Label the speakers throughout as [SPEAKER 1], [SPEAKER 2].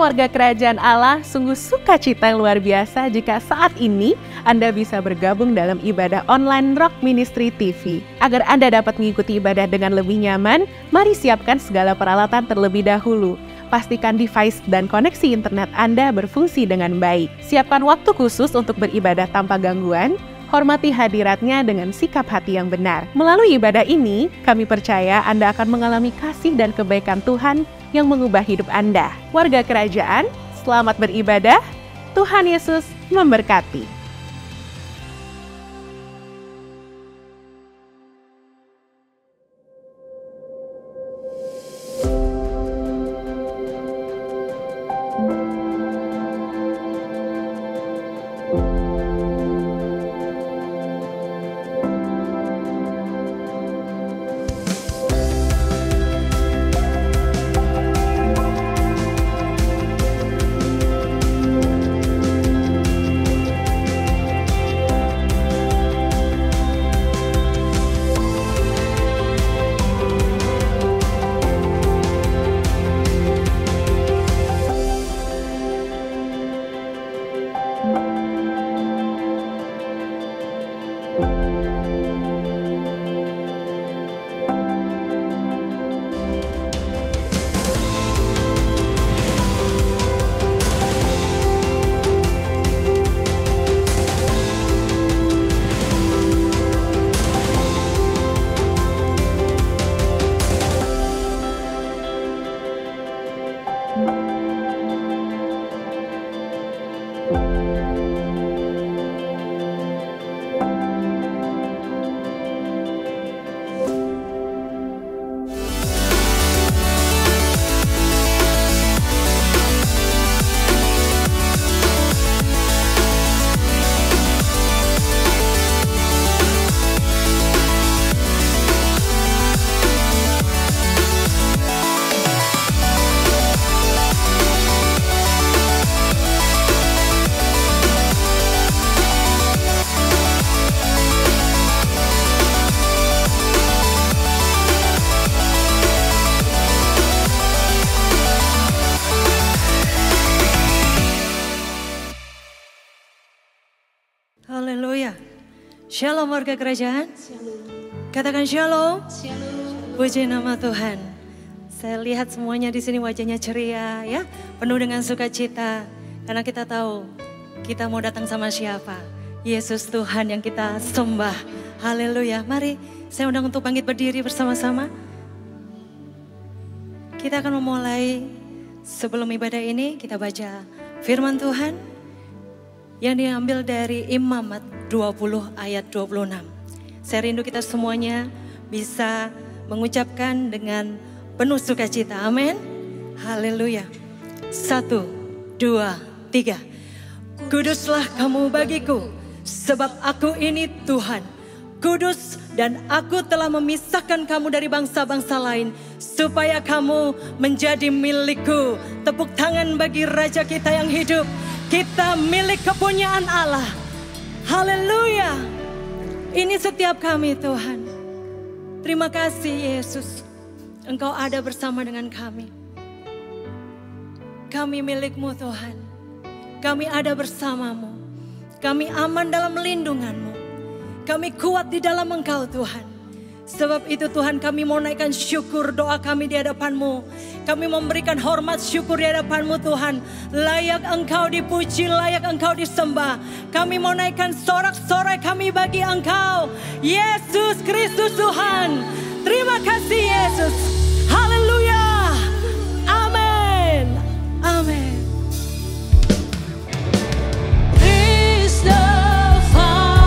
[SPEAKER 1] warga kerajaan Allah, sungguh sukacita yang luar biasa jika saat ini Anda bisa bergabung dalam ibadah online Rock Ministry TV. Agar Anda dapat mengikuti ibadah dengan lebih nyaman, mari siapkan segala peralatan terlebih dahulu. Pastikan device dan koneksi internet Anda berfungsi dengan baik. Siapkan waktu khusus untuk beribadah tanpa gangguan. Hormati hadiratnya dengan sikap hati yang benar. Melalui ibadah ini, kami percaya Anda akan mengalami kasih dan kebaikan Tuhan yang mengubah hidup Anda. Warga kerajaan, selamat beribadah. Tuhan Yesus memberkati.
[SPEAKER 2] Haleluya. Shalom warga kerajaan. Katakan shalom. Puji nama Tuhan. Saya lihat semuanya di sini wajahnya ceria ya, penuh dengan sukacita karena kita tahu kita mau datang sama siapa. Yesus Tuhan yang kita sembah. Haleluya. Mari saya undang untuk bangkit berdiri bersama-sama. Kita akan memulai, sebelum ibadah ini kita baca firman Tuhan yang diambil dari Imamat 20 ayat 26. Saya rindu kita semuanya bisa mengucapkan dengan penuh sukacita. Amin. Haleluya. 1, 2, 3. Kuduslah kamu bagiku, sebab aku ini Tuhan. Kudus, dan aku telah memisahkan kamu dari bangsa-bangsa lain, supaya kamu menjadi milikku. Tepuk tangan bagi Raja kita yang hidup. Kita milik kepunyaan Allah. Haleluya. Ini setiap kami Tuhan. Terima kasih Yesus. Engkau ada bersama dengan kami. Kami milik-Mu Tuhan. Kami ada bersamamu. Kami aman dalam lindungan-Mu. Kami kuat di dalam Engkau Tuhan. Sebab itu Tuhan, kami mau naikkan syukur doa kami di hadapan-Mu. Kami memberikan hormat syukur di hadapan-Mu Tuhan. Layak Engkau dipuji, layak Engkau disembah. Kami mau naikkan sorak-sorai kami bagi Engkau, Yesus Kristus Tuhan. Terima kasih Yesus. Haleluya. Amin. Amin.
[SPEAKER 3] Praise for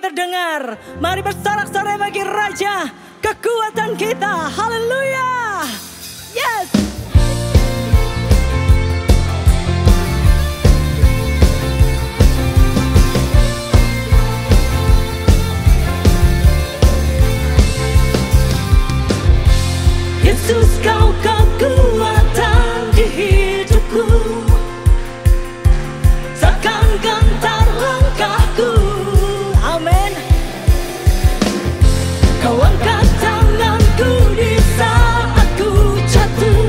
[SPEAKER 2] terdengar. Mari bersorak-sorai bagi Raja, kekuatan kita. Haleluya. Yes. Yesus, kau kekuatan di hidupku, takkan gentar langkahku. Amin. Kau angkat tanganku di saat ku jatuh,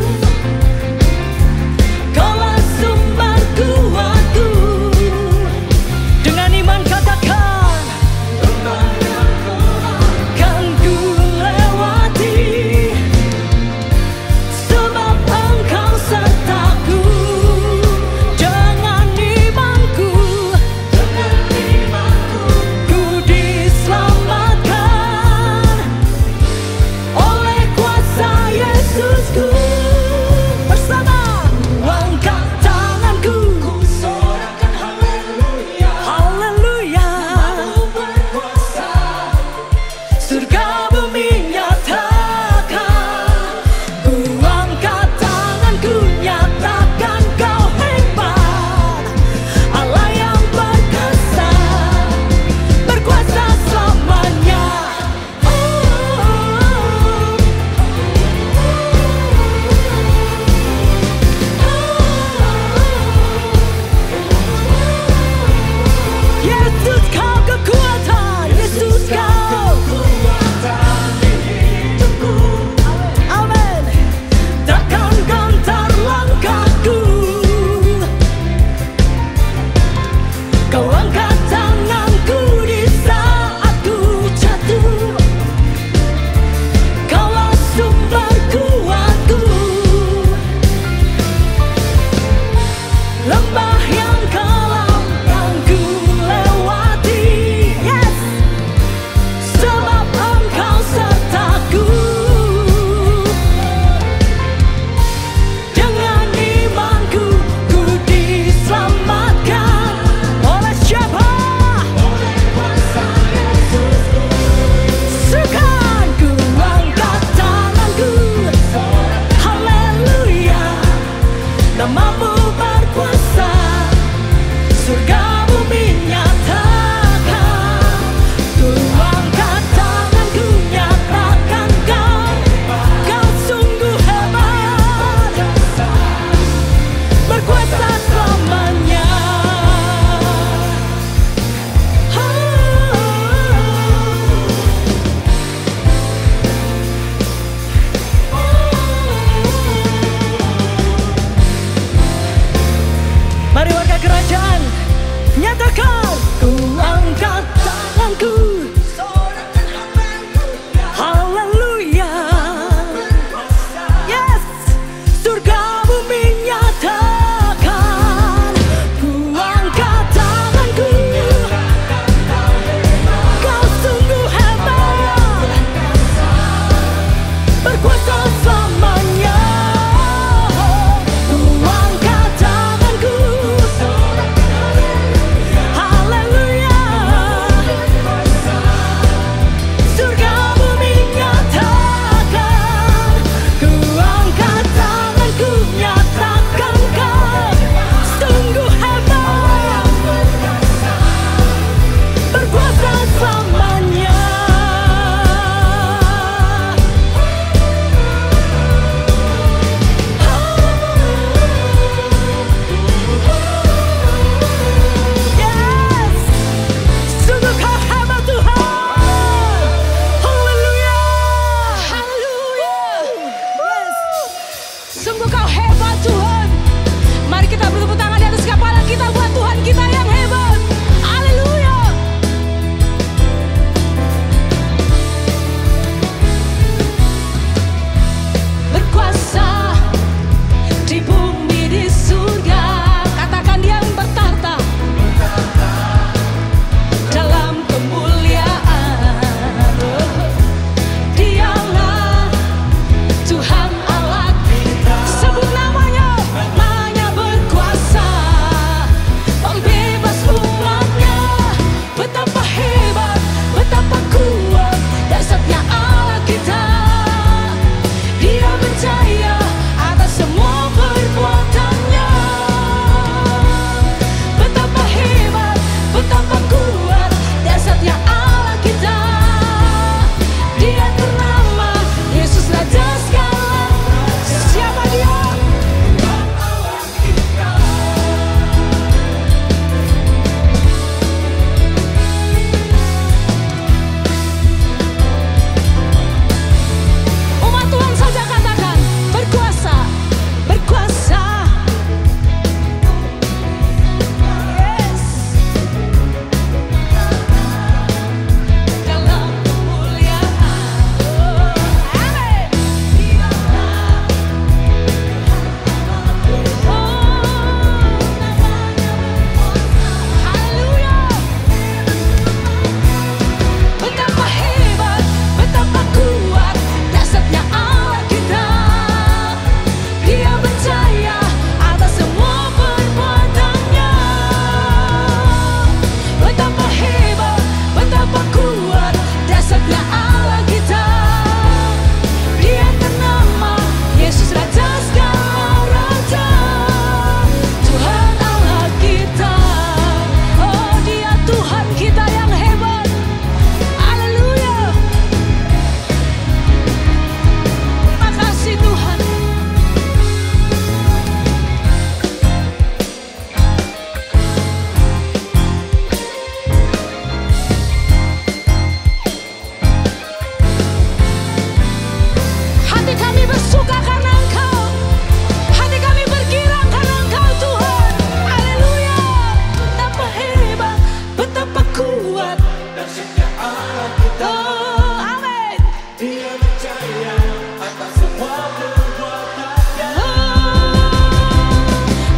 [SPEAKER 3] Allah kita.
[SPEAKER 2] Oh, amin.
[SPEAKER 3] Dia percaya atas semua perbuatannya.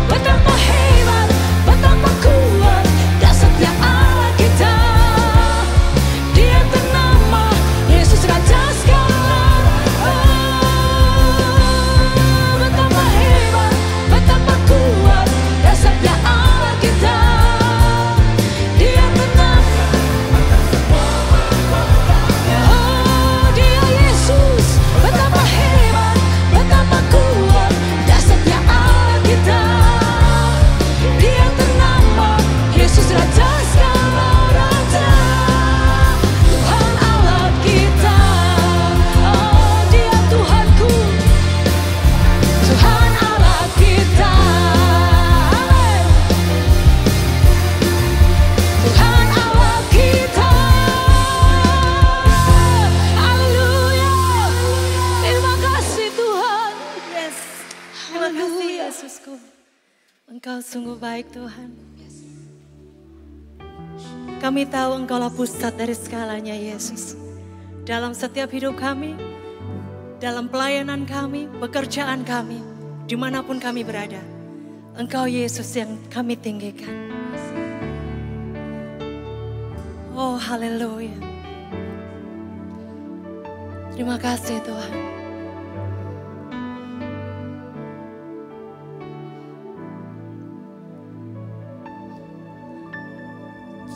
[SPEAKER 2] Betapa hebat, betapa kuat dasarnya Allah kita. Dia bernama Yesus Raja sekarang. Betapa hebat, betapa kuat dasarnya Allah kita. Dia bernama, Dia Yesus. Betapa hebat, betapa kuat dasarnya Allah kita. Dia bernama Yesus Raja segala raja. Tuhan Allah kita. Oh, Dia Tuhanku. Tuhan Allah kita. Amin. Tuhan Allah kita. Haleluya. Terima kasih Tuhan. Yes. Terima kasih Yesusku. Engkau sungguh baik Tuhan. Kami tahu Engkaulah pusat dari segalanya Yesus. Dalam setiap hidup kami, dalam pelayanan kami, pekerjaan kami, dimanapun kami berada. Engkau Yesus yang kami tinggikan. Oh haleluya. Terima kasih Tuhan.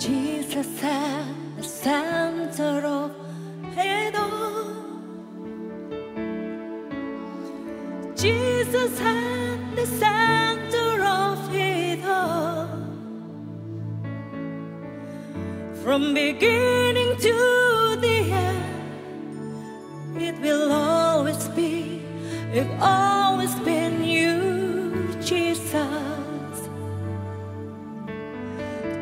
[SPEAKER 2] Jesus at the center of it all. Jesus at the center of it all. From beginning to the end, it will always be, it's always been you, Jesus.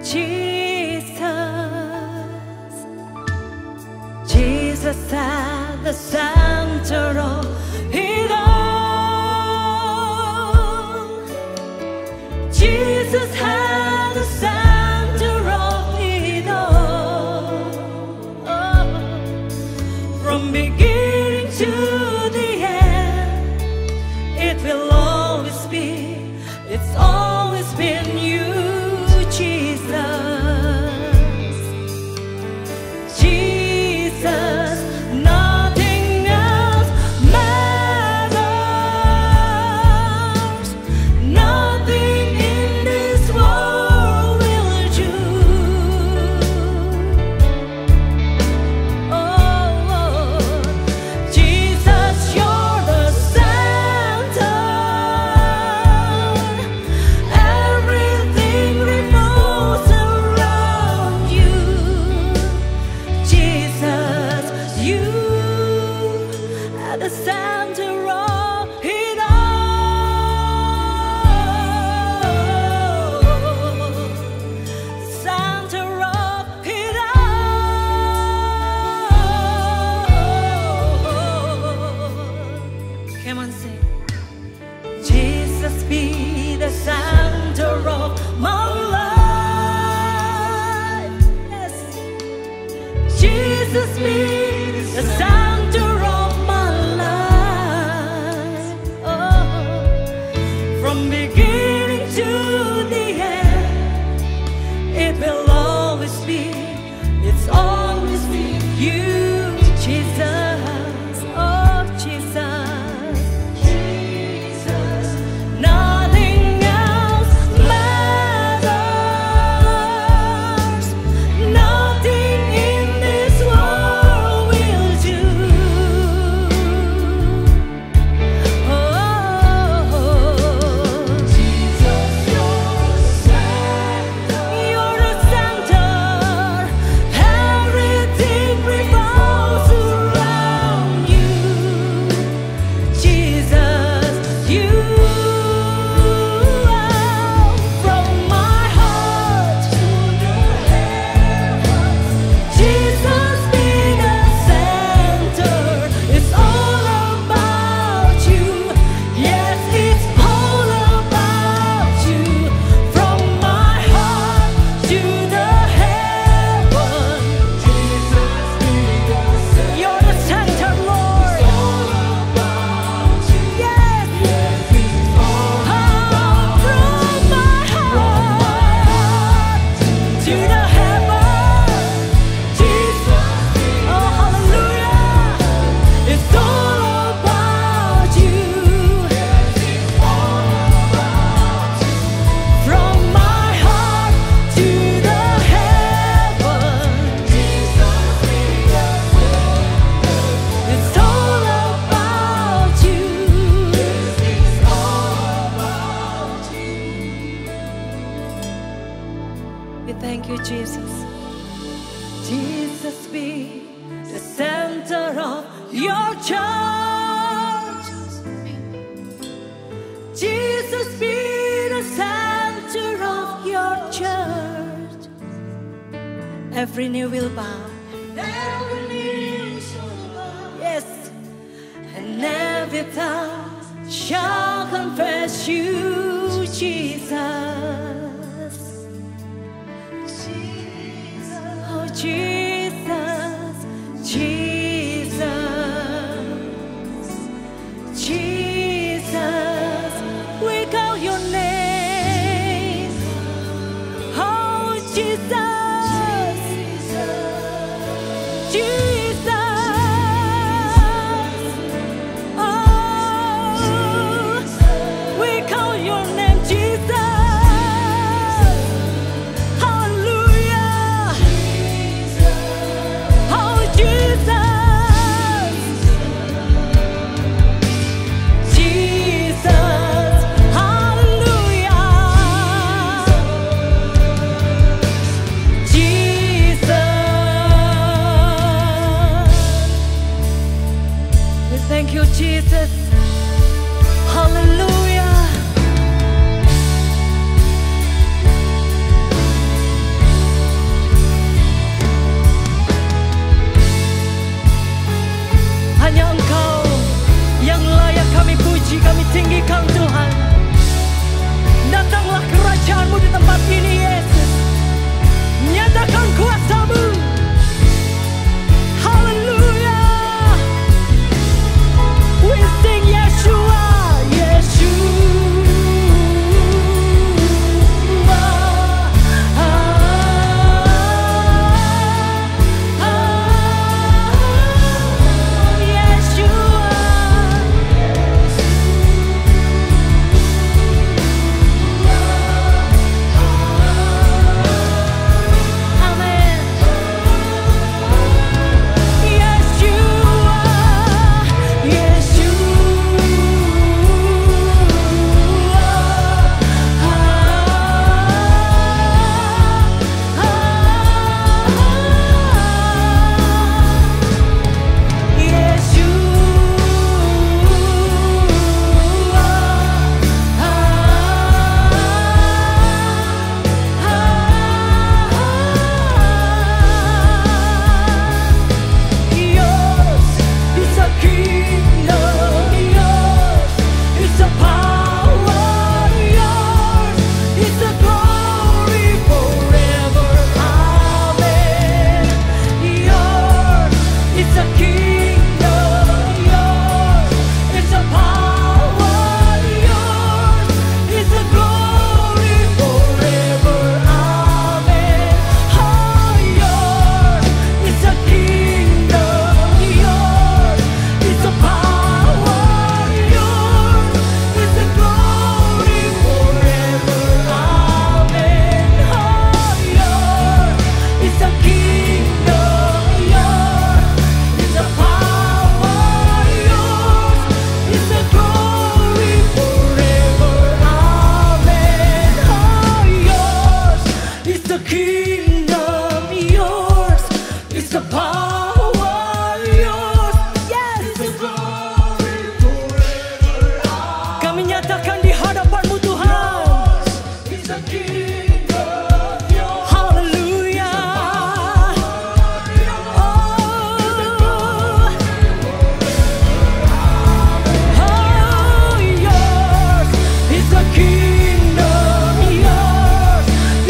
[SPEAKER 2] Jesus at the center of it all. Jesus at the center of it all. From beginning to the end, it will always be, it's always been you, Jesus. Nothing else matters. Nothing in this world will do. Oh, Jesus, you're the center. Everything revolves around you. Jesus, you at the center of it all. Center of it all. Come on, sing. Jesus be the center of my life. Yes. Jesus be the center of my life. Oh, from beginning to the end, it will always be, it's always be you, Jesus. Oh, Jesus. Jesus. Nothing else matters. Nothing in this world will do. Jesus. Jesus be the center of your church. Jesus be the center of your church. Every knee will bow. Every knee shall bow. Yes. And every tongue shall confess you, Jesus. Oh, Jesus, Jesus, Jesus, we call your name. Oh, Jesus, Jesus, oh, we call your name, Jesus. Hallelujah. Oh, Jesus, Jesus, hallelujah. Jesus, we thank you, Jesus. Hallelujah. Hanya Engkau yang layak kami puji, kami tinggikan Tuhan. Datanglah kerajaan-Mu di tempat ini, Yesus. Nyatakan kuasa-Mu. Hallelujah. We sing Yeshua, Yeshua.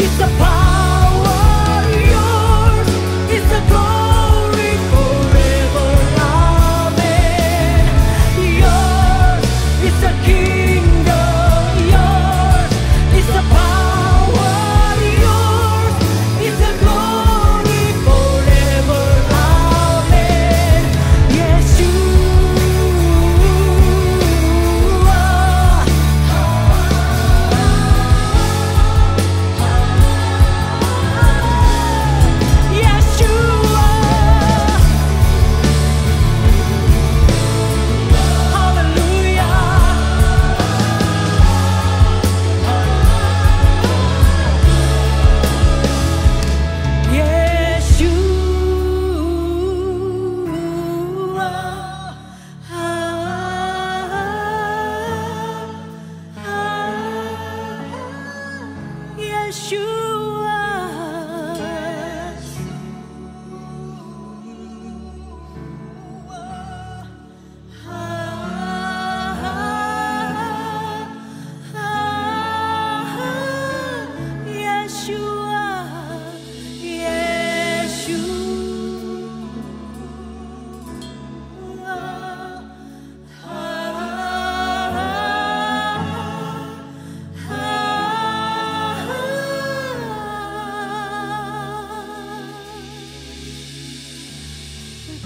[SPEAKER 2] It's the power, yours, it's the glory.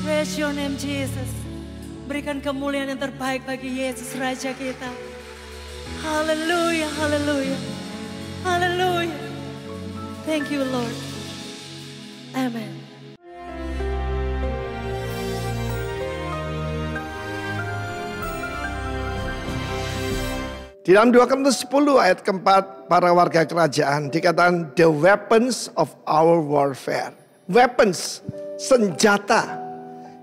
[SPEAKER 2] Praise your name Jesus. Berikan kemuliaan yang terbaik bagi Yesus Raja kita. Haleluya, haleluya, haleluya. Thank you Lord. Amen.
[SPEAKER 4] Di dalam 2 Korintus 10 ayat keempat, para warga kerajaan dikatakan the weapons of our warfare. Weapons, senjata.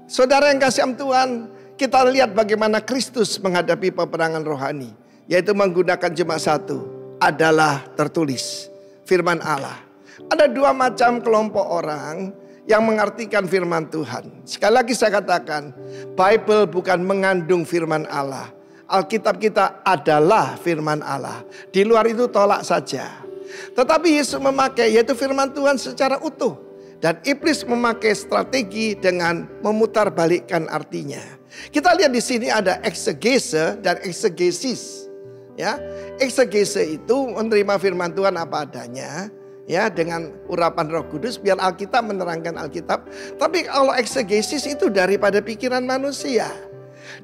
[SPEAKER 4] Saudara yang kasih Tuhan, kita lihat bagaimana Kristus menghadapi peperangan rohani. Yaitu menggunakan cuma satu, adalah tertulis, firman Allah. Ada dua macam kelompok orang yang mengartikan firman Tuhan. Sekali lagi saya katakan, Bible bukan mengandung firman Allah. Alkitab kita adalah firman Allah. Di luar itu tolak saja. Tetapi Yesus memakai yaitu firman Tuhan secara utuh. Dan iblis memakai strategi dengan memutarbalikkan artinya. Kita lihat di sini ada eksegese dan eksegesis. Ya, eksegese itu menerima firman Tuhan apa adanya. Ya, dengan urapan Roh Kudus biar Alkitab menerangkan Alkitab. Tapi kalau eksegesis itu daripada pikiran manusia.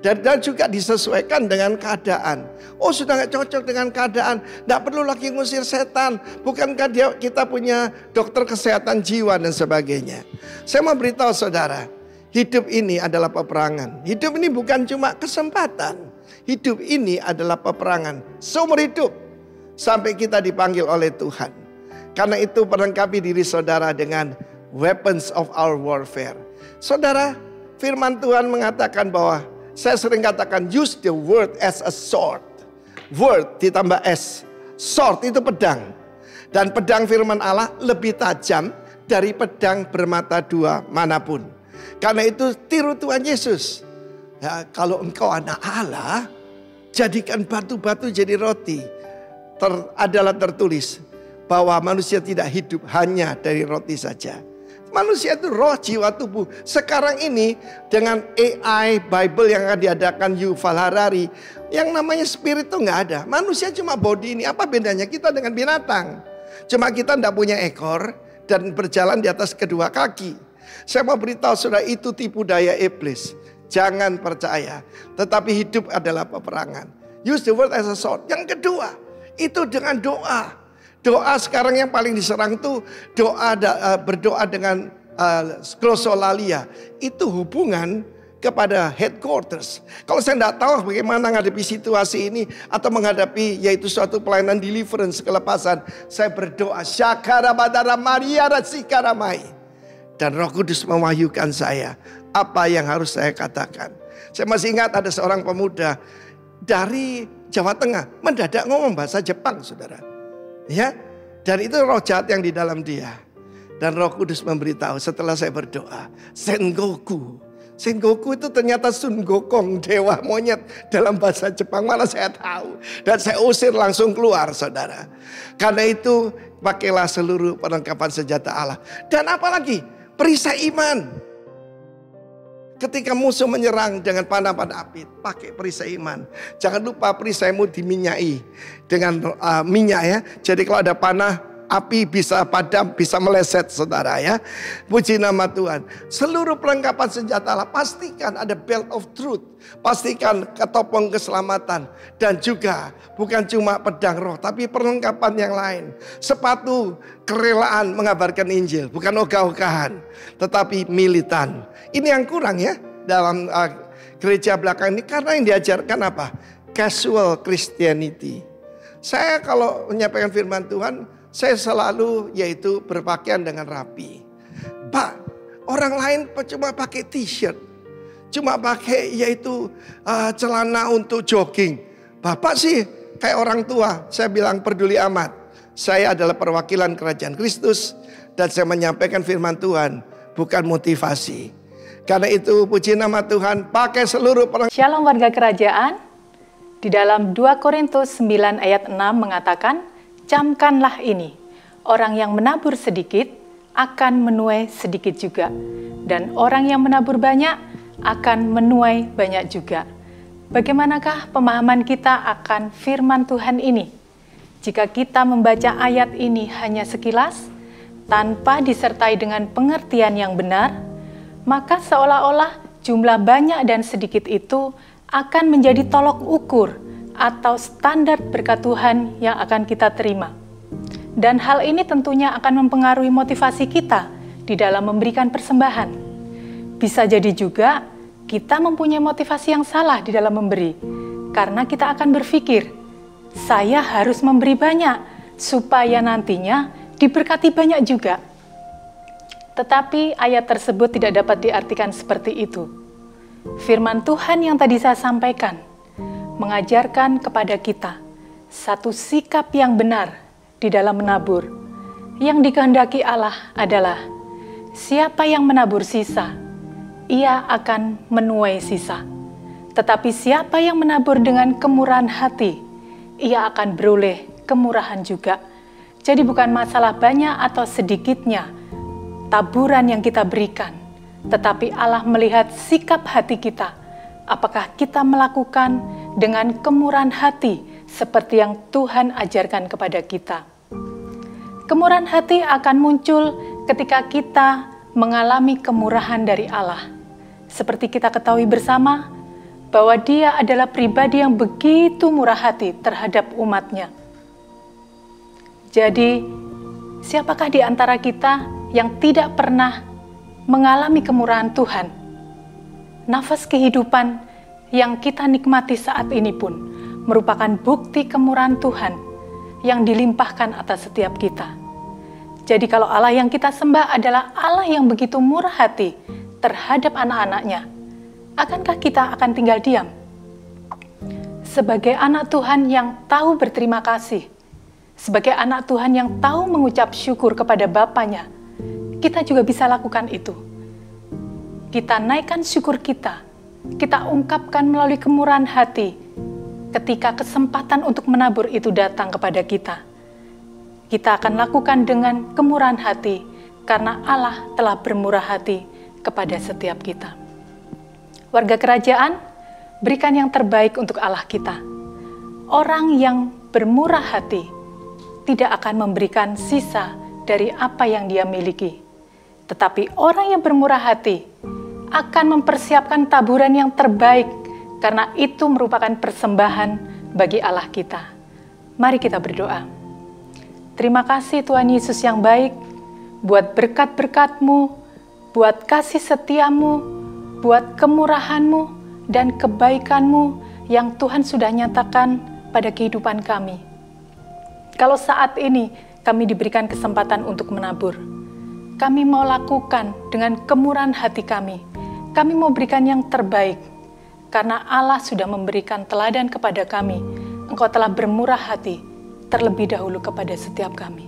[SPEAKER 4] Dan juga disesuaikan dengan keadaan. Oh sudah gak cocok dengan keadaan, gak perlu lagi ngusir setan. Bukankah kita punya dokter kesehatan jiwa dan sebagainya. Saya mau beritahu saudara, hidup ini adalah peperangan. Hidup ini bukan cuma kesempatan. Hidup ini adalah peperangan seumur hidup. Sampai kita dipanggil oleh Tuhan. Karena itu perlengkapi diri saudara dengan weapons of our warfare. Saudara, firman Tuhan mengatakan bahwa saya sering katakan use the word as a sword. Word ditambah S. Sword itu pedang. Dan pedang firman Allah lebih tajam dari pedang bermata dua manapun. Karena itu tiru Tuhan Yesus. Ya, kalau engkau anak Allah, jadikan batu-batu jadi roti. Adalah tertulis bahwa manusia tidak hidup hanya dari roti saja. Manusia itu roh, jiwa, tubuh. Sekarang ini dengan AI, Bible yang akan diadakan Yuval Harari, yang namanya spirit itu nggak ada. Manusia cuma body ini. Apa bedanya kita dengan binatang? Cuma kita tidak punya ekor dan berjalan di atas kedua kaki. Saya mau beritahu saudara, itu tipu daya iblis. Jangan percaya. Tetapi hidup adalah peperangan. Use the word as a sword. Yang kedua, itu dengan doa. Doa sekarang yang paling diserang tuh berdoa dengan glosolalia. Itu hubungan kepada headquarters. Kalau saya tidak tahu bagaimana menghadapi situasi ini atau menghadapi yaitu suatu pelayanan deliverance, kelepasan, saya berdoa syakara badara maria rasikaramai. Dan Roh Kudus mewahyukan saya apa yang harus saya katakan. Saya masih ingat ada seorang pemuda dari Jawa Tengah mendadak ngomong bahasa Jepang, saudara. Ya, dan itu roh jahat yang di dalam dia. Dan Roh Kudus memberitahu setelah saya berdoa, Sengoku. Sengoku itu ternyata Sun Gokong, dewa monyet dalam bahasa Jepang, malah saya tahu. Dan saya usir langsung keluar, saudara. Karena itu pakailah seluruh perlengkapan senjata Allah. Dan apalagi perisai iman. Ketika musuh menyerang dengan panah-panah api, pakai perisai iman. Jangan lupa perisaimu diminyai dengan minyak ya. Jadi kalau ada panah, api bisa padam, bisa meleset, saudara ya. Puji nama Tuhan. Seluruh perlengkapan senjata Allah, pastikan ada belt of truth. Pastikan ketopong keselamatan. Dan juga bukan cuma pedang roh, tapi perlengkapan yang lain. Sepatu kerelaan mengabarkan Injil, bukan ogah-ogahan, tetapi militan. Ini yang kurang ya dalam gereja belakang ini. Karena yang diajarkan apa? Casual Christianity. Saya kalau menyampaikan firman Tuhan, saya selalu yaitu berpakaian dengan rapi. Pak, orang lain cuma pakai t-shirt, cuma pakai yaitu celana untuk jogging. Bapak sih kayak orang tua. Saya bilang peduli amat. Saya adalah perwakilan kerajaan Kristus dan saya menyampaikan firman Tuhan, bukan motivasi. Karena itu puji nama Tuhan, pakai seluruh perlengkapan.
[SPEAKER 5] Shalom warga kerajaan. Di dalam 2 Korintus 9 ayat 6 mengatakan, camkanlah ini, orang yang menabur sedikit akan menuai sedikit juga. Dan orang yang menabur banyak akan menuai banyak juga. Bagaimanakah pemahaman kita akan firman Tuhan ini? Jika kita membaca ayat ini hanya sekilas, tanpa disertai dengan pengertian yang benar, maka seolah-olah jumlah banyak dan sedikit itu akan menjadi tolok ukur atau standar berkat Tuhan yang akan kita terima. Dan hal ini tentunya akan mempengaruhi motivasi kita di dalam memberikan persembahan. Bisa jadi juga kita mempunyai motivasi yang salah di dalam memberi, karena kita akan berpikir, saya harus memberi banyak supaya nantinya diberkati banyak juga. Tetapi ayat tersebut tidak dapat diartikan seperti itu. Firman Tuhan yang tadi saya sampaikan mengajarkan kepada kita satu sikap yang benar di dalam menabur. Yang dikehendaki Allah adalah siapa yang menabur sisa, ia akan menuai sisa. Tetapi siapa yang menabur dengan kemurahan hati, ia akan beroleh kemurahan juga. Jadi bukan masalah banyak atau sedikitnya taburan yang kita berikan, tetapi Allah melihat sikap hati kita. Apakah kita melakukan dengan kemurahan hati seperti yang Tuhan ajarkan kepada kita? Kemurahan hati akan muncul ketika kita mengalami kemurahan dari Allah. Seperti kita ketahui bersama bahwa Dia adalah pribadi yang begitu murah hati terhadap umat-Nya. Jadi, siapakah di antara kita yang tidak pernah mengalami kemurahan Tuhan? Nafas kehidupan yang kita nikmati saat ini pun merupakan bukti kemurahan Tuhan yang dilimpahkan atas setiap kita. Jadi kalau Allah yang kita sembah adalah Allah yang begitu murah hati terhadap anak-anak-Nya, akankah kita akan tinggal diam? Sebagai anak Tuhan yang tahu berterima kasih, sebagai anak Tuhan yang tahu mengucap syukur kepada Bapa-Nya, kita juga bisa lakukan itu. Kita naikkan syukur kita ungkapkan melalui kemurahan hati ketika kesempatan untuk menabur itu datang kepada kita. Kita akan lakukan dengan kemurahan hati karena Allah telah bermurah hati kepada setiap kita. Warga kerajaan, berikan yang terbaik untuk Allah kita. Orang yang bermurah hati tidak akan memberikan sisa dari apa yang dia miliki. Tetapi orang yang bermurah hati akan mempersiapkan taburan yang terbaik karena itu merupakan persembahan bagi Allah kita. Mari kita berdoa. Terima kasih Tuhan Yesus yang baik buat berkat-berkat-Mu, buat kasih setia-Mu, buat kemurahan-Mu dan kebaikan-Mu yang Tuhan sudah nyatakan pada kehidupan kami. Kalau saat ini kami diberikan kesempatan untuk menabur, kami mau lakukan dengan kemurahan hati kami. Kami mau berikan yang terbaik, karena Allah sudah memberikan teladan kepada kami. Engkau telah bermurah hati terlebih dahulu kepada setiap kami.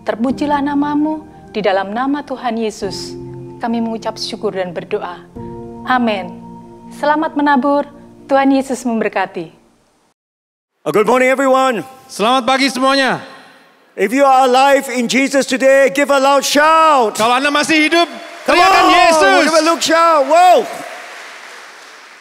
[SPEAKER 5] Terpujilah nama-Mu, di dalam nama Tuhan Yesus, kami mengucap syukur dan berdoa. Amin. Selamat menabur, Tuhan Yesus memberkati.
[SPEAKER 6] Good morning everyone.
[SPEAKER 7] Selamat pagi semuanya.
[SPEAKER 6] If you are alive in Jesus today, give a loud shout.
[SPEAKER 7] Kalau Anda masih hidup,
[SPEAKER 6] Come
[SPEAKER 7] teriakan
[SPEAKER 6] on,
[SPEAKER 7] Yesus.
[SPEAKER 6] give a loud shout. Whoa.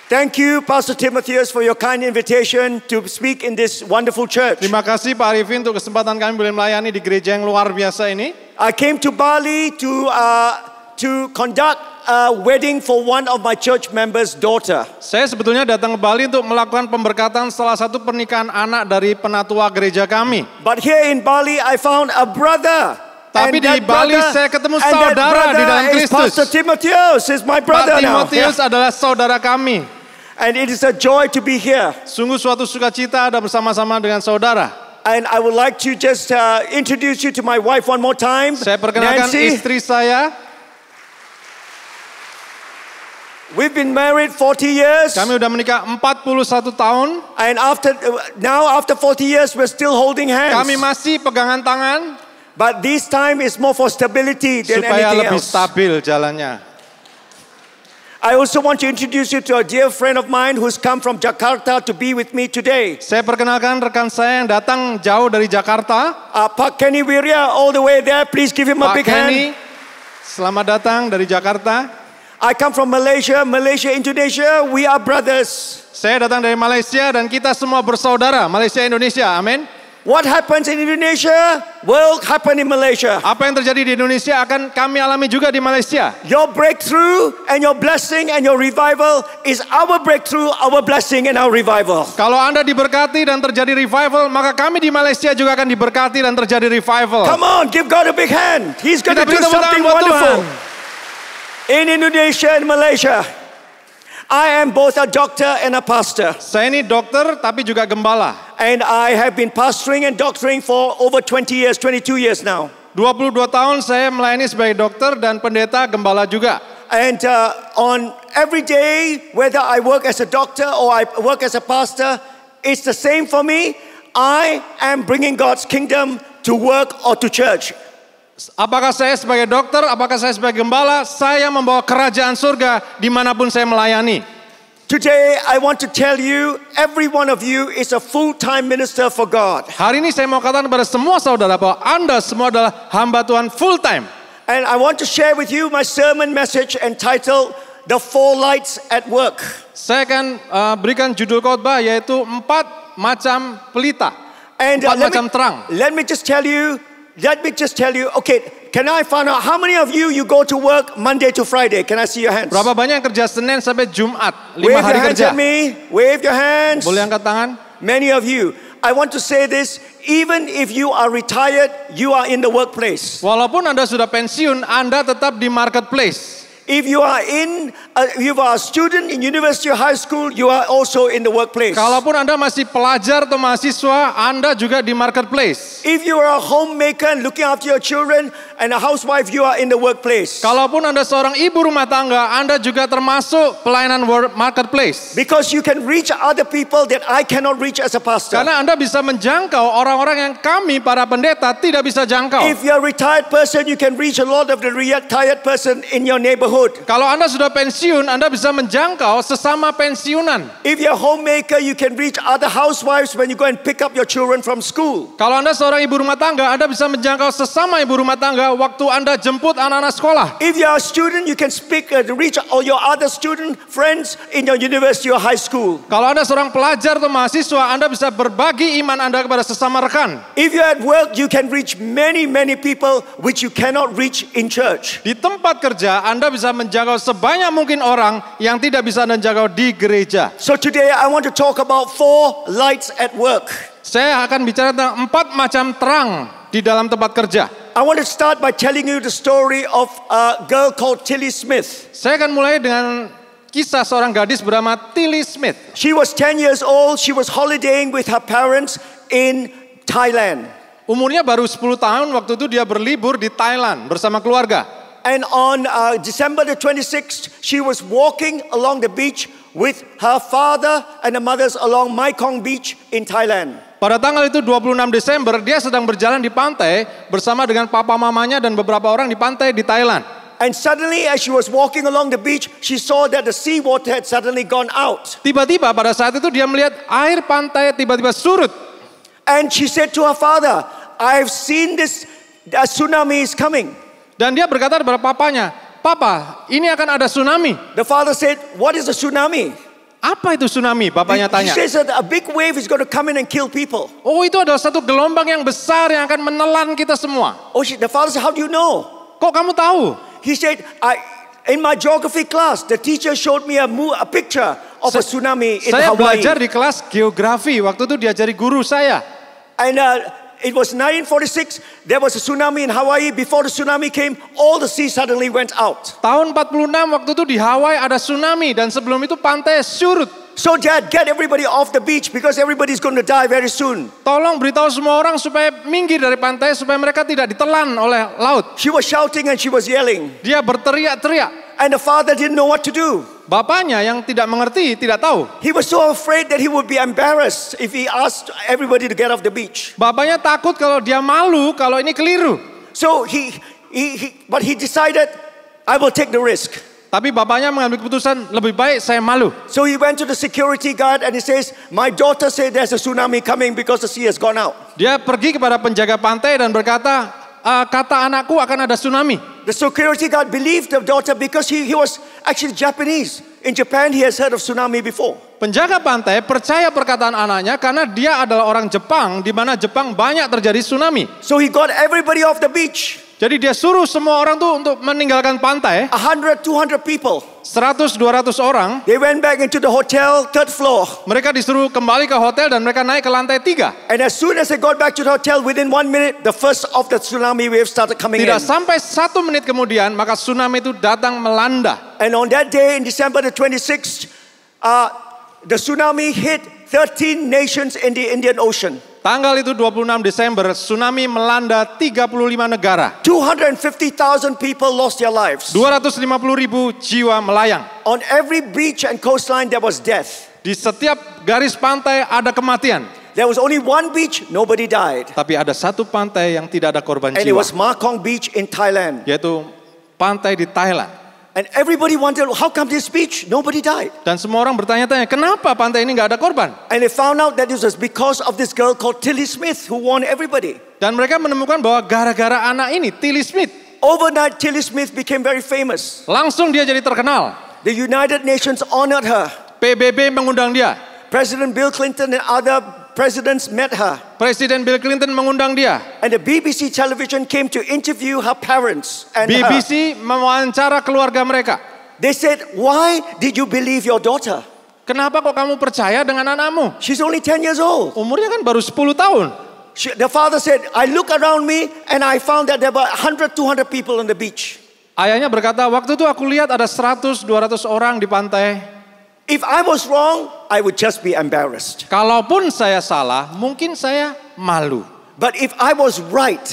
[SPEAKER 6] Thank you, Pastor Timotheus, for your kind invitation to speak in this wonderful church.
[SPEAKER 7] Terima kasih Pak Arifin untuk kesempatan kami boleh melayani di gereja yang luar biasa ini.
[SPEAKER 6] I came to Bali to conduct a wedding for one of my church members' daughter.
[SPEAKER 7] Saya sebetulnya datang ke Bali untuk melakukan pemberkatan salah satu pernikahan anak dari penatua gereja kami.
[SPEAKER 6] But here in Bali, I found a brother.
[SPEAKER 7] Tapi di Bali saya ketemu saudara di dalam Kristus.
[SPEAKER 6] Pastor Timotheus is my brother
[SPEAKER 7] Pak
[SPEAKER 6] now.
[SPEAKER 7] Timotheus adalah saudara kami.
[SPEAKER 6] And it is a joy to be here.
[SPEAKER 7] Sungguh suatu sukacita ada bersama-sama dengan saudara.
[SPEAKER 6] And I would like to just introduce you to my wife one more time.
[SPEAKER 7] Saya perkenalkan
[SPEAKER 6] Nancy.
[SPEAKER 7] istri saya.
[SPEAKER 6] We've been married 40 years.
[SPEAKER 7] Kami udah menikah 41 tahun.
[SPEAKER 6] And after 40 years, we're still holding hands.
[SPEAKER 7] Kami masih pegangan tangan.
[SPEAKER 6] But this time is more for stability than
[SPEAKER 7] Supaya
[SPEAKER 6] anything
[SPEAKER 7] lebih
[SPEAKER 6] else.
[SPEAKER 7] stabil jalannya.
[SPEAKER 6] I also want to introduce you to a dear friend of mine who's come from Jakarta to be with me today.
[SPEAKER 7] Saya perkenalkan rekan saya yang datang jauh dari Jakarta.
[SPEAKER 6] Pak Kenny Wirya, all the way there. Please give him a
[SPEAKER 7] Pak
[SPEAKER 6] big
[SPEAKER 7] Kenny,
[SPEAKER 6] hand.
[SPEAKER 7] selamat datang dari Jakarta.
[SPEAKER 6] I come from Malaysia, Indonesia. We are brothers.
[SPEAKER 7] Saya datang dari Malaysia dan kita semua bersaudara. Malaysia, Indonesia, amin.
[SPEAKER 6] What happens in Indonesia will happen in Malaysia.
[SPEAKER 7] Apa yang terjadi di Indonesia akan kami alami juga di Malaysia.
[SPEAKER 6] Your breakthrough and your blessing and your revival is our breakthrough, our blessing and our revival.
[SPEAKER 7] Kalau Anda diberkati dan terjadi revival, maka kami di Malaysia juga akan diberkati dan terjadi revival.
[SPEAKER 6] Come on, give God a big hand. He's going to
[SPEAKER 7] Kita
[SPEAKER 6] do
[SPEAKER 7] beri tepuk tangan
[SPEAKER 6] something
[SPEAKER 7] buat
[SPEAKER 6] wonderful.
[SPEAKER 7] Tuhan.
[SPEAKER 6] In Indonesia and Malaysia, I am both a doctor and a pastor.
[SPEAKER 7] Saya ini dokter tapi juga gembala.
[SPEAKER 6] And I have been pastoring and doctoring for over 20 years, 22 years now.
[SPEAKER 7] 22 tahun saya melayani sebagai dokter dan pendeta gembala juga.
[SPEAKER 6] And on every day, whether I work as a doctor or I work as a pastor, it's the same for me. I am bringing God's kingdom to work or to church.
[SPEAKER 7] Apakah saya sebagai dokter, apakah saya sebagai gembala, saya membawa kerajaan surga dimanapun saya melayani.
[SPEAKER 6] Today, I want to tell you, every one of you is a full-time minister for God.
[SPEAKER 7] Hari ini saya mau katakan kepada semua saudara bahwa Anda semua adalah hamba Tuhan full time.
[SPEAKER 6] And I want to share with you my sermon message entitled, The 4 Lights at Work.
[SPEAKER 7] Saya akan berikan judul khotbah yaitu 4 macam pelita.
[SPEAKER 6] And
[SPEAKER 7] 4 macam terang.
[SPEAKER 6] let me just tell you, okay, can I find out how many of you go to work Monday to Friday? Can I see your hands?
[SPEAKER 7] Berapa banyak yang kerja Senin sampai Jumat? 5
[SPEAKER 6] Wave
[SPEAKER 7] hari
[SPEAKER 6] your hands
[SPEAKER 7] kerja.
[SPEAKER 6] at me. Wave your hands.
[SPEAKER 7] Boleh angkat tangan?
[SPEAKER 6] Many of you. I want to say this, even if you are retired, you are in the workplace.
[SPEAKER 7] Walaupun Anda sudah pensiun, Anda tetap di marketplace.
[SPEAKER 6] If you are a student in university or high school, you are also in the workplace.
[SPEAKER 7] Kalaupun Anda masih pelajar atau mahasiswa, Anda juga di marketplace.
[SPEAKER 6] If you are a homemaker and looking after your children and a housewife, you are in the workplace.
[SPEAKER 7] Kalaupun Anda seorang ibu rumah tangga, Anda juga termasuk pelayanan marketplace.
[SPEAKER 6] Because you can reach other people that I cannot reach as a pastor.
[SPEAKER 7] Karena Anda bisa menjangkau orang-orang yang kami para pendeta tidak bisa jangkau.
[SPEAKER 6] If you're a retired person, you can reach a lot of the retired person in your neighborhood.
[SPEAKER 7] Kalau Anda sudah pensiun, Anda bisa menjangkau sesama pensiunan.
[SPEAKER 6] If you're a homemaker, you can reach other housewives when you go and pick up your children from school.
[SPEAKER 7] Kalau Anda seorang ibu rumah tangga, Anda bisa menjangkau sesama ibu rumah tangga waktu Anda jemput anak-anak sekolah.
[SPEAKER 6] If you're a student, you can reach all your other student friends in your university or high school.
[SPEAKER 7] Kalau Anda seorang pelajar atau mahasiswa, Anda bisa berbagi iman Anda kepada sesama rekan.
[SPEAKER 6] If you're at work, you can reach many people which you cannot reach in church.
[SPEAKER 7] Di tempat kerja, Anda bisa menjangkau sebanyak mungkin orang yang tidak bisa Anda jangkau di gereja.
[SPEAKER 6] So today I want to talk about 4 lights at work.
[SPEAKER 7] Saya akan bicara tentang 4 macam terang di dalam tempat kerja.
[SPEAKER 6] I want to start by telling you the story of a girl called Tilly Smith.
[SPEAKER 7] Saya akan mulai dengan kisah seorang gadis bernama Tilly Smith.
[SPEAKER 6] She was 10 years old. She was holidaying with her parents in Thailand.
[SPEAKER 7] Umurnya baru 10 tahun, waktu itu dia berlibur di Thailand bersama keluarga.
[SPEAKER 6] And on December the 26th, she was walking along the beach with her father and the mothers along Mai Kong Beach in Thailand.
[SPEAKER 7] Pada tanggal itu 26 Desember, dia sedang berjalan di pantai bersama dengan papa mamanya dan beberapa orang di pantai di Thailand.
[SPEAKER 6] And suddenly as she was walking along the beach, she saw that the sea water had suddenly gone out.
[SPEAKER 7] Tiba-tiba pada saat itu dia melihat air pantai tiba-tiba surut.
[SPEAKER 6] And she said to her father, I've seen this, a tsunami is coming.
[SPEAKER 7] Dan dia berkata kepada papanya, "Papa, ini akan ada tsunami."
[SPEAKER 6] The father said, what is a tsunami?
[SPEAKER 7] Apa itu tsunami? Bapaknya
[SPEAKER 6] He
[SPEAKER 7] tanya.
[SPEAKER 6] says that a big wave is going to come in and kill people.
[SPEAKER 7] Oh, itu adalah satu gelombang yang besar yang akan menelan kita semua.
[SPEAKER 6] The father said, how do you know?
[SPEAKER 7] Kok kamu tahu?
[SPEAKER 6] He said, in my geography class, the teacher showed me a picture of a tsunami in
[SPEAKER 7] Saya
[SPEAKER 6] Hawaii.
[SPEAKER 7] belajar di kelas geografi, waktu itu diajari guru saya.
[SPEAKER 6] And it was 1946, there was a tsunami in Hawaii. Before the tsunami came, all the sea suddenly went out.
[SPEAKER 7] Tahun 46 waktu itu di Hawaii ada tsunami dan sebelum itu pantai surut.
[SPEAKER 6] So Dad, get everybody off the beach because everybody's going to die very soon.
[SPEAKER 7] Tolong beritahu semua orang supaya minggir dari pantai supaya mereka tidak ditelan oleh laut.
[SPEAKER 6] She was shouting and she was yelling.
[SPEAKER 7] Dia berteriak-teriak.
[SPEAKER 6] And the father didn't know what to do.
[SPEAKER 7] Bapaknya yang tidak mengerti, tidak tahu.
[SPEAKER 6] He was so afraid that he would be embarrassed if he asked everybody to get off the beach.
[SPEAKER 7] Bapaknya takut kalau dia malu kalau ini keliru.
[SPEAKER 6] So but he decided, I will take the risk.
[SPEAKER 7] Tapi bapaknya mengambil keputusan, lebih baik saya malu.
[SPEAKER 6] So he went to the security guard and he says, my daughter said there's a tsunami coming because the sea has gone out.
[SPEAKER 7] Dia pergi kepada penjaga pantai dan berkata, kata anakku akan ada tsunami.
[SPEAKER 6] The security guard believed the daughter because he was actually Japanese. In Japan, he has heard of tsunami before.
[SPEAKER 7] Penjaga pantai percaya perkataan anaknya karena dia adalah orang Jepang, di mana Jepang banyak terjadi tsunami.
[SPEAKER 6] So he got everybody off the beach.
[SPEAKER 7] Jadi dia suruh semua orang tuh untuk meninggalkan pantai.
[SPEAKER 6] 100, 200 people.
[SPEAKER 7] 100, 200 orang.
[SPEAKER 6] They went back into the hotel, third floor.
[SPEAKER 7] Mereka disuruh kembali ke hotel dan mereka naik ke lantai 3.
[SPEAKER 6] And as soon as they got back to the hotel, within 1 minute, the first of the tsunami wave started coming
[SPEAKER 7] Tidak
[SPEAKER 6] in.
[SPEAKER 7] sampai 1 menit kemudian, maka tsunami itu datang melanda.
[SPEAKER 6] And on that day, in December the 26th, the tsunami hit 13 nations in the Indian Ocean.
[SPEAKER 7] Tanggal itu 26 Desember, tsunami melanda 35 negara.
[SPEAKER 6] 250,000 people lost their lives.
[SPEAKER 7] 250.000 jiwa melayang.
[SPEAKER 6] On every beach and coastline, there was death.
[SPEAKER 7] Di setiap garis pantai ada kematian.
[SPEAKER 6] There was only one beach, nobody died.
[SPEAKER 7] Tapi ada satu pantai yang tidak ada korban
[SPEAKER 6] And it
[SPEAKER 7] jiwa.
[SPEAKER 6] was Makong Beach in Thailand.
[SPEAKER 7] Yaitu pantai di Thailand.
[SPEAKER 6] And everybody wondered, how come this beach, nobody died?
[SPEAKER 7] Dan semua orang bertanya-tanya, kenapa pantai ini nggak ada korban?
[SPEAKER 6] And they found out that it was because of this girl called Tilly Smith who warned everybody.
[SPEAKER 7] Dan mereka menemukan bahwa gara-gara anak ini, Tilly Smith,
[SPEAKER 6] Overnight, Tilly Smith became very famous.
[SPEAKER 7] langsung dia jadi terkenal.
[SPEAKER 6] The United Nations honored her.
[SPEAKER 7] PBB mengundang dia.
[SPEAKER 6] President Bill Clinton and other presidents met her.
[SPEAKER 7] Presiden Bill Clinton mengundang dia.
[SPEAKER 6] And the BBC television came to interview her parents and her.
[SPEAKER 7] BBC mewawancara keluarga mereka.
[SPEAKER 6] They said, why did you believe your daughter?
[SPEAKER 7] Kenapa kok kamu percaya dengan anakmu?
[SPEAKER 6] She's only 10 years old.
[SPEAKER 7] Umurnya kan baru 10 tahun.
[SPEAKER 6] The father said, I look around me and I found that there were 100, 200 people on the beach.
[SPEAKER 7] Ayahnya berkata, waktu itu aku lihat ada 100, 200 orang di pantai.
[SPEAKER 6] If I was wrong, I would just be embarrassed.
[SPEAKER 7] Kalaupun saya salah, mungkin saya malu.
[SPEAKER 6] But if I was right,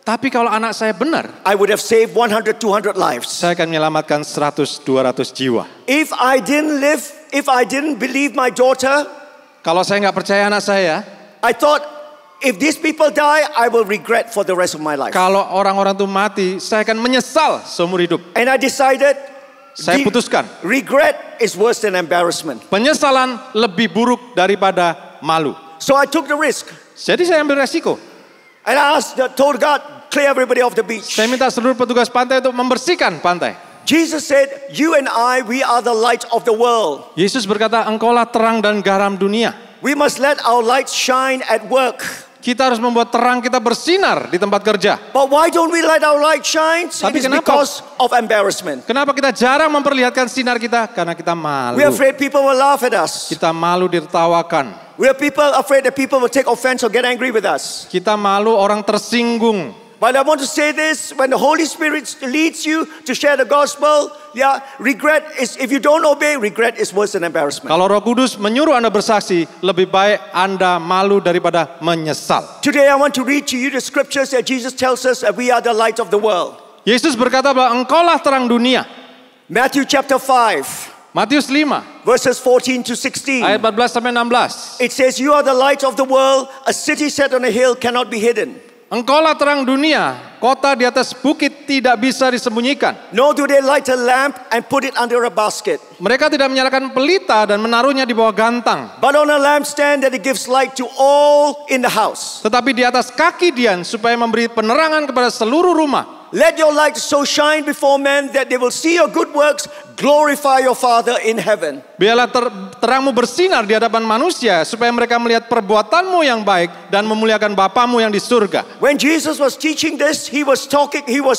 [SPEAKER 7] Tapi kalau anak saya benar,
[SPEAKER 6] I would have saved 100, 200 lives.
[SPEAKER 7] saya akan menyelamatkan 100, 200 jiwa.
[SPEAKER 6] If I didn't believe my daughter,
[SPEAKER 7] Kalau saya nggak percaya anak saya,
[SPEAKER 6] I thought, if these people die, I will regret for the rest of my life.
[SPEAKER 7] kalau orang-orang itu mati, saya akan menyesal seumur hidup.
[SPEAKER 6] And I decided,
[SPEAKER 7] Saya putuskan,
[SPEAKER 6] regret is worse than embarrassment.
[SPEAKER 7] penyesalan lebih buruk daripada malu.
[SPEAKER 6] So I took the risk.
[SPEAKER 7] Jadi saya ambil resiko.
[SPEAKER 6] And I told God, clear everybody off the beach.
[SPEAKER 7] Saya minta seluruh petugas pantai untuk membersihkan pantai.
[SPEAKER 6] Jesus said, you and I, we are the light of the world.
[SPEAKER 7] Yesus berkata, engkaulah terang dan garam dunia.
[SPEAKER 6] We must let our light shine at work.
[SPEAKER 7] Kita harus membuat terang kita bersinar di tempat kerja.
[SPEAKER 6] But why don't we let our light shine?
[SPEAKER 7] Tapi
[SPEAKER 6] It is
[SPEAKER 7] kenapa?
[SPEAKER 6] because of embarrassment.
[SPEAKER 7] Kenapa kita jarang memperlihatkan sinar kita? Karena kita malu.
[SPEAKER 6] We're afraid people will laugh at us.
[SPEAKER 7] Kita malu ditertawakan.
[SPEAKER 6] We're afraid that people will take offense or get angry with us.
[SPEAKER 7] Kita malu orang tersinggung.
[SPEAKER 6] But I want to say this, when the Holy Spirit leads you to share the gospel, regret is, if you don't obey, regret is worse than embarrassment.
[SPEAKER 7] Kalau Roh Kudus menyuruh Anda bersaksi, lebih baik Anda malu daripada menyesal.
[SPEAKER 6] Today I want to read to you the scriptures that Jesus tells us that we are the light of the world.
[SPEAKER 7] Yesus berkata bahwa engkaulah terang dunia.
[SPEAKER 6] Matthew chapter 5,
[SPEAKER 7] Matius 5,
[SPEAKER 6] verses 14 to 16.
[SPEAKER 7] ayat 14 sampai 16.
[SPEAKER 6] It says, you are the light of the world, a city set on a hill cannot be hidden.
[SPEAKER 7] Engkaulah terang dunia, kota di atas bukit tidak bisa disembunyikan.
[SPEAKER 6] Nor do they light a lamp and put it under a basket,
[SPEAKER 7] Mereka tidak menyalakan pelita dan menaruhnya di bawah gantang.
[SPEAKER 6] but on a lampstand that it gives light to all in the house.
[SPEAKER 7] Tetapi di atas kaki dian supaya memberi penerangan kepada seluruh rumah.
[SPEAKER 6] Let your light so shine before men that they will see your good works, glorify your Father in heaven.
[SPEAKER 7] Biarlah terangmu bersinar di hadapan manusia supaya mereka melihat perbuatanmu yang baik dan memuliakan Bapamu yang di surga.
[SPEAKER 6] When Jesus was teaching this, he was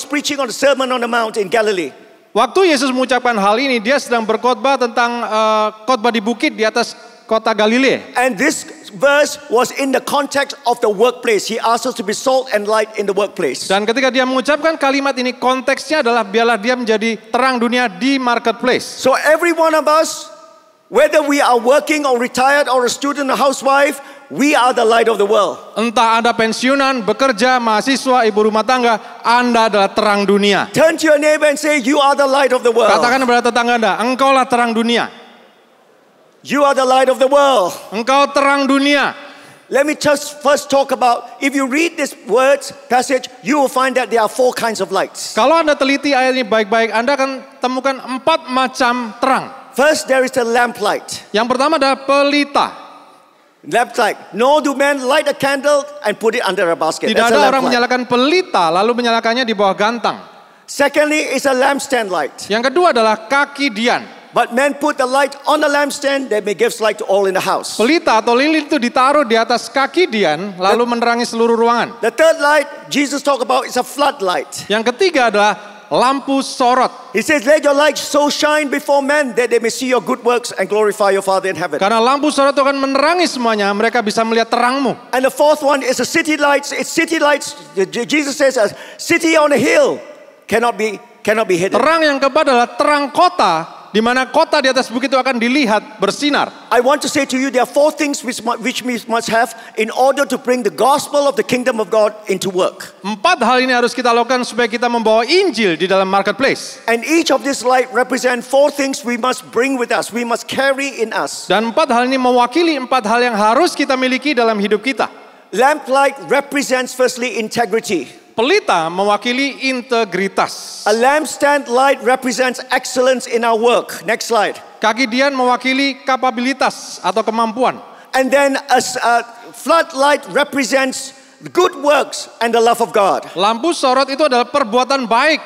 [SPEAKER 6] preaching on the Sermon on the Mount in Galilee.
[SPEAKER 7] Waktu Yesus mengucapkan hal ini, dia sedang berkhotbah tentang khotbah di bukit di atas kota Galilea.
[SPEAKER 6] And this verse was in the context of the workplace. He asked us to be salt and light in the workplace.
[SPEAKER 7] Dan ketika dia mengucapkan kalimat ini, konteksnya adalah biarlah dia menjadi terang dunia di marketplace.
[SPEAKER 6] So every one of us, whether we are working or retired or a student or housewife, we are the light of the world.
[SPEAKER 7] Entah Anda pensiunan, bekerja, mahasiswa, ibu rumah tangga, Anda adalah terang dunia.
[SPEAKER 6] Turn to your neighbor and say, you are the light of the world.
[SPEAKER 7] Katakan kepada tetangga Anda, engkaulah terang dunia.
[SPEAKER 6] You are the light of the world.
[SPEAKER 7] Engkau terang dunia.
[SPEAKER 6] Let me just first talk about, if you read this words passage, you will find that there are 4 kinds of lights.
[SPEAKER 7] Kalau Anda teliti ayat ini baik-baik, Anda akan temukan 4 macam terang.
[SPEAKER 6] First, there is the lamp light.
[SPEAKER 7] Yang pertama adalah pelita.
[SPEAKER 6] Lamp light. Nor do men light a candle and put it under a basket.
[SPEAKER 7] Tidak
[SPEAKER 6] That's a
[SPEAKER 7] ada
[SPEAKER 6] lamp
[SPEAKER 7] orang
[SPEAKER 6] light.
[SPEAKER 7] menyalakan pelita lalu menyalakannya di bawah gantang.
[SPEAKER 6] Secondly, it's a lampstand light.
[SPEAKER 7] Yang kedua adalah kaki dian.
[SPEAKER 6] But men put the light on the lampstand that may give light to all in the house.
[SPEAKER 7] Pelita atau lilin itu ditaruh di atas kaki dian lalu menerangi seluruh ruangan.
[SPEAKER 6] The third light Jesus talked about is a floodlight.
[SPEAKER 7] Yang ketiga adalah lampu sorot.
[SPEAKER 6] He says, let your light so shine before men that they may see your good works and glorify your Father in heaven.
[SPEAKER 7] Karena lampu sorot itu akan menerangi semuanya, mereka bisa melihat terangmu.
[SPEAKER 6] And the fourth one is the city lights. It's city lights. Jesus says, a city on a hill cannot be hidden.
[SPEAKER 7] Terang yang keempat adalah terang kota, di mana kota di atas bukit itu akan dilihat bersinar.
[SPEAKER 6] I want to say to you, there are four things which we must have in order to bring the gospel of the kingdom of God into work.
[SPEAKER 7] 4 hal ini harus kita lakukan supaya kita membawa Injil di dalam marketplace.
[SPEAKER 6] And each of this light represent 4 things we must bring with us, we must carry in us.
[SPEAKER 7] Dan 4 hal ini mewakili 4 hal yang harus kita miliki dalam hidup kita.
[SPEAKER 6] Lamp light represents firstly integrity.
[SPEAKER 7] Pelita mewakili integritas.
[SPEAKER 6] A lampstand light represents excellence in our work. Next slide.
[SPEAKER 7] Kaki dian mewakili kapabilitas atau kemampuan.
[SPEAKER 6] And then a floodlight represents good works and the love of God.
[SPEAKER 7] Lampu sorot itu adalah perbuatan baik.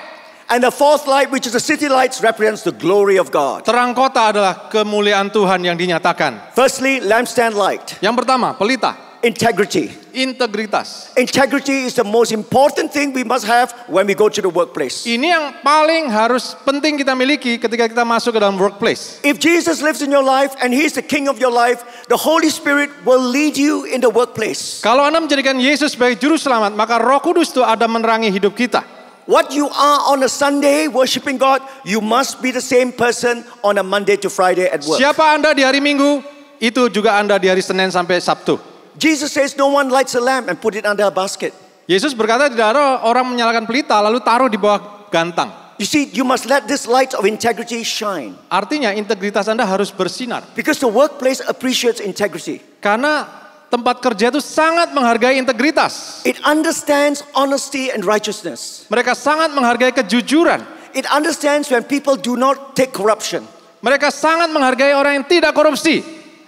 [SPEAKER 6] And the fourth light, which is the city lights, represents the glory of God.
[SPEAKER 7] Terang kota adalah kemuliaan Tuhan yang dinyatakan.
[SPEAKER 6] Firstly, lampstand light.
[SPEAKER 7] Yang pertama, pelita.
[SPEAKER 6] Integrity.
[SPEAKER 7] Integritas.
[SPEAKER 6] Integrity is the most important thing we must have when we go to the workplace.
[SPEAKER 7] Ini yang paling harus penting kita miliki ketika kita masuk ke dalam workplace.
[SPEAKER 6] If Jesus lives in your life and He's the King of your life, the Holy Spirit will lead you in the workplace.
[SPEAKER 7] Kalau Anda menjadikan Yesus sebagai juru selamat, maka Roh Kudus itu ada menerangi hidup kita.
[SPEAKER 6] What you are on a Sunday worshiping God, you must be the same person on a Monday to Friday at work.
[SPEAKER 7] Siapa Anda di hari Minggu, itu juga Anda di hari Senin sampai Sabtu.
[SPEAKER 6] Jesus says no one lights a lamp and put it under a basket.
[SPEAKER 7] Yesus berkata tidak ada orang menyalakan pelita lalu taruh di bawah gantang.
[SPEAKER 6] You see, you must let this light of integrity shine.
[SPEAKER 7] Artinya integritas Anda harus bersinar.
[SPEAKER 6] Because the workplace appreciates integrity.
[SPEAKER 7] Karena tempat kerja itu sangat menghargai integritas.
[SPEAKER 6] It understands honesty and righteousness.
[SPEAKER 7] Mereka sangat menghargai kejujuran.
[SPEAKER 6] It understands when people do not take corruption.
[SPEAKER 7] Mereka sangat menghargai orang yang tidak korupsi.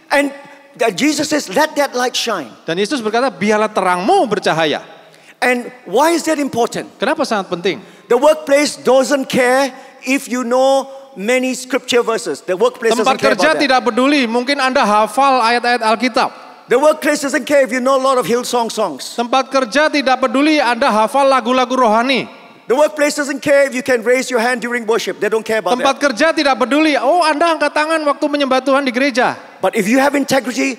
[SPEAKER 6] And Jesus says, let that light shine.
[SPEAKER 7] Dan Yesus berkata, biarlah terangmu bercahaya.
[SPEAKER 6] And why is that important?
[SPEAKER 7] Kenapa sangat penting?
[SPEAKER 6] The workplace doesn't care if you know many scripture verses. The workplace
[SPEAKER 7] Tempat
[SPEAKER 6] doesn't care
[SPEAKER 7] kerja
[SPEAKER 6] about that.
[SPEAKER 7] tidak peduli, mungkin Anda hafal ayat-ayat Alkitab.
[SPEAKER 6] The workplace doesn't care if you know a lot of Hillsong songs.
[SPEAKER 7] Tempat kerja tidak peduli Anda hafal lagu-lagu rohani.
[SPEAKER 6] The workplace doesn't care if you can raise your hand during worship. They don't care about
[SPEAKER 7] Tempat
[SPEAKER 6] that.
[SPEAKER 7] kerja tidak peduli, oh Anda angkat tangan waktu menyembah Tuhan di gereja.
[SPEAKER 6] But if you have integrity,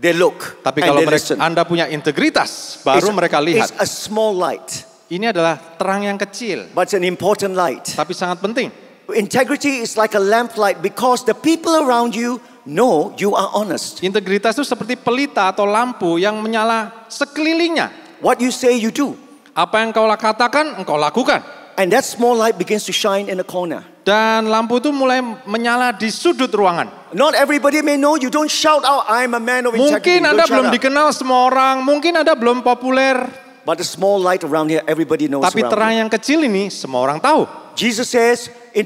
[SPEAKER 6] they look
[SPEAKER 7] Tapi
[SPEAKER 6] and
[SPEAKER 7] kalau
[SPEAKER 6] they listen.
[SPEAKER 7] Anda punya integritas, baru mereka lihat.
[SPEAKER 6] It's a small light,
[SPEAKER 7] Ini adalah terang yang kecil,
[SPEAKER 6] but it's an important light.
[SPEAKER 7] tapi sangat penting.
[SPEAKER 6] Integrity is like a lamp light because the people around you know you are honest.
[SPEAKER 7] Integritas itu seperti pelita atau lampu yang menyala sekelilingnya.
[SPEAKER 6] What you say, you do.
[SPEAKER 7] Apa yang kau katakan, engkau lakukan.
[SPEAKER 6] And that small light begins to shine in the corner.
[SPEAKER 7] Dan lampu itu mulai menyala di sudut ruangan.
[SPEAKER 6] Not everybody may know. You don't shout out, I'm a man of integrity.
[SPEAKER 7] Mungkin
[SPEAKER 6] You
[SPEAKER 7] Anda
[SPEAKER 6] don't
[SPEAKER 7] belum
[SPEAKER 6] shout out.
[SPEAKER 7] dikenal semua orang, mungkin Anda belum populer.
[SPEAKER 6] But the small light around here, everybody knows
[SPEAKER 7] Tapi
[SPEAKER 6] around
[SPEAKER 7] terang
[SPEAKER 6] here.
[SPEAKER 7] yang kecil ini semua orang tahu.
[SPEAKER 6] Jesus says, in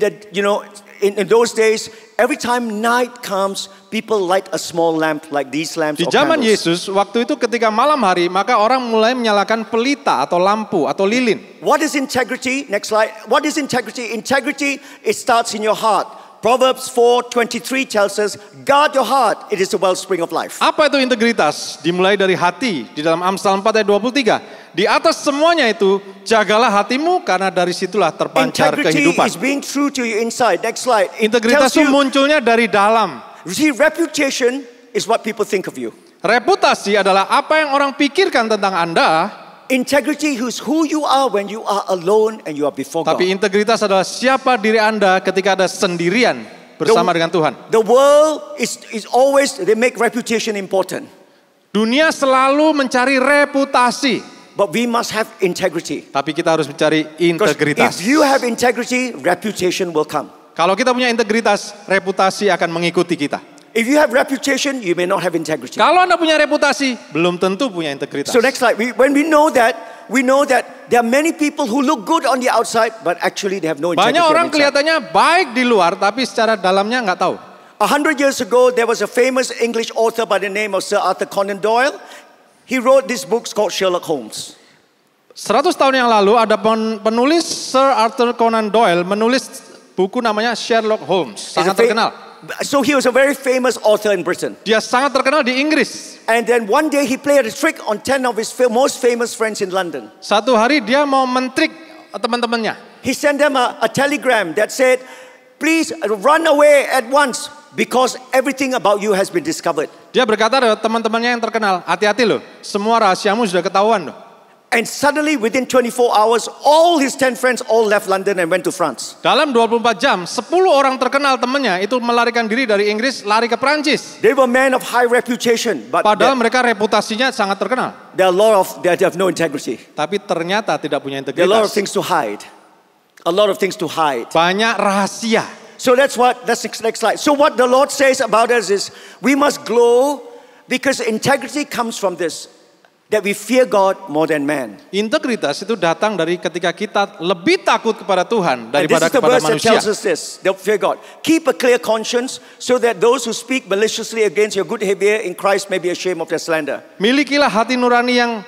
[SPEAKER 6] those days, every time night comes, people light a small lamp like these lamps
[SPEAKER 7] Di
[SPEAKER 6] or
[SPEAKER 7] zaman
[SPEAKER 6] candles.
[SPEAKER 7] Yesus, waktu itu ketika malam hari, maka orang mulai menyalakan pelita atau lampu atau lilin.
[SPEAKER 6] What is integrity? Next slide. What is integrity? Integrity, it starts in your heart. Proverbs 4:23 tells us, guard your heart, it is the wellspring of life.
[SPEAKER 7] Apa itu integritas? Dimulai dari hati. Di dalam Amsal 4 ayat 23. Di atas semuanya itu, jagalah hatimu karena dari situlah terpancar
[SPEAKER 6] Integrity
[SPEAKER 7] kehidupan.
[SPEAKER 6] is being true to you inside. Next slide. It
[SPEAKER 7] Integritas
[SPEAKER 6] tells
[SPEAKER 7] itu
[SPEAKER 6] you,
[SPEAKER 7] munculnya dari dalam.
[SPEAKER 6] you see, reputation is what people think of you.
[SPEAKER 7] Reputasi adalah apa yang orang pikirkan tentang Anda.
[SPEAKER 6] Integrity is who you are when you are alone and you are before
[SPEAKER 7] Tapi
[SPEAKER 6] God.
[SPEAKER 7] integritas adalah siapa diri Anda ketika ada sendirian bersama dengan Tuhan.
[SPEAKER 6] The world is always, they make reputation important.
[SPEAKER 7] Dunia selalu mencari reputasi.
[SPEAKER 6] But we must have integrity.
[SPEAKER 7] Tapi kita harus mencari
[SPEAKER 6] Because
[SPEAKER 7] integritas.
[SPEAKER 6] if you have integrity, reputation will come.
[SPEAKER 7] Kalau kita punya integritas, reputasi akan mengikuti kita.
[SPEAKER 6] If you have reputation, you may not have integrity.
[SPEAKER 7] Kalau Anda punya reputasi, belum tentu punya integritas.
[SPEAKER 6] So next slide. When we know that there are many people who look good on the outside, but actually they have no integrity.
[SPEAKER 7] Banyak
[SPEAKER 6] on
[SPEAKER 7] orang
[SPEAKER 6] the inside.
[SPEAKER 7] kelihatannya baik di luar, tapi secara dalamnya nggak tahu.
[SPEAKER 6] 100 years ago, there was a famous English author by the name of Sir Arthur Conan Doyle. He wrote these books called Sherlock Holmes.
[SPEAKER 7] 100 tahun yang lalu ada penulis Sir Arthur Conan Doyle menulis buku namanya Sherlock Holmes. Sangat terkenal.
[SPEAKER 6] So he was a very famous author in Britain.
[SPEAKER 7] Dia sangat terkenal di Inggris.
[SPEAKER 6] And then one day he played a trick on 10 of his most famous friends in London.
[SPEAKER 7] Satu hari dia mau mentrik teman-temannya.
[SPEAKER 6] He sent them a telegram that said, please run away at once because everything about you has been discovered.
[SPEAKER 7] Dia berkata kepada teman-temannya yang terkenal, hati-hati loh, semua rahasiamu sudah ketahuan loh.
[SPEAKER 6] And suddenly within 24 hours, all his 10 friends all left London and went to France.
[SPEAKER 7] Dalam 24 jam, 10 orang terkenal temannya itu melarikan diri dari Inggris, lari ke Prancis.
[SPEAKER 6] They were men of high reputation, but
[SPEAKER 7] Padahal mereka reputasinya sangat terkenal.
[SPEAKER 6] they have no integrity.
[SPEAKER 7] Tapi ternyata tidak punya
[SPEAKER 6] There are a lot of
[SPEAKER 7] integritas.
[SPEAKER 6] things to hide. A lot of things to hide.
[SPEAKER 7] Banyak rahasia.
[SPEAKER 6] So that's the next slide. So what the Lord says about us is we must glow because integrity comes from this. That we fear God more than man.
[SPEAKER 7] Integritas itu datang dari ketika kita lebih takut kepada Tuhan
[SPEAKER 6] And
[SPEAKER 7] daripada
[SPEAKER 6] this is the
[SPEAKER 7] kepada
[SPEAKER 6] verse that
[SPEAKER 7] manusia.
[SPEAKER 6] tells us this. Don't fear God. Keep a clear conscience so that those who speak maliciously against your good behavior in Christ may be ashamed of their slander.
[SPEAKER 7] Milikilah hati nurani yang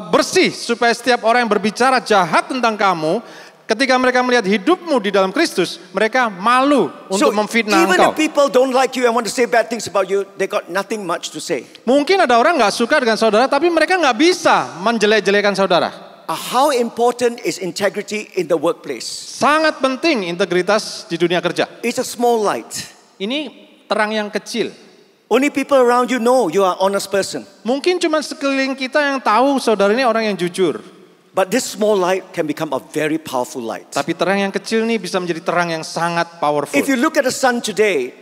[SPEAKER 7] bersih supaya setiap orang yang berbicara jahat tentang kamu, ketika mereka melihat hidupmu di dalam Kristus, mereka malu untuk memfitnah
[SPEAKER 6] even
[SPEAKER 7] engkau.
[SPEAKER 6] if people don't like you and want to say bad things about you, they got nothing much to say.
[SPEAKER 7] Mungkin ada orang nggak suka dengan saudara, tapi mereka nggak bisa menjelek-jelekan saudara.
[SPEAKER 6] How important is integrity in the workplace?
[SPEAKER 7] Sangat penting integritas di dunia kerja.
[SPEAKER 6] It's a small light.
[SPEAKER 7] Ini terang yang kecil.
[SPEAKER 6] Only people around you know you are an honest person.
[SPEAKER 7] Mungkin cuma sekeliling kita yang tahu saudara ini orang yang jujur.
[SPEAKER 6] But this small light can become a very powerful light.
[SPEAKER 7] Tapi terang yang kecil ini bisa menjadi terang yang sangat powerful.
[SPEAKER 6] If you look at the sun today,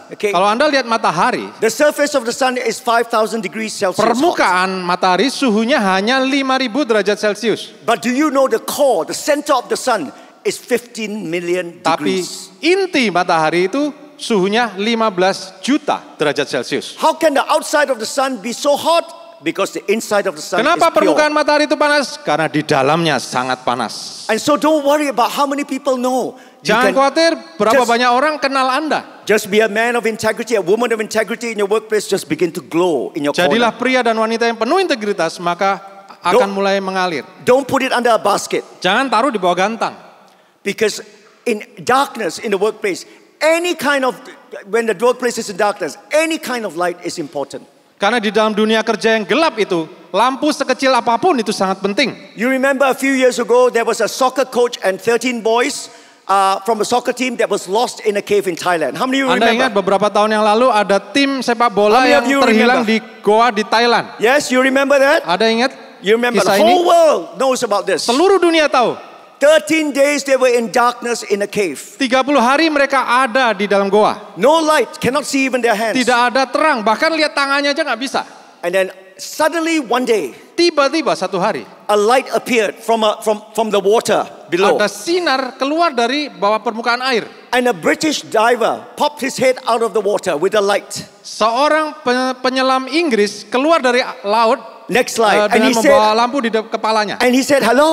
[SPEAKER 6] okay,
[SPEAKER 7] Kalau Anda lihat matahari,
[SPEAKER 6] the surface of the sun is 5,000 degrees Celsius hot.
[SPEAKER 7] permukaan matahari suhunya hanya 5.000 derajat Celcius.
[SPEAKER 6] But do you know the core, the center of the sun is 15 million
[SPEAKER 7] Tapi
[SPEAKER 6] degrees.
[SPEAKER 7] inti matahari itu suhunya 15 juta derajat Celcius.
[SPEAKER 6] How can the outside of the sun be so hot? Because the inside of the sun
[SPEAKER 7] Kenapa
[SPEAKER 6] is pure.
[SPEAKER 7] permukaan matahari itu panas? Karena di dalamnya sangat panas.
[SPEAKER 6] And so don't worry about how many people know. You can
[SPEAKER 7] Jangan khawatir berapa
[SPEAKER 6] just-
[SPEAKER 7] banyak orang kenal Anda.
[SPEAKER 6] Just be a man of integrity, a woman of integrity in your workplace. Just begin to glow in your
[SPEAKER 7] Jadilah
[SPEAKER 6] corner.
[SPEAKER 7] pria dan wanita yang penuh integritas, maka akan mulai mengalir.
[SPEAKER 6] Don't put it under a basket.
[SPEAKER 7] Jangan taruh di bawah gantang.
[SPEAKER 6] Because in darkness in the workplace, when the workplace is in darkness, any kind of light is important.
[SPEAKER 7] Karena di dalam dunia kerja yang gelap itu, lampu sekecil apapun itu sangat penting.
[SPEAKER 6] You remember a few years ago, there was a soccer coach and 13 boys from a soccer team that was lost in a cave in Thailand. How many of you
[SPEAKER 7] Anda ingat
[SPEAKER 6] remember?
[SPEAKER 7] beberapa tahun yang lalu ada tim sepak bola
[SPEAKER 6] How many
[SPEAKER 7] yang
[SPEAKER 6] of you
[SPEAKER 7] terhilang
[SPEAKER 6] remember?
[SPEAKER 7] di goa di Thailand.
[SPEAKER 6] Yes, you remember that?
[SPEAKER 7] Ada ingat
[SPEAKER 6] You remember the
[SPEAKER 7] kisah
[SPEAKER 6] whole
[SPEAKER 7] ini?
[SPEAKER 6] world knows about this.
[SPEAKER 7] Seluruh dunia tahu.
[SPEAKER 6] 13 days they were in darkness in a cave.
[SPEAKER 7] 30 hari mereka ada di dalam goa.
[SPEAKER 6] No light, cannot see even their hands.
[SPEAKER 7] Tidak ada terang, bahkan lihat tangannya aja nggak bisa.
[SPEAKER 6] And then suddenly one day,
[SPEAKER 7] Tiba-tiba satu hari,
[SPEAKER 6] a light appeared from the water below.
[SPEAKER 7] ada sinar keluar dari bawah permukaan air.
[SPEAKER 6] And a British diver popped his head out of the water with a light.
[SPEAKER 7] Seorang penyelam Inggris keluar dari laut
[SPEAKER 6] Next slide. And
[SPEAKER 7] dengan
[SPEAKER 6] he
[SPEAKER 7] membawa
[SPEAKER 6] said,
[SPEAKER 7] lampu di kepalanya.
[SPEAKER 6] hello,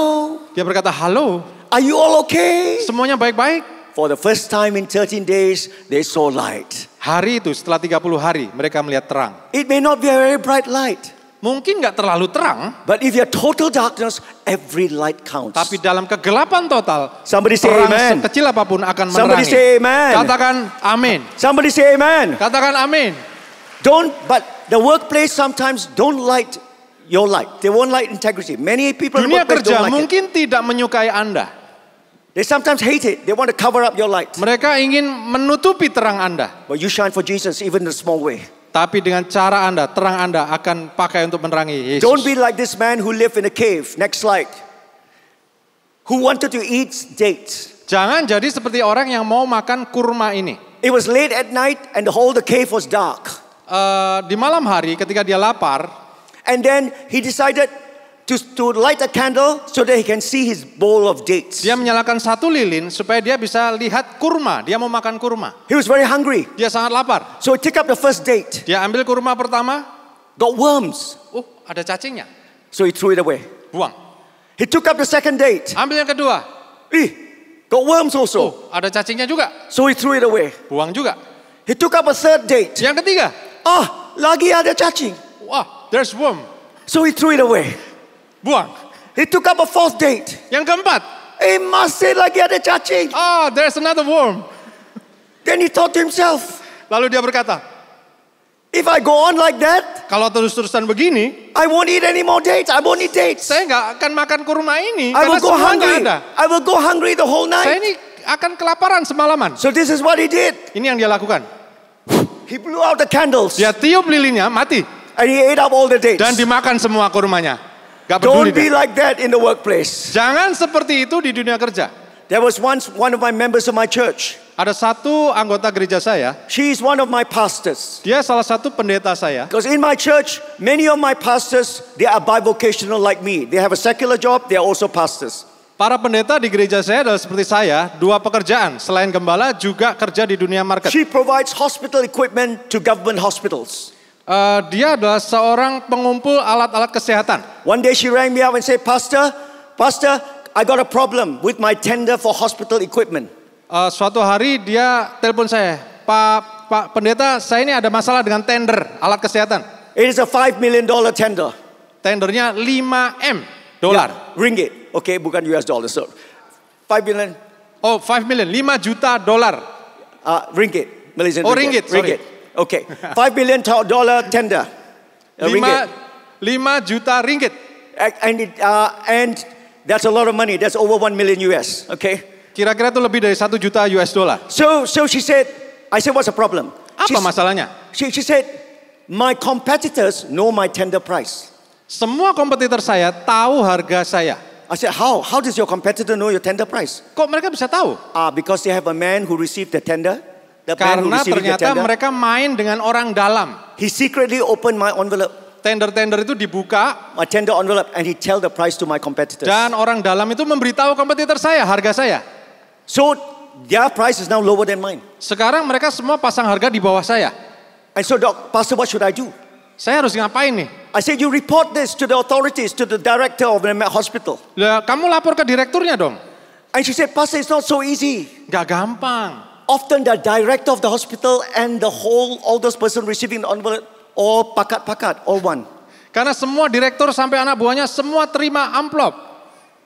[SPEAKER 7] Dia berkata, halo,
[SPEAKER 6] are you all okay?
[SPEAKER 7] semuanya baik-baik?
[SPEAKER 6] For the first time in 13 days, they saw light.
[SPEAKER 7] Hari itu setelah 30 hari mereka melihat terang.
[SPEAKER 6] It may not be a very bright light,
[SPEAKER 7] Mungkin nggak terlalu terang,
[SPEAKER 6] but if you're total darkness, every light counts.
[SPEAKER 7] tapi dalam kegelapan total,
[SPEAKER 6] Somebody say
[SPEAKER 7] terang
[SPEAKER 6] amen.
[SPEAKER 7] sekecil apapun akan
[SPEAKER 6] Somebody
[SPEAKER 7] menerangi.
[SPEAKER 6] say amen.
[SPEAKER 7] Katakan amin.
[SPEAKER 6] Somebody say amen.
[SPEAKER 7] Katakan amin.
[SPEAKER 6] But the workplace sometimes don't light your light. They won't light integrity. Many people in the
[SPEAKER 7] Dunia
[SPEAKER 6] workplace
[SPEAKER 7] kerja
[SPEAKER 6] don't like it.
[SPEAKER 7] mungkin tidak menyukai Anda.
[SPEAKER 6] They sometimes hate it. They want to cover up your light.
[SPEAKER 7] Mereka ingin menutupi terang Anda.
[SPEAKER 6] But you shine for Jesus even in a small way.
[SPEAKER 7] Tapi dengan cara Anda, terang Anda akan pakai untuk menerangi Yesus.
[SPEAKER 6] Don't be like this man who lived in a cave. Next slide. Who wanted to eat dates.
[SPEAKER 7] Jangan jadi seperti orang yang mau makan kurma ini.
[SPEAKER 6] It was late at night and the cave was dark.
[SPEAKER 7] Di malam hari ketika dia lapar,
[SPEAKER 6] And then he decided to light a candle so that he can see his bowl of dates.
[SPEAKER 7] dia menyalakan satu lilin supaya dia bisa lihat kurma. Dia mau makan kurma.
[SPEAKER 6] He was very hungry.
[SPEAKER 7] Dia sangat lapar.
[SPEAKER 6] So he took up the first date.
[SPEAKER 7] Dia ambil kurma pertama,
[SPEAKER 6] Got worms.
[SPEAKER 7] ada cacingnya.
[SPEAKER 6] So he threw it away.
[SPEAKER 7] Buang.
[SPEAKER 6] He took up the second date.
[SPEAKER 7] Ambil yang kedua.
[SPEAKER 6] Got worms also.
[SPEAKER 7] Ada cacingnya juga.
[SPEAKER 6] So he threw it away.
[SPEAKER 7] Buang juga.
[SPEAKER 6] He took up a third date.
[SPEAKER 7] Yang ketiga,
[SPEAKER 6] Lagi ada cacing.
[SPEAKER 7] wah, there's worm.
[SPEAKER 6] So he threw it away.
[SPEAKER 7] Buang.
[SPEAKER 6] He took up a fourth date.
[SPEAKER 7] Yang keempat,
[SPEAKER 6] Masih lagi ada cacing.
[SPEAKER 7] there's another worm.
[SPEAKER 6] Then he thought to himself,
[SPEAKER 7] Lalu dia berkata,
[SPEAKER 6] if I go on like that,
[SPEAKER 7] kalau terus-terusan begini,
[SPEAKER 6] I won't eat any more dates. I won't eat dates.
[SPEAKER 7] saya nggak akan makan kurma ini
[SPEAKER 6] I
[SPEAKER 7] karena
[SPEAKER 6] will go
[SPEAKER 7] semua
[SPEAKER 6] hungry.
[SPEAKER 7] nggak ada.
[SPEAKER 6] I will go hungry the whole
[SPEAKER 7] Saya
[SPEAKER 6] night.
[SPEAKER 7] ini akan kelaparan semalaman.
[SPEAKER 6] So this is what he did.
[SPEAKER 7] Ini yang dia lakukan.
[SPEAKER 6] He blew out the candles
[SPEAKER 7] Dia tiup lilinnya, mati.
[SPEAKER 6] and he ate up all the dates.
[SPEAKER 7] Dan dimakan semua kurmanya. Gak
[SPEAKER 6] Don't
[SPEAKER 7] peduli
[SPEAKER 6] be
[SPEAKER 7] deh.
[SPEAKER 6] like that in the workplace.
[SPEAKER 7] Jangan seperti itu di dunia kerja.
[SPEAKER 6] There was once one of my members of my church.
[SPEAKER 7] Ada satu anggota gereja saya,
[SPEAKER 6] She is one of my pastors.
[SPEAKER 7] dia salah satu pendeta saya.
[SPEAKER 6] Because in my church, many of my pastors, they are bivocational like me. They have a secular job, they are also pastors.
[SPEAKER 7] Para pendeta di gereja saya adalah seperti saya, dua pekerjaan. Selain gembala juga kerja di dunia market.
[SPEAKER 6] She provides hospital equipment to government hospitals.
[SPEAKER 7] Dia adalah seorang pengumpul alat-alat kesehatan.
[SPEAKER 6] One day she rang me up and said, Pastor, I got a problem with my tender for hospital equipment.
[SPEAKER 7] Suatu hari dia telepon saya, Pak pendeta, saya ini ada masalah dengan tender alat kesehatan.
[SPEAKER 6] It is a $5 million tender.
[SPEAKER 7] Tendernya 5 M dolar.
[SPEAKER 6] Ringgit. Okay, bukan US dollars. So 5 million.
[SPEAKER 7] 5 million, 5 juta dolar.
[SPEAKER 6] Ringgit. Malaysian
[SPEAKER 7] ringgit, sorry.
[SPEAKER 6] Okay. $5 million tender.
[SPEAKER 7] 5 juta ringgit.
[SPEAKER 6] And that's a lot of money. That's over 1 million US. Okay.
[SPEAKER 7] Kira-kira itu lebih dari 1 juta US dollar.
[SPEAKER 6] So she said, I said, what's the problem?
[SPEAKER 7] Apa masalahnya?
[SPEAKER 6] She said, my competitors know my tender price.
[SPEAKER 7] Semua kompetitor saya tahu harga saya.
[SPEAKER 6] I said, how? How does your competitor know your tender price?
[SPEAKER 7] Kok mereka bisa tahu?
[SPEAKER 6] Because they have a man who received the tender.
[SPEAKER 7] Karena ternyata mereka main dengan orang dalam.
[SPEAKER 6] He secretly opened my envelope.
[SPEAKER 7] Tender-tender itu dibuka.
[SPEAKER 6] My tender envelope, and he tell the price to my competitors.
[SPEAKER 7] Dan orang dalam itu memberitahu kompetitor saya harga saya.
[SPEAKER 6] So their price is now lower than mine.
[SPEAKER 7] Sekarang mereka semua pasang harga di bawah saya.
[SPEAKER 6] And so, Pastor, what should I do?
[SPEAKER 7] Saya harus ngapain nih?
[SPEAKER 6] I said, you report this to the authorities, to the director of the hospital.
[SPEAKER 7] Kamu lapor ke direkturnya dong.
[SPEAKER 6] And she said, Pastor, it's not so easy.
[SPEAKER 7] Gak gampang.
[SPEAKER 6] Often the director of the hospital and all those person receiving the envelope, all pakat, all one.
[SPEAKER 7] Karena semua direktur sampai anak buahnya semua terima amplop.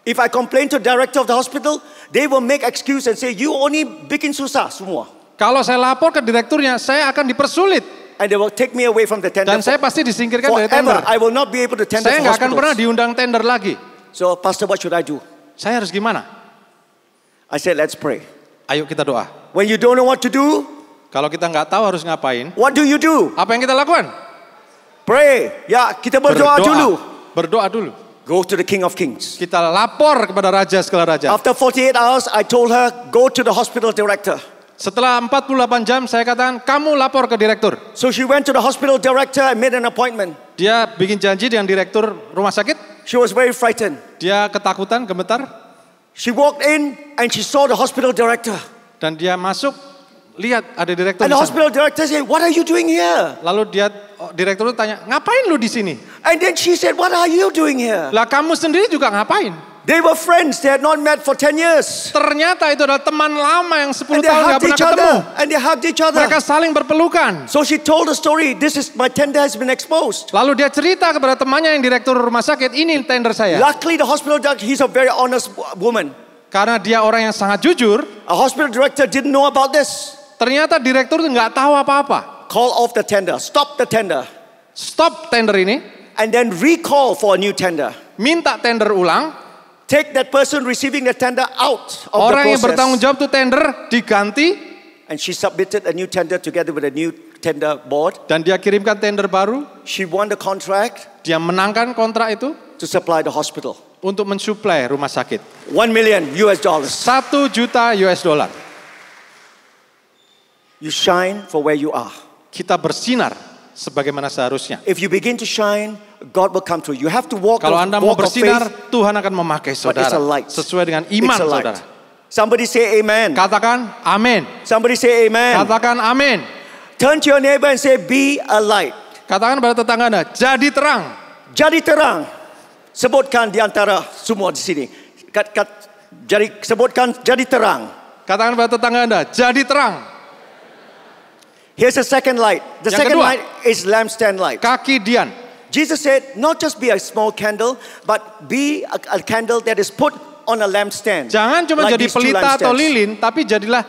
[SPEAKER 6] If I complain to the director of the hospital, they will make excuse and say, you only bikin susah semua.
[SPEAKER 7] Kalau saya lapor ke direkturnya, saya akan dipersulit.
[SPEAKER 6] And they will take me away from the tender.
[SPEAKER 7] Dan saya pasti disingkirkan dari tender.
[SPEAKER 6] I will not be able to tender
[SPEAKER 7] saya
[SPEAKER 6] for
[SPEAKER 7] nggak akan pernah
[SPEAKER 6] hospitals.
[SPEAKER 7] diundang tender lagi.
[SPEAKER 6] So, Pastor, what should I do?
[SPEAKER 7] Saya harus gimana?
[SPEAKER 6] I said, let's pray.
[SPEAKER 7] Ayo kita doa.
[SPEAKER 6] When you don't know what to do,
[SPEAKER 7] Kalau kita nggak tahu harus ngapain,
[SPEAKER 6] what do you do?
[SPEAKER 7] apa yang kita lakukan?
[SPEAKER 6] Pray. Ya, kita berdoa dulu.
[SPEAKER 7] Berdoa dulu.
[SPEAKER 6] Go to the King of Kings.
[SPEAKER 7] Kita lapor kepada Raja segala raja.
[SPEAKER 6] After 48 hours, I told her, go to the hospital director.
[SPEAKER 7] Setelah 48 jam saya katakan, kamu lapor ke direktur.
[SPEAKER 6] So she went to the hospital director and made an appointment.
[SPEAKER 7] Dia bikin janji dengan direktur rumah sakit.
[SPEAKER 6] She was very frightened.
[SPEAKER 7] Dia ketakutan, gemetar.
[SPEAKER 6] She walked in and she saw the hospital director.
[SPEAKER 7] Dan dia masuk, lihat ada direktur
[SPEAKER 6] And
[SPEAKER 7] di
[SPEAKER 6] the
[SPEAKER 7] sana.
[SPEAKER 6] hospital director said, what are you doing here?
[SPEAKER 7] Lalu direktur itu tanya, ngapain lu di sini?
[SPEAKER 6] And then she said, what are you doing here?
[SPEAKER 7] Lah kamu sendiri juga ngapain?
[SPEAKER 6] They were friends. They had not met for 10 years.
[SPEAKER 7] Ternyata itu adalah teman lama yang 10
[SPEAKER 6] And they
[SPEAKER 7] tahun gak
[SPEAKER 6] hugged
[SPEAKER 7] pernah
[SPEAKER 6] each other.
[SPEAKER 7] ketemu.
[SPEAKER 6] And they hugged each other.
[SPEAKER 7] Mereka saling berpelukan.
[SPEAKER 6] So she told the story. This is my tender has been exposed.
[SPEAKER 7] Lalu dia cerita kepada temannya yang direktur rumah sakit, ini tender saya.
[SPEAKER 6] Luckily, the hospital director, he's a very honest woman.
[SPEAKER 7] Karena dia orang yang sangat jujur,
[SPEAKER 6] A hospital director didn't know about this.
[SPEAKER 7] ternyata direktur itu nggak tahu apa-apa.
[SPEAKER 6] Call off the tender. Stop the tender.
[SPEAKER 7] Stop tender ini,
[SPEAKER 6] And then recall for a new tender.
[SPEAKER 7] minta tender ulang.
[SPEAKER 6] Take that person receiving the tender out of
[SPEAKER 7] Orang
[SPEAKER 6] the
[SPEAKER 7] yang bertanggung
[SPEAKER 6] process.
[SPEAKER 7] jawab tuh tender diganti.
[SPEAKER 6] And she submitted a new tender together with a new tender board.
[SPEAKER 7] Dan dia kirimkan tender baru.
[SPEAKER 6] She won the contract
[SPEAKER 7] Dia menangkan kontrak itu
[SPEAKER 6] to supply the hospital.
[SPEAKER 7] untuk mensuplai rumah sakit.
[SPEAKER 6] 1 million US dollars.
[SPEAKER 7] 1 juta US dollar.
[SPEAKER 6] You shine for where you are.
[SPEAKER 7] Kita bersinar sebagaimana seharusnya.
[SPEAKER 6] If you begin to shine, God will come through. You have to walk
[SPEAKER 7] Kalau Anda mau
[SPEAKER 6] walk of
[SPEAKER 7] bersinar,
[SPEAKER 6] faith,
[SPEAKER 7] Tuhan akan memakai
[SPEAKER 6] but it's
[SPEAKER 7] saudara
[SPEAKER 6] a light.
[SPEAKER 7] sesuai dengan iman
[SPEAKER 6] It's a light.
[SPEAKER 7] saudara.
[SPEAKER 6] Somebody say amen.
[SPEAKER 7] Katakan amin.
[SPEAKER 6] Somebody say amen.
[SPEAKER 7] Katakan amin.
[SPEAKER 6] Turn to your neighbor and say, be a light.
[SPEAKER 7] Katakan pada tetangga Anda, jadi terang.
[SPEAKER 6] Jadi terang. Sebutkan di antara semua di sini. Sebutkan jadi terang.
[SPEAKER 7] Katakan pada tetangga Anda, jadi terang.
[SPEAKER 6] Here's the second light. The
[SPEAKER 7] Yang
[SPEAKER 6] second
[SPEAKER 7] kedua.
[SPEAKER 6] light is lampstand light.
[SPEAKER 7] Kaki Dian.
[SPEAKER 6] Jesus said, not just be a small candle, but be a candle that is put on a lampstand.
[SPEAKER 7] Jangan cuma
[SPEAKER 6] Like
[SPEAKER 7] jadi
[SPEAKER 6] these two
[SPEAKER 7] pelita atau
[SPEAKER 6] lampstands.
[SPEAKER 7] lilin, tapi jadilah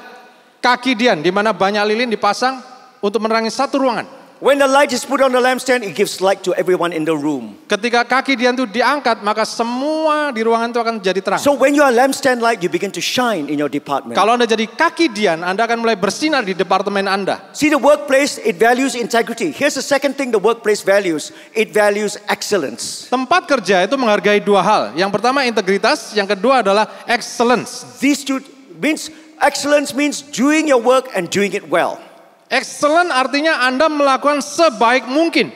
[SPEAKER 7] kaki Dian, di mana banyak lilin dipasang untuk menerangi satu ruangan.
[SPEAKER 6] When the light is put on the lampstand, it gives light to everyone in the room.
[SPEAKER 7] Ketika kaki Dian itu diangkat, maka semua di ruangan itu akan jadi terang.
[SPEAKER 6] So when you are a lampstand light, you begin to shine in your department.
[SPEAKER 7] Kalau Anda jadi kaki Dian, Anda akan mulai bersinar di departemen Anda.
[SPEAKER 6] See, the workplace, it values integrity. Here's the second thing the workplace values. It values excellence.
[SPEAKER 7] Tempat kerja itu menghargai dua hal. Yang pertama integritas, yang kedua adalah excellence.
[SPEAKER 6] These two means, excellence means doing your work and doing it well.
[SPEAKER 7] Excellent artinya Anda melakukan sebaik mungkin.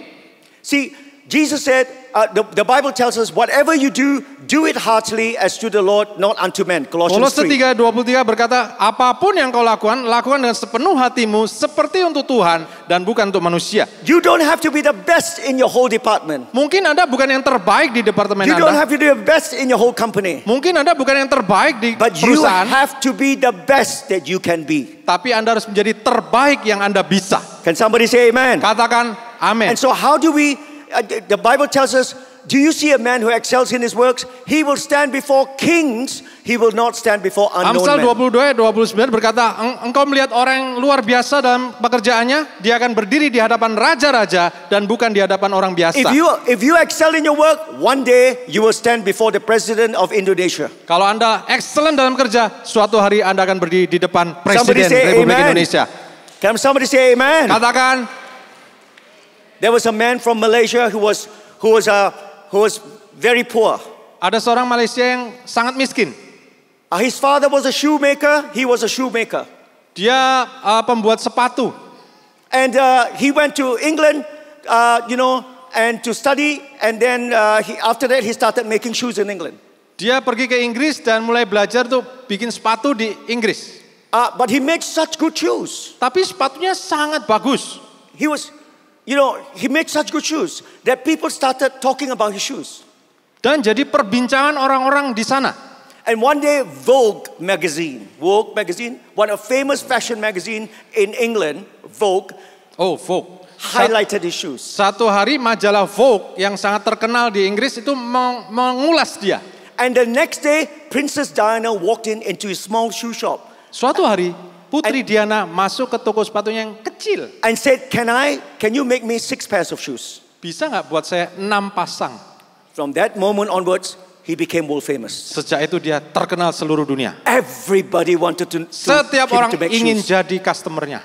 [SPEAKER 6] See, Jesus said, the Bible tells us, whatever you do, do it heartily as to the Lord, not unto men. Colossians
[SPEAKER 7] Kolose
[SPEAKER 6] 3.
[SPEAKER 7] 3:23 berkata, apapun yang kau lakukan, lakukan dengan sepenuh hatimu seperti untuk Tuhan dan bukan untuk manusia.
[SPEAKER 6] You don't have to be the best in your whole department.
[SPEAKER 7] Mungkin Anda bukan yang terbaik di departemen
[SPEAKER 6] You don't
[SPEAKER 7] Anda.
[SPEAKER 6] have to be the best in your whole company.
[SPEAKER 7] Mungkin Anda bukan yang terbaik di
[SPEAKER 6] But you
[SPEAKER 7] perusahaan,
[SPEAKER 6] have to be the best that you can be.
[SPEAKER 7] tapi Anda harus menjadi terbaik yang Anda bisa.
[SPEAKER 6] Can somebody say amen?
[SPEAKER 7] Katakan amin.
[SPEAKER 6] And so how do we, the Bible tells us, do you see a man who excels in his works? He will stand before kings. He will not stand before
[SPEAKER 7] Amsal
[SPEAKER 6] unknown men.
[SPEAKER 7] 22:29 berkata, engkau melihat orang yang luar biasa dalam pekerjaannya, dia akan berdiri di hadapan raja-raja dan bukan di hadapan orang biasa.
[SPEAKER 6] If you excel in your work, one day you will stand before the president of Indonesia.
[SPEAKER 7] Kalau Anda excellent dalam kerja, suatu hari Anda akan berdiri di depan
[SPEAKER 6] Somebody
[SPEAKER 7] Presiden
[SPEAKER 6] say
[SPEAKER 7] Republik
[SPEAKER 6] amen.
[SPEAKER 7] Indonesia.
[SPEAKER 6] Can somebody say amen?
[SPEAKER 7] Katakan,
[SPEAKER 6] There was a man from Malaysia who was very poor.
[SPEAKER 7] ada seorang Malaysia yang sangat miskin.
[SPEAKER 6] His father was a shoemaker. He was a shoemaker.
[SPEAKER 7] Dia pembuat sepatu.
[SPEAKER 6] And he went to England, and to study. And then after that, he started making shoes in England.
[SPEAKER 7] Dia pergi ke Inggris dan mulai belajar tuh bikin sepatu di Inggris.
[SPEAKER 6] But he makes such good shoes.
[SPEAKER 7] Tapi sepatunya sangat bagus.
[SPEAKER 6] He made such good shoes that people started talking about his shoes.
[SPEAKER 7] Dan jadi perbincangan orang-orang di sana.
[SPEAKER 6] And one day, Vogue magazine, one of famous fashion magazine in England, Vogue,
[SPEAKER 7] Vogue.
[SPEAKER 6] highlighted his shoes.
[SPEAKER 7] Satu hari majalah Vogue yang sangat terkenal di Inggris itu mengulas dia.
[SPEAKER 6] And the next day, Princess Diana walked into his small shoe shop.
[SPEAKER 7] Suatu hari, Putri Diana masuk ke toko sepatunya yang kecil.
[SPEAKER 6] And said, can you make me 6 pairs of shoes?
[SPEAKER 7] Bisa nggak buat saya 6 pasang?
[SPEAKER 6] From that moment onwards, he became world famous.
[SPEAKER 7] Sejak itu dia terkenal seluruh dunia.
[SPEAKER 6] Everybody wanted to
[SPEAKER 7] Setiap
[SPEAKER 6] him
[SPEAKER 7] orang
[SPEAKER 6] to make
[SPEAKER 7] ingin
[SPEAKER 6] shoes.
[SPEAKER 7] jadi customernya.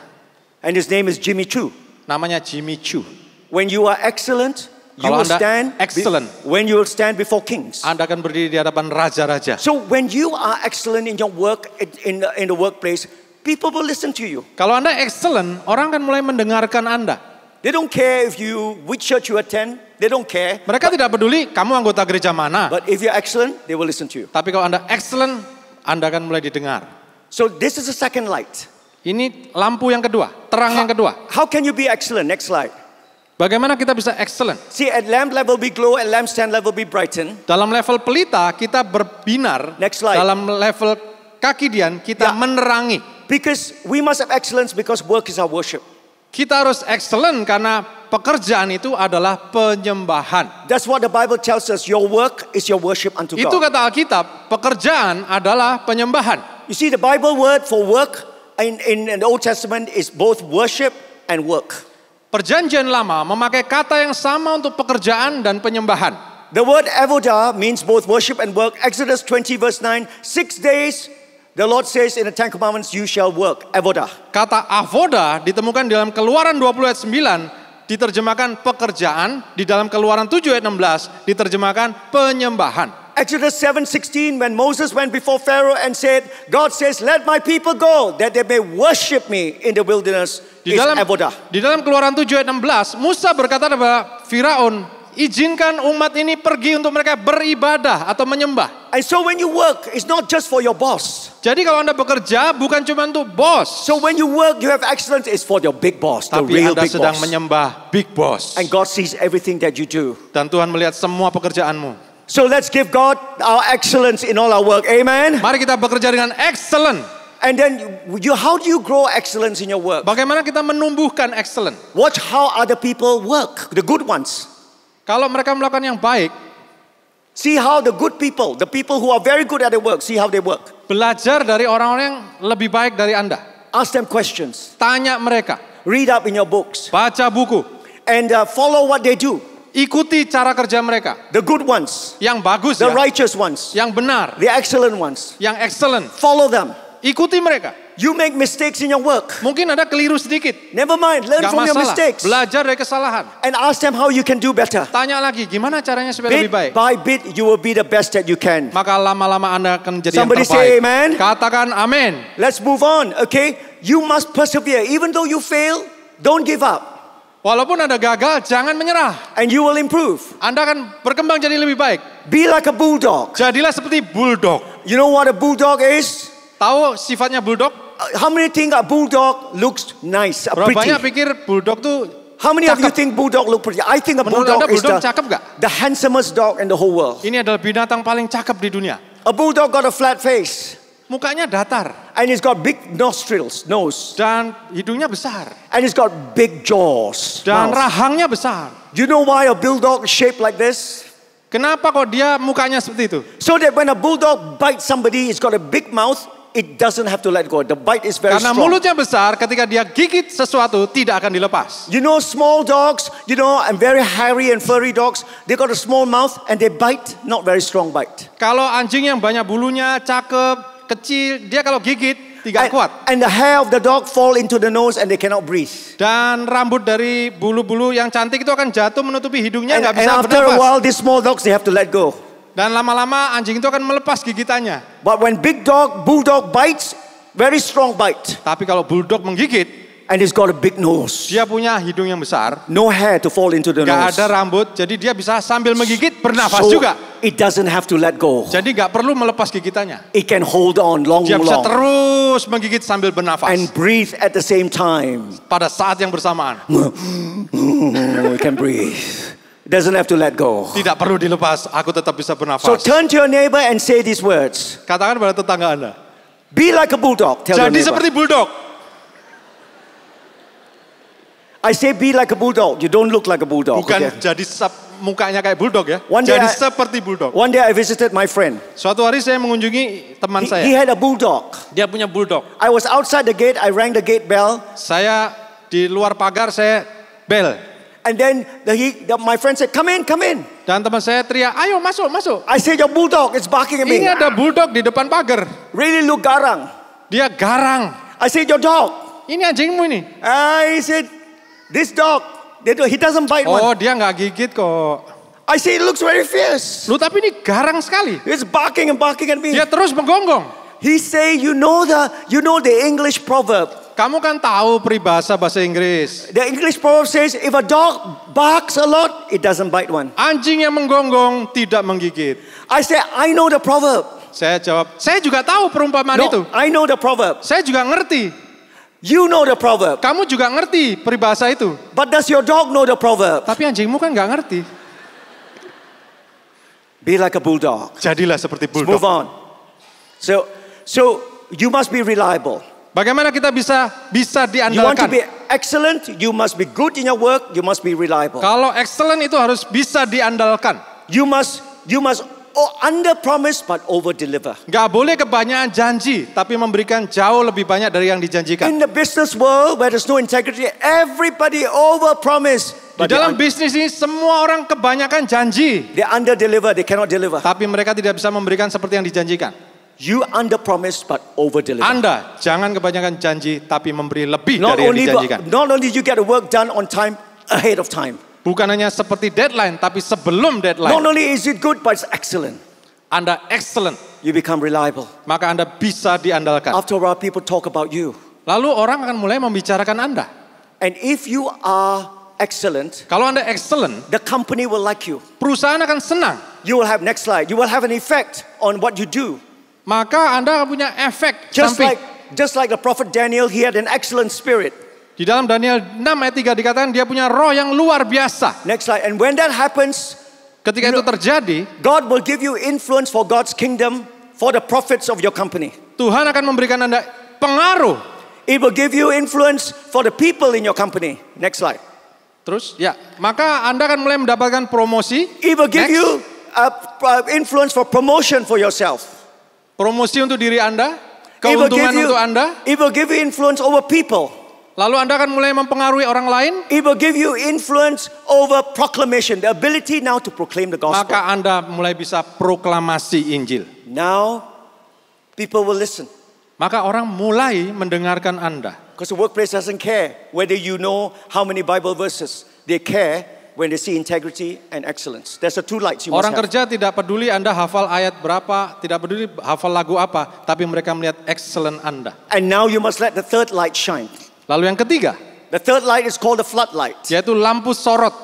[SPEAKER 6] And his name is Jimmy Choo.
[SPEAKER 7] Namanya Jimmy Choo.
[SPEAKER 6] When you are excellent, you
[SPEAKER 7] Kalau
[SPEAKER 6] will
[SPEAKER 7] Anda
[SPEAKER 6] stand
[SPEAKER 7] excellent.
[SPEAKER 6] when you will stand before kings.
[SPEAKER 7] Anda akan berdiri di hadapan raja-raja.
[SPEAKER 6] So when you are excellent in your work, in the workplace, people will listen to you.
[SPEAKER 7] Kalau Anda excellent, orang akan mulai mendengarkan Anda.
[SPEAKER 6] They don't care which church you attend. They don't care.
[SPEAKER 7] Mereka tidak peduli kamu anggota gereja mana.
[SPEAKER 6] But if you're excellent, they will listen to you.
[SPEAKER 7] Tapi kalau Anda excellent, Anda akan mulai didengar.
[SPEAKER 6] So this is the second light.
[SPEAKER 7] Ini lampu yang kedua, terang yang kedua.
[SPEAKER 6] How can you be excellent? Next slide.
[SPEAKER 7] Bagaimana kita bisa excellent?
[SPEAKER 6] See, at lamp level we glow, at lampstand level we brighten.
[SPEAKER 7] Dalam level pelita kita berbinar.
[SPEAKER 6] Next slide.
[SPEAKER 7] Dalam level kaki Dian kita
[SPEAKER 6] Ya.
[SPEAKER 7] menerangi.
[SPEAKER 6] Because we must have excellence because work is our worship.
[SPEAKER 7] Kita harus excellent karena pekerjaan itu adalah penyembahan.
[SPEAKER 6] That's what the Bible tells us. Your work is your worship unto
[SPEAKER 7] Itu
[SPEAKER 6] God.
[SPEAKER 7] kata Alkitab, pekerjaan adalah penyembahan.
[SPEAKER 6] You see, the Bible word for work in the Old Testament is both worship and work.
[SPEAKER 7] Perjanjian Lama memakai kata yang sama untuk pekerjaan dan penyembahan.
[SPEAKER 6] The word avodah means both worship and work. Exodus 20 verse 9, 6 days the Lord says in the Ten Commandments, you shall work. Avodah.
[SPEAKER 7] Kata avoda ditemukan dalam Keluaran 20 ayat 9 diterjemahkan pekerjaan, di dalam Keluaran 7 ayat 16 diterjemahkan penyembahan.
[SPEAKER 6] Exodus 7:16, when Moses went before Pharaoh and said, God says, let my people go, that they may worship me in the wilderness, is avodah.
[SPEAKER 7] Di dalam Keluaran 7 ayat 16, Musa berkata kepada Firaun, izinkan umat ini pergi untuk mereka beribadah atau menyembah.
[SPEAKER 6] And so when you work, it's not just for your boss.
[SPEAKER 7] Jadi kalau Anda bekerja bukan cuma untuk bos.
[SPEAKER 6] So when you work, you have excellence, it's for your big boss, the
[SPEAKER 7] Tapi
[SPEAKER 6] real
[SPEAKER 7] Anda
[SPEAKER 6] big
[SPEAKER 7] sedang
[SPEAKER 6] boss.
[SPEAKER 7] menyembah big boss.
[SPEAKER 6] And God sees everything that you do.
[SPEAKER 7] Dan Tuhan melihat semua pekerjaanmu.
[SPEAKER 6] So let's give God our excellence in all our work. Amen.
[SPEAKER 7] Mari kita bekerja dengan excellent.
[SPEAKER 6] And then how do you grow excellence in your work?
[SPEAKER 7] Bagaimana kita menumbuhkan excellent?
[SPEAKER 6] Watch how other people work, the good ones.
[SPEAKER 7] Kalau mereka melakukan yang baik,
[SPEAKER 6] see how the good people, the people who are very good at their work, see how they work.
[SPEAKER 7] belajar dari orang-orang yang lebih baik dari Anda.
[SPEAKER 6] Ask them questions.
[SPEAKER 7] Tanya mereka.
[SPEAKER 6] Read up in your books.
[SPEAKER 7] Baca buku.
[SPEAKER 6] And follow what they do.
[SPEAKER 7] Ikuti cara kerja mereka.
[SPEAKER 6] The good ones.
[SPEAKER 7] Yang bagus
[SPEAKER 6] The
[SPEAKER 7] ya.
[SPEAKER 6] righteous ones.
[SPEAKER 7] Yang benar.
[SPEAKER 6] The excellent ones.
[SPEAKER 7] Yang excellent.
[SPEAKER 6] Follow them.
[SPEAKER 7] Ikuti mereka.
[SPEAKER 6] You make mistakes in your work.
[SPEAKER 7] Mungkin ada keliru sedikit.
[SPEAKER 6] Never mind, learn
[SPEAKER 7] Gak
[SPEAKER 6] from your
[SPEAKER 7] masalah.
[SPEAKER 6] mistakes.
[SPEAKER 7] Belajar dari kesalahan.
[SPEAKER 6] And ask them how you can do better.
[SPEAKER 7] Tanya lagi, gimana caranya supaya
[SPEAKER 6] Bit
[SPEAKER 7] lebih baik.
[SPEAKER 6] by bit, you will be the best that you can.
[SPEAKER 7] Maka lama-lama Anda akan menjadi
[SPEAKER 6] Somebody
[SPEAKER 7] yang terbaik.
[SPEAKER 6] say amen.
[SPEAKER 7] Katakan amin.
[SPEAKER 6] Let's move on, okay? You must persevere. Even though you fail, don't give up.
[SPEAKER 7] Walaupun Anda gagal, jangan menyerah.
[SPEAKER 6] And you will improve.
[SPEAKER 7] Anda akan berkembang jadi lebih baik.
[SPEAKER 6] Be like a bulldog.
[SPEAKER 7] Jadilah seperti bulldog.
[SPEAKER 6] You know what a bulldog is?
[SPEAKER 7] Tahu sifatnya bulldog?
[SPEAKER 6] How many think a bulldog looks nice,
[SPEAKER 7] Berapa
[SPEAKER 6] pretty?
[SPEAKER 7] banyak pikir bulldog tuh
[SPEAKER 6] How many of you
[SPEAKER 7] cakep?
[SPEAKER 6] think bulldog look pretty? I think a
[SPEAKER 7] Menurut
[SPEAKER 6] bulldog
[SPEAKER 7] Anda
[SPEAKER 6] is
[SPEAKER 7] bulldog cakep gak?
[SPEAKER 6] the handsomest dog in the whole world.
[SPEAKER 7] Ini adalah binatang paling cakep di dunia.
[SPEAKER 6] A bulldog got a flat face.
[SPEAKER 7] Mukanya datar
[SPEAKER 6] And he's got big nostrils, nose.
[SPEAKER 7] dan hidungnya besar
[SPEAKER 6] And he's got big jaws.
[SPEAKER 7] dan
[SPEAKER 6] mouth.
[SPEAKER 7] rahangnya besar.
[SPEAKER 6] You know why a bulldog is shaped like this?
[SPEAKER 7] Kenapa kok dia mukanya seperti itu?
[SPEAKER 6] So that when a bulldog bites somebody, it's got a big mouth, it doesn't have to let go. The bite is very
[SPEAKER 7] Karena
[SPEAKER 6] strong.
[SPEAKER 7] mulutnya besar, ketika dia gigit sesuatu tidak akan dilepas.
[SPEAKER 6] You know small dogs, and very hairy and furry dogs, they got a small mouth and they bite, not very strong bite.
[SPEAKER 7] Kalau anjing yang banyak bulunya, cakep, kecil, dia kalau gigit tidak kuat.
[SPEAKER 6] And the hair of the dog fall into the nose and they cannot breathe.
[SPEAKER 7] Dan rambut dari bulu-bulu yang cantik itu akan jatuh menutupi hidungnya,
[SPEAKER 6] And,
[SPEAKER 7] nggak
[SPEAKER 6] and
[SPEAKER 7] bisa
[SPEAKER 6] after a
[SPEAKER 7] bernafas.
[SPEAKER 6] while, these small dogs, they have to let go.
[SPEAKER 7] Dan lama-lama anjing itu akan melepas gigitannya.
[SPEAKER 6] But when bulldog bites, very strong bite.
[SPEAKER 7] Tapi kalau bulldog menggigit,
[SPEAKER 6] And he's got a big nose.
[SPEAKER 7] dia punya hidung yang besar,
[SPEAKER 6] No hair to fall into the
[SPEAKER 7] nggak
[SPEAKER 6] nose.
[SPEAKER 7] ada rambut, jadi dia bisa sambil menggigit bernafas
[SPEAKER 6] So
[SPEAKER 7] juga.
[SPEAKER 6] it doesn't have to let go.
[SPEAKER 7] Jadi nggak perlu melepas gigitannya.
[SPEAKER 6] It can hold on long.
[SPEAKER 7] Dia bisa terus menggigit sambil bernafas
[SPEAKER 6] And breathe at the same time.
[SPEAKER 7] pada saat yang bersamaan.
[SPEAKER 6] It can breathe. It doesn't have to let go.
[SPEAKER 7] Tidak perlu dilepas, aku tetap bisa bernafas.
[SPEAKER 6] So turn to your neighbor and say these words.
[SPEAKER 7] Katakan pada tetangga Anda,
[SPEAKER 6] Be like a bulldog. Tell your
[SPEAKER 7] jadi
[SPEAKER 6] neighbor.
[SPEAKER 7] seperti bulldog.
[SPEAKER 6] I say be like a bulldog. You don't look like a bulldog.
[SPEAKER 7] Bukan
[SPEAKER 6] okay?
[SPEAKER 7] jadi mukanya kayak bulldog ya.
[SPEAKER 6] One day
[SPEAKER 7] Jadi
[SPEAKER 6] I-
[SPEAKER 7] seperti bulldog.
[SPEAKER 6] One day I visited my friend.
[SPEAKER 7] Suatu hari saya mengunjungi teman
[SPEAKER 6] He
[SPEAKER 7] saya.
[SPEAKER 6] had a bulldog.
[SPEAKER 7] Dia punya bulldog.
[SPEAKER 6] I was outside the gate. I rang the gate bell.
[SPEAKER 7] Saya di luar pagar, saya bel.
[SPEAKER 6] And then my friend said, come in, come in.
[SPEAKER 7] Dan teman saya teriak, ayo masuk, masuk.
[SPEAKER 6] I said, your bulldog is barking at me.
[SPEAKER 7] Ini ada bulldog di depan pagar.
[SPEAKER 6] Really look garang.
[SPEAKER 7] Dia garang.
[SPEAKER 6] I said, your dog.
[SPEAKER 7] Ini anjingmu ini.
[SPEAKER 6] I said, this dog, he doesn't bite
[SPEAKER 7] Oh,
[SPEAKER 6] one.
[SPEAKER 7] dia nggak gigit kok.
[SPEAKER 6] I said, it looks very fierce.
[SPEAKER 7] Lu tapi ini garang sekali.
[SPEAKER 6] It's barking and barking at me.
[SPEAKER 7] Dia terus menggonggong.
[SPEAKER 6] He say, you know the English proverb.
[SPEAKER 7] Kamu kan tahu peribahasa bahasa Inggris.
[SPEAKER 6] The English proverb says, if a dog barks a lot, it doesn't bite one.
[SPEAKER 7] Anjing yang menggonggong tidak menggigit.
[SPEAKER 6] I said, I know the proverb.
[SPEAKER 7] Saya jawab, saya juga tahu perumpamaan itu.
[SPEAKER 6] No, I know the proverb.
[SPEAKER 7] Saya juga ngerti.
[SPEAKER 6] You know the proverb.
[SPEAKER 7] Kamu juga ngerti peribahasa itu.
[SPEAKER 6] But does your dog know the proverb?
[SPEAKER 7] Tapi anjingmu kan nggak ngerti.
[SPEAKER 6] Be like a bulldog.
[SPEAKER 7] Jadilah seperti
[SPEAKER 6] Let's
[SPEAKER 7] bulldog.
[SPEAKER 6] move on. So you must be reliable.
[SPEAKER 7] Bagaimana kita bisa
[SPEAKER 6] You want to
[SPEAKER 7] diandalkan?
[SPEAKER 6] be excellent, you must be good in your work, you must be reliable.
[SPEAKER 7] Kalau excellent itu harus bisa diandalkan.
[SPEAKER 6] You must under promise but over deliver.
[SPEAKER 7] Gak boleh kebanyakan janji, tapi memberikan jauh lebih banyak dari yang dijanjikan.
[SPEAKER 6] In the business world where there's no integrity, everybody over promise.
[SPEAKER 7] Di dalam bisnis ini semua orang kebanyakan janji,
[SPEAKER 6] They under deliver, they cannot deliver.
[SPEAKER 7] tapi mereka tidak bisa memberikan seperti yang dijanjikan.
[SPEAKER 6] You under promise but over deliver.
[SPEAKER 7] Anda jangan kebanyakan janji, tapi memberi lebih
[SPEAKER 6] Not
[SPEAKER 7] dari yang
[SPEAKER 6] only,
[SPEAKER 7] dijanjikan.
[SPEAKER 6] not only you get the work done on time, ahead of time.
[SPEAKER 7] Bukan hanya seperti deadline, tapi sebelum
[SPEAKER 6] Not
[SPEAKER 7] deadline.
[SPEAKER 6] only is it good, but it's excellent.
[SPEAKER 7] Anda excellent,
[SPEAKER 6] You become reliable.
[SPEAKER 7] maka Anda bisa diandalkan.
[SPEAKER 6] After a while, people talk about you.
[SPEAKER 7] Lalu orang akan mulai membicarakan Anda.
[SPEAKER 6] And if you are excellent,
[SPEAKER 7] Kalau Anda excellent,
[SPEAKER 6] the company will like you.
[SPEAKER 7] perusahaan akan senang.
[SPEAKER 6] You will have, next slide, you will have an effect on what you do.
[SPEAKER 7] Maka Anda punya efek
[SPEAKER 6] Just
[SPEAKER 7] samping.
[SPEAKER 6] like the prophet Daniel, he had an excellent spirit.
[SPEAKER 7] Di dalam Daniel 6 ayat 3 dikatakan dia punya roh yang luar biasa.
[SPEAKER 6] Next slide. And when that happens,
[SPEAKER 7] Ketika itu terjadi,
[SPEAKER 6] God will give you influence for God's kingdom for the profits of your company.
[SPEAKER 7] Tuhan akan memberikan Anda pengaruh.
[SPEAKER 6] It will give you influence for the people in your company. Next slide.
[SPEAKER 7] Terus ya, maka Anda akan mulai mendapatkan promosi.
[SPEAKER 6] It will give
[SPEAKER 7] Next.
[SPEAKER 6] you influence for promotion for yourself.
[SPEAKER 7] Promosi untuk diri Anda,
[SPEAKER 6] It will
[SPEAKER 7] keuntungan
[SPEAKER 6] give you,
[SPEAKER 7] untuk Anda.
[SPEAKER 6] it will give you influence over people.
[SPEAKER 7] Lalu Anda akan mulai mempengaruhi orang lain.
[SPEAKER 6] It will give you influence over proclamation, the ability now to proclaim the gospel.
[SPEAKER 7] Maka Anda mulai bisa proklamasi Injil.
[SPEAKER 6] Now, people will listen.
[SPEAKER 7] Maka orang mulai mendengarkan Anda.
[SPEAKER 6] Because the workplace doesn't care whether you know how many Bible verses. They care when they see integrity and excellence. There's the two lights you must
[SPEAKER 7] Orang
[SPEAKER 6] have.
[SPEAKER 7] kerja tidak peduli Anda hafal ayat berapa, tidak peduli hafal lagu apa, tapi mereka melihat excellent Anda.
[SPEAKER 6] And now you must let the third light shine.
[SPEAKER 7] Lalu yang ketiga,
[SPEAKER 6] The third light is called the floodlight.
[SPEAKER 7] yaitu lampu sorot.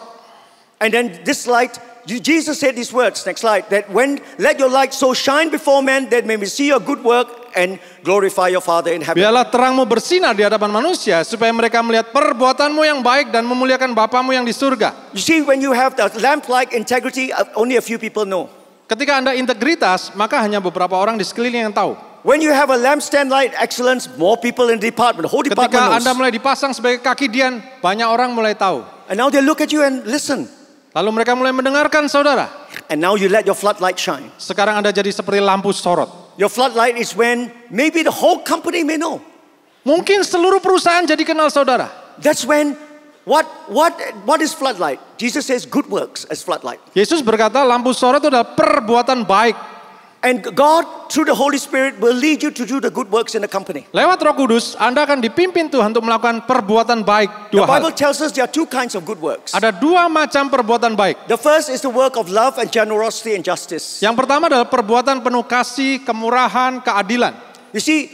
[SPEAKER 6] And then this light, Jesus said these words, next slide, that when let your light so shine before men that may we see your good work and glorify your Father in heaven.
[SPEAKER 7] Biarlah terangmu bersinar di hadapan manusia, supaya mereka melihat perbuatanmu yang baik dan memuliakan Bapamu yang di surga.
[SPEAKER 6] You see, when you have the lamp-like integrity, only a few people know.
[SPEAKER 7] Ketika Anda integritas, maka hanya beberapa orang di sekeliling yang tahu.
[SPEAKER 6] When you have a lampstand light excellence, more people in the department, the whole department
[SPEAKER 7] Ketika
[SPEAKER 6] knows.
[SPEAKER 7] Anda mulai dipasang sebagai kaki dian, banyak orang mulai tahu.
[SPEAKER 6] And now they look at you and listen.
[SPEAKER 7] Lalu mereka mulai mendengarkan saudara.
[SPEAKER 6] And now you let your floodlight shine.
[SPEAKER 7] Sekarang Anda jadi seperti lampu sorot.
[SPEAKER 6] Your floodlight is when maybe the whole company may know.
[SPEAKER 7] Mungkin seluruh perusahaan jadi kenal saudara.
[SPEAKER 6] That's when, what is floodlight? Jesus says good works as floodlight.
[SPEAKER 7] Yesus berkata lampu sorot itu adalah perbuatan baik.
[SPEAKER 6] And God, through the Holy Spirit, will lead you to do the good works in the company.
[SPEAKER 7] Lewat Roh Kudus, Anda akan dipimpin Tuhan untuk melakukan perbuatan baik.
[SPEAKER 6] The
[SPEAKER 7] Dua
[SPEAKER 6] Bible
[SPEAKER 7] hal.
[SPEAKER 6] tells us there are two kinds of good works.
[SPEAKER 7] Ada dua macam perbuatan baik.
[SPEAKER 6] The first is the work of love and generosity and justice.
[SPEAKER 7] Yang pertama adalah perbuatan penuh kasih, kemurahan, keadilan.
[SPEAKER 6] You see,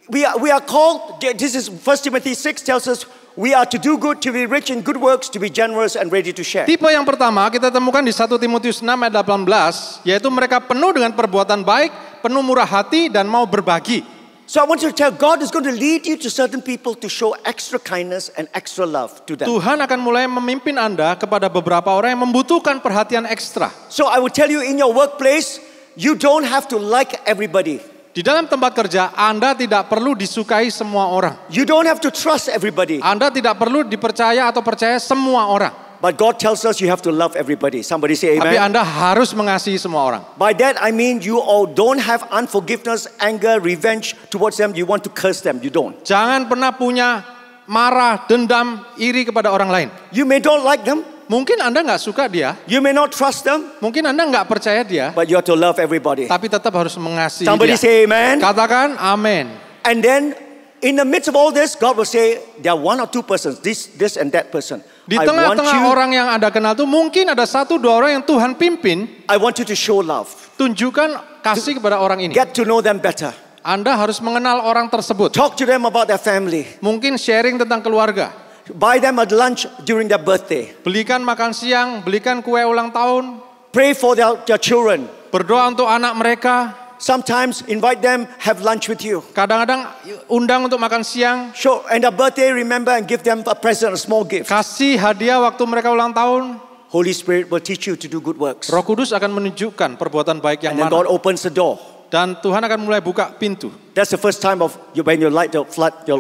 [SPEAKER 6] we are called, this is 1 Timothy 6 tells us, we are to do good, to be rich in good works, to be generous and ready to share.
[SPEAKER 7] Tipe yang pertama kita temukan di 1 Timotius 6 ayat 18, yaitu mereka penuh dengan perbuatan baik, penuh murah hati dan mau berbagi.
[SPEAKER 6] So I want you to tell God is going to lead you to certain people to show extra kindness and extra love to them.
[SPEAKER 7] Tuhan akan mulai memimpin Anda kepada beberapa orang yang membutuhkan perhatian ekstra.
[SPEAKER 6] So I will tell you in your workplace, you don't have to like everybody.
[SPEAKER 7] Di dalam tempat kerja, Anda tidak perlu disukai semua orang.
[SPEAKER 6] You don't have to trust everybody.
[SPEAKER 7] Anda tidak perlu dipercaya atau percaya semua orang.
[SPEAKER 6] But God tells us you have to love everybody. Somebody say
[SPEAKER 7] Tapi
[SPEAKER 6] amen.
[SPEAKER 7] Anda harus mengasihi semua orang.
[SPEAKER 6] By that I mean you all don't have unforgiveness, anger, revenge towards them. You want to curse them. You don't.
[SPEAKER 7] Jangan pernah punya marah, dendam, iri kepada orang lain.
[SPEAKER 6] You may don't like them.
[SPEAKER 7] Mungkin Anda nggak suka dia,
[SPEAKER 6] You may not trust them.
[SPEAKER 7] mungkin Anda nggak percaya dia,
[SPEAKER 6] But you have to love everybody.
[SPEAKER 7] tapi tetap harus mengasihi
[SPEAKER 6] Somebody
[SPEAKER 7] dia.
[SPEAKER 6] say amen.
[SPEAKER 7] Katakan amin.
[SPEAKER 6] And then in the midst of all this, God will say there are one or two persons, this and that person.
[SPEAKER 7] Di
[SPEAKER 6] I want
[SPEAKER 7] tengah-tengah
[SPEAKER 6] you,
[SPEAKER 7] orang yang Anda kenal tuh mungkin ada satu dua orang yang Tuhan pimpin,
[SPEAKER 6] I want you to show love.
[SPEAKER 7] tunjukkan kasih kepada orang ini.
[SPEAKER 6] Get to know them better.
[SPEAKER 7] Anda harus mengenal orang tersebut.
[SPEAKER 6] Talk to them about their family.
[SPEAKER 7] Mungkin sharing tentang keluarga.
[SPEAKER 6] Buy them a lunch during their birthday.
[SPEAKER 7] Belikan makan siang, belikan kue ulang tahun.
[SPEAKER 6] Pray for their children.
[SPEAKER 7] Berdoa untuk anak mereka.
[SPEAKER 6] Sometimes invite them, have lunch with you.
[SPEAKER 7] Kadang-kadang undang untuk makan siang.
[SPEAKER 6] Show, and their birthday, remember and give them a present, a small gift.
[SPEAKER 7] Kasih hadiah waktu mereka ulang tahun.
[SPEAKER 6] Holy Spirit will teach you to do good works.
[SPEAKER 7] Roh Kudus akan menunjukkan perbuatan baik yang
[SPEAKER 6] And then God
[SPEAKER 7] mana.
[SPEAKER 6] opens the door.
[SPEAKER 7] Dan Tuhan akan mulai buka pintu.
[SPEAKER 6] That's the first time of when you light your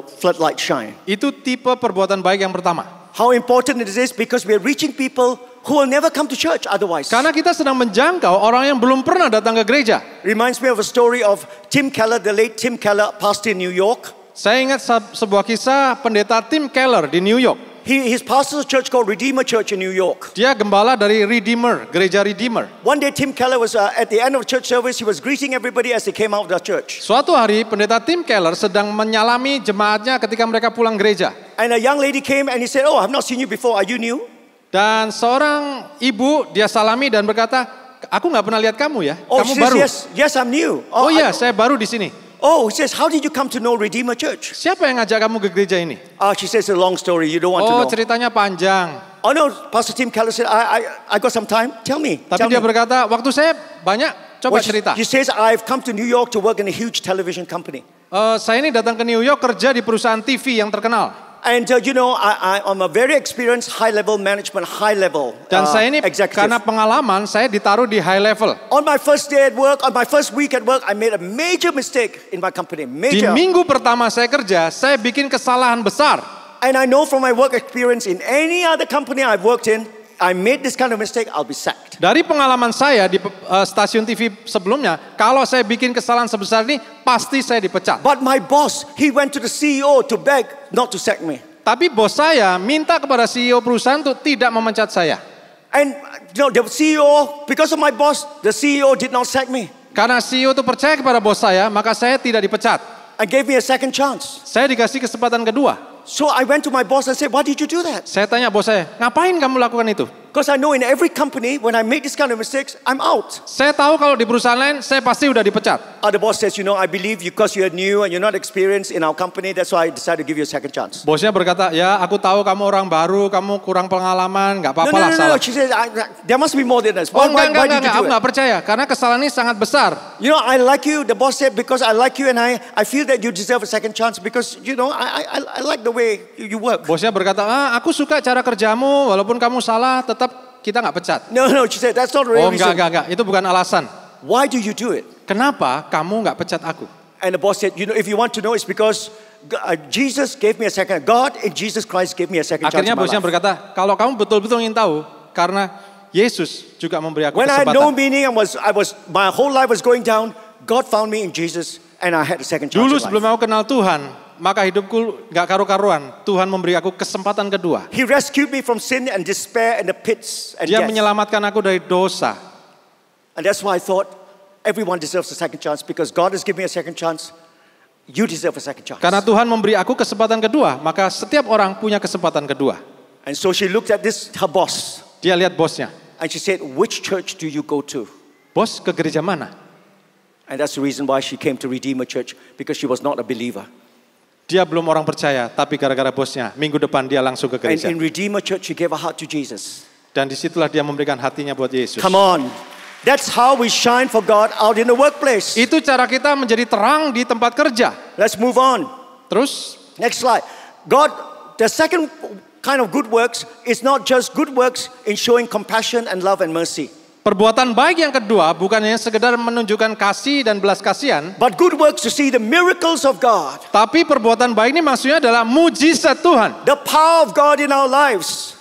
[SPEAKER 6] floodlight shine.
[SPEAKER 7] Itu tipe perbuatan baik yang pertama.
[SPEAKER 6] How important it is because we are reaching people who will never come to church otherwise.
[SPEAKER 7] Karena kita sedang menjangkau orang yang belum pernah datang ke gereja.
[SPEAKER 6] Reminds me of a story of Tim Keller, the late Tim Keller, pastor in New York.
[SPEAKER 7] Saya ingat sebuah kisah pendeta Tim Keller di New York.
[SPEAKER 6] His pastor's church called Redeemer Church in New York.
[SPEAKER 7] Dia gembala dari Redeemer, gereja Redeemer.
[SPEAKER 6] One day Tim Keller was at the end of church service, he was greeting everybody as they came out of the church.
[SPEAKER 7] Suatu hari pendeta Tim Keller sedang menyalami jemaatnya ketika mereka pulang gereja.
[SPEAKER 6] And a young lady came and he said, "Oh, I've not seen you before. Are you new?"
[SPEAKER 7] Dan seorang ibu dia salami dan berkata, aku nggak pernah lihat kamu ya,
[SPEAKER 6] Oh,
[SPEAKER 7] kamu
[SPEAKER 6] she
[SPEAKER 7] baru.
[SPEAKER 6] says, yes, I'm new.
[SPEAKER 7] Oh iya, saya baru di sini.
[SPEAKER 6] Oh, he says, how did you come to know Redeemer Church?
[SPEAKER 7] Siapa yang ngajak kamu ke gereja ini?
[SPEAKER 6] She says a long story. You don't want to
[SPEAKER 7] Oh
[SPEAKER 6] know.
[SPEAKER 7] ceritanya panjang.
[SPEAKER 6] Oh no, Pastor Tim Keller said, I got some time. Tell me.
[SPEAKER 7] Tapi dia berkata, waktu saya banyak, coba cerita.
[SPEAKER 6] He says, I've come to New York to work in a huge television company.
[SPEAKER 7] Saya ini datang ke New York kerja di perusahaan TV yang terkenal.
[SPEAKER 6] And I'm a very experienced high-level management, high-level
[SPEAKER 7] Dan saya ini
[SPEAKER 6] executive.
[SPEAKER 7] karena pengalaman saya ditaruh di high level.
[SPEAKER 6] On my first day at work, on my first week at work, I made a major mistake in my company.
[SPEAKER 7] Di
[SPEAKER 6] Major.
[SPEAKER 7] minggu pertama saya kerja, saya bikin kesalahan besar.
[SPEAKER 6] And I know from my work experience in any other company I've worked in, I made this kind of mistake, I'll be sacked.
[SPEAKER 7] Dari pengalaman saya di stasiun TV sebelumnya, kalau saya bikin kesalahan sebesar ini, pasti saya dipecat.
[SPEAKER 6] But my boss, he went to the CEO to beg not to sack me.
[SPEAKER 7] Tapi bos saya minta kepada CEO perusahaan untuk tidak memecat saya.
[SPEAKER 6] And the CEO, because of my boss, the CEO did not sack me.
[SPEAKER 7] Karena CEO itu percaya kepada bos saya, maka saya tidak dipecat.
[SPEAKER 6] And gave me a second chance.
[SPEAKER 7] Saya dikasih kesempatan kedua.
[SPEAKER 6] So I went to my boss and said, why did you do that?
[SPEAKER 7] Saya tanya bos saya, ngapain kamu lakukan itu?
[SPEAKER 6] Because I know in every company, when I make this kind of mistakes, I'm out.
[SPEAKER 7] Saya tahu kalau di perusahaan lain, saya pasti udah dipecat.
[SPEAKER 6] The boss says, I believe you because you're new and you're not experienced in our company. That's why I decided to give you a second chance.
[SPEAKER 7] Bosnya berkata, ya aku tahu kamu orang baru, kamu kurang pengalaman, nggak apa-apa lah salah.
[SPEAKER 6] No. She says, there must be more than this.
[SPEAKER 7] Oh
[SPEAKER 6] Why
[SPEAKER 7] enggak,
[SPEAKER 6] did you
[SPEAKER 7] aku
[SPEAKER 6] do it?
[SPEAKER 7] nggak percaya, karena kesalahan ini sangat besar.
[SPEAKER 6] I like you. The boss said, because I like you and I feel that you deserve a second chance because, I like the way you work.
[SPEAKER 7] Bosnya berkata, aku suka cara kerjamu, walaupun kamu salah, tetap kita nggak pecat.
[SPEAKER 6] No, she said, that's not the real reason.
[SPEAKER 7] Enggak, itu bukan alasan.
[SPEAKER 6] Why do you do it?
[SPEAKER 7] Kenapa kamu nggak pecat aku?
[SPEAKER 6] And the boss said, if you want to know, it's because Jesus gave me a second. God in Jesus Christ gave me a second chance
[SPEAKER 7] Akhirnya
[SPEAKER 6] in my
[SPEAKER 7] bosnya
[SPEAKER 6] life.
[SPEAKER 7] berkata, kalau kamu betul-betul ingin tahu, karena Yesus juga memberi aku
[SPEAKER 6] When I had
[SPEAKER 7] kesempatan.
[SPEAKER 6] no meaning and my whole life was going down, God found me in Jesus and I had a second chance
[SPEAKER 7] Dulu
[SPEAKER 6] in
[SPEAKER 7] sebelum
[SPEAKER 6] life.
[SPEAKER 7] aku kenal Tuhan, maka hidupku nggak karu-karuan. Tuhan memberi aku kesempatan kedua.
[SPEAKER 6] He rescued me from sin and despair and the pits and
[SPEAKER 7] Dia
[SPEAKER 6] death.
[SPEAKER 7] menyelamatkan aku dari dosa.
[SPEAKER 6] And that's why I thought everyone deserves a second chance because God has given me a second chance. You deserve a second chance.
[SPEAKER 7] Karena Tuhan memberi aku kesempatan kedua, maka setiap orang punya kesempatan kedua.
[SPEAKER 6] And so she looked at her boss,
[SPEAKER 7] Dia lihat bosnya.
[SPEAKER 6] and she said, which church do you go to?
[SPEAKER 7] Bos, ke gereja mana?
[SPEAKER 6] And that's the reason why she came to Redeemer Church, because she was not a believer.
[SPEAKER 7] Dia belum orang percaya, tapi gara-gara bosnya, minggu depan dia langsung ke
[SPEAKER 6] And
[SPEAKER 7] gereja.
[SPEAKER 6] in Redeemer Church, she gave her heart to Jesus.
[SPEAKER 7] Dan disitulah dia memberikan hatinya buat Yesus.
[SPEAKER 6] Come on. That's how we shine for God out in the workplace.
[SPEAKER 7] Itu cara kita menjadi terang di tempat kerja.
[SPEAKER 6] Let's move on.
[SPEAKER 7] Terus,
[SPEAKER 6] Next slide. The second kind of good works is not just good works in showing compassion and love and mercy.
[SPEAKER 7] perbuatan baik yang kedua bukan hanya sekedar menunjukkan kasih dan belas kasihan,
[SPEAKER 6] but good works to see the miracles of God.
[SPEAKER 7] tapi perbuatan baik ini maksudnya adalah mujizat Tuhan.
[SPEAKER 6] The power of God in our lives.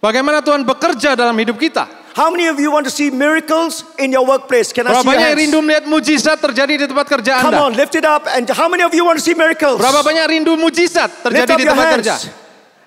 [SPEAKER 7] Bagaimana Tuhan bekerja dalam hidup kita.
[SPEAKER 6] How many of you want to see miracles in your workplace? Can I
[SPEAKER 7] Berapa
[SPEAKER 6] see your
[SPEAKER 7] banyak yang
[SPEAKER 6] hands?
[SPEAKER 7] rindu melihat mujizat terjadi di tempat kerja
[SPEAKER 6] Come
[SPEAKER 7] Anda?
[SPEAKER 6] on, lift it up. And how many of you want to see miracles?
[SPEAKER 7] Berapa banyak rindu mujizat
[SPEAKER 6] Lift
[SPEAKER 7] terjadi
[SPEAKER 6] up
[SPEAKER 7] di
[SPEAKER 6] your
[SPEAKER 7] tempat
[SPEAKER 6] hands.
[SPEAKER 7] kerja?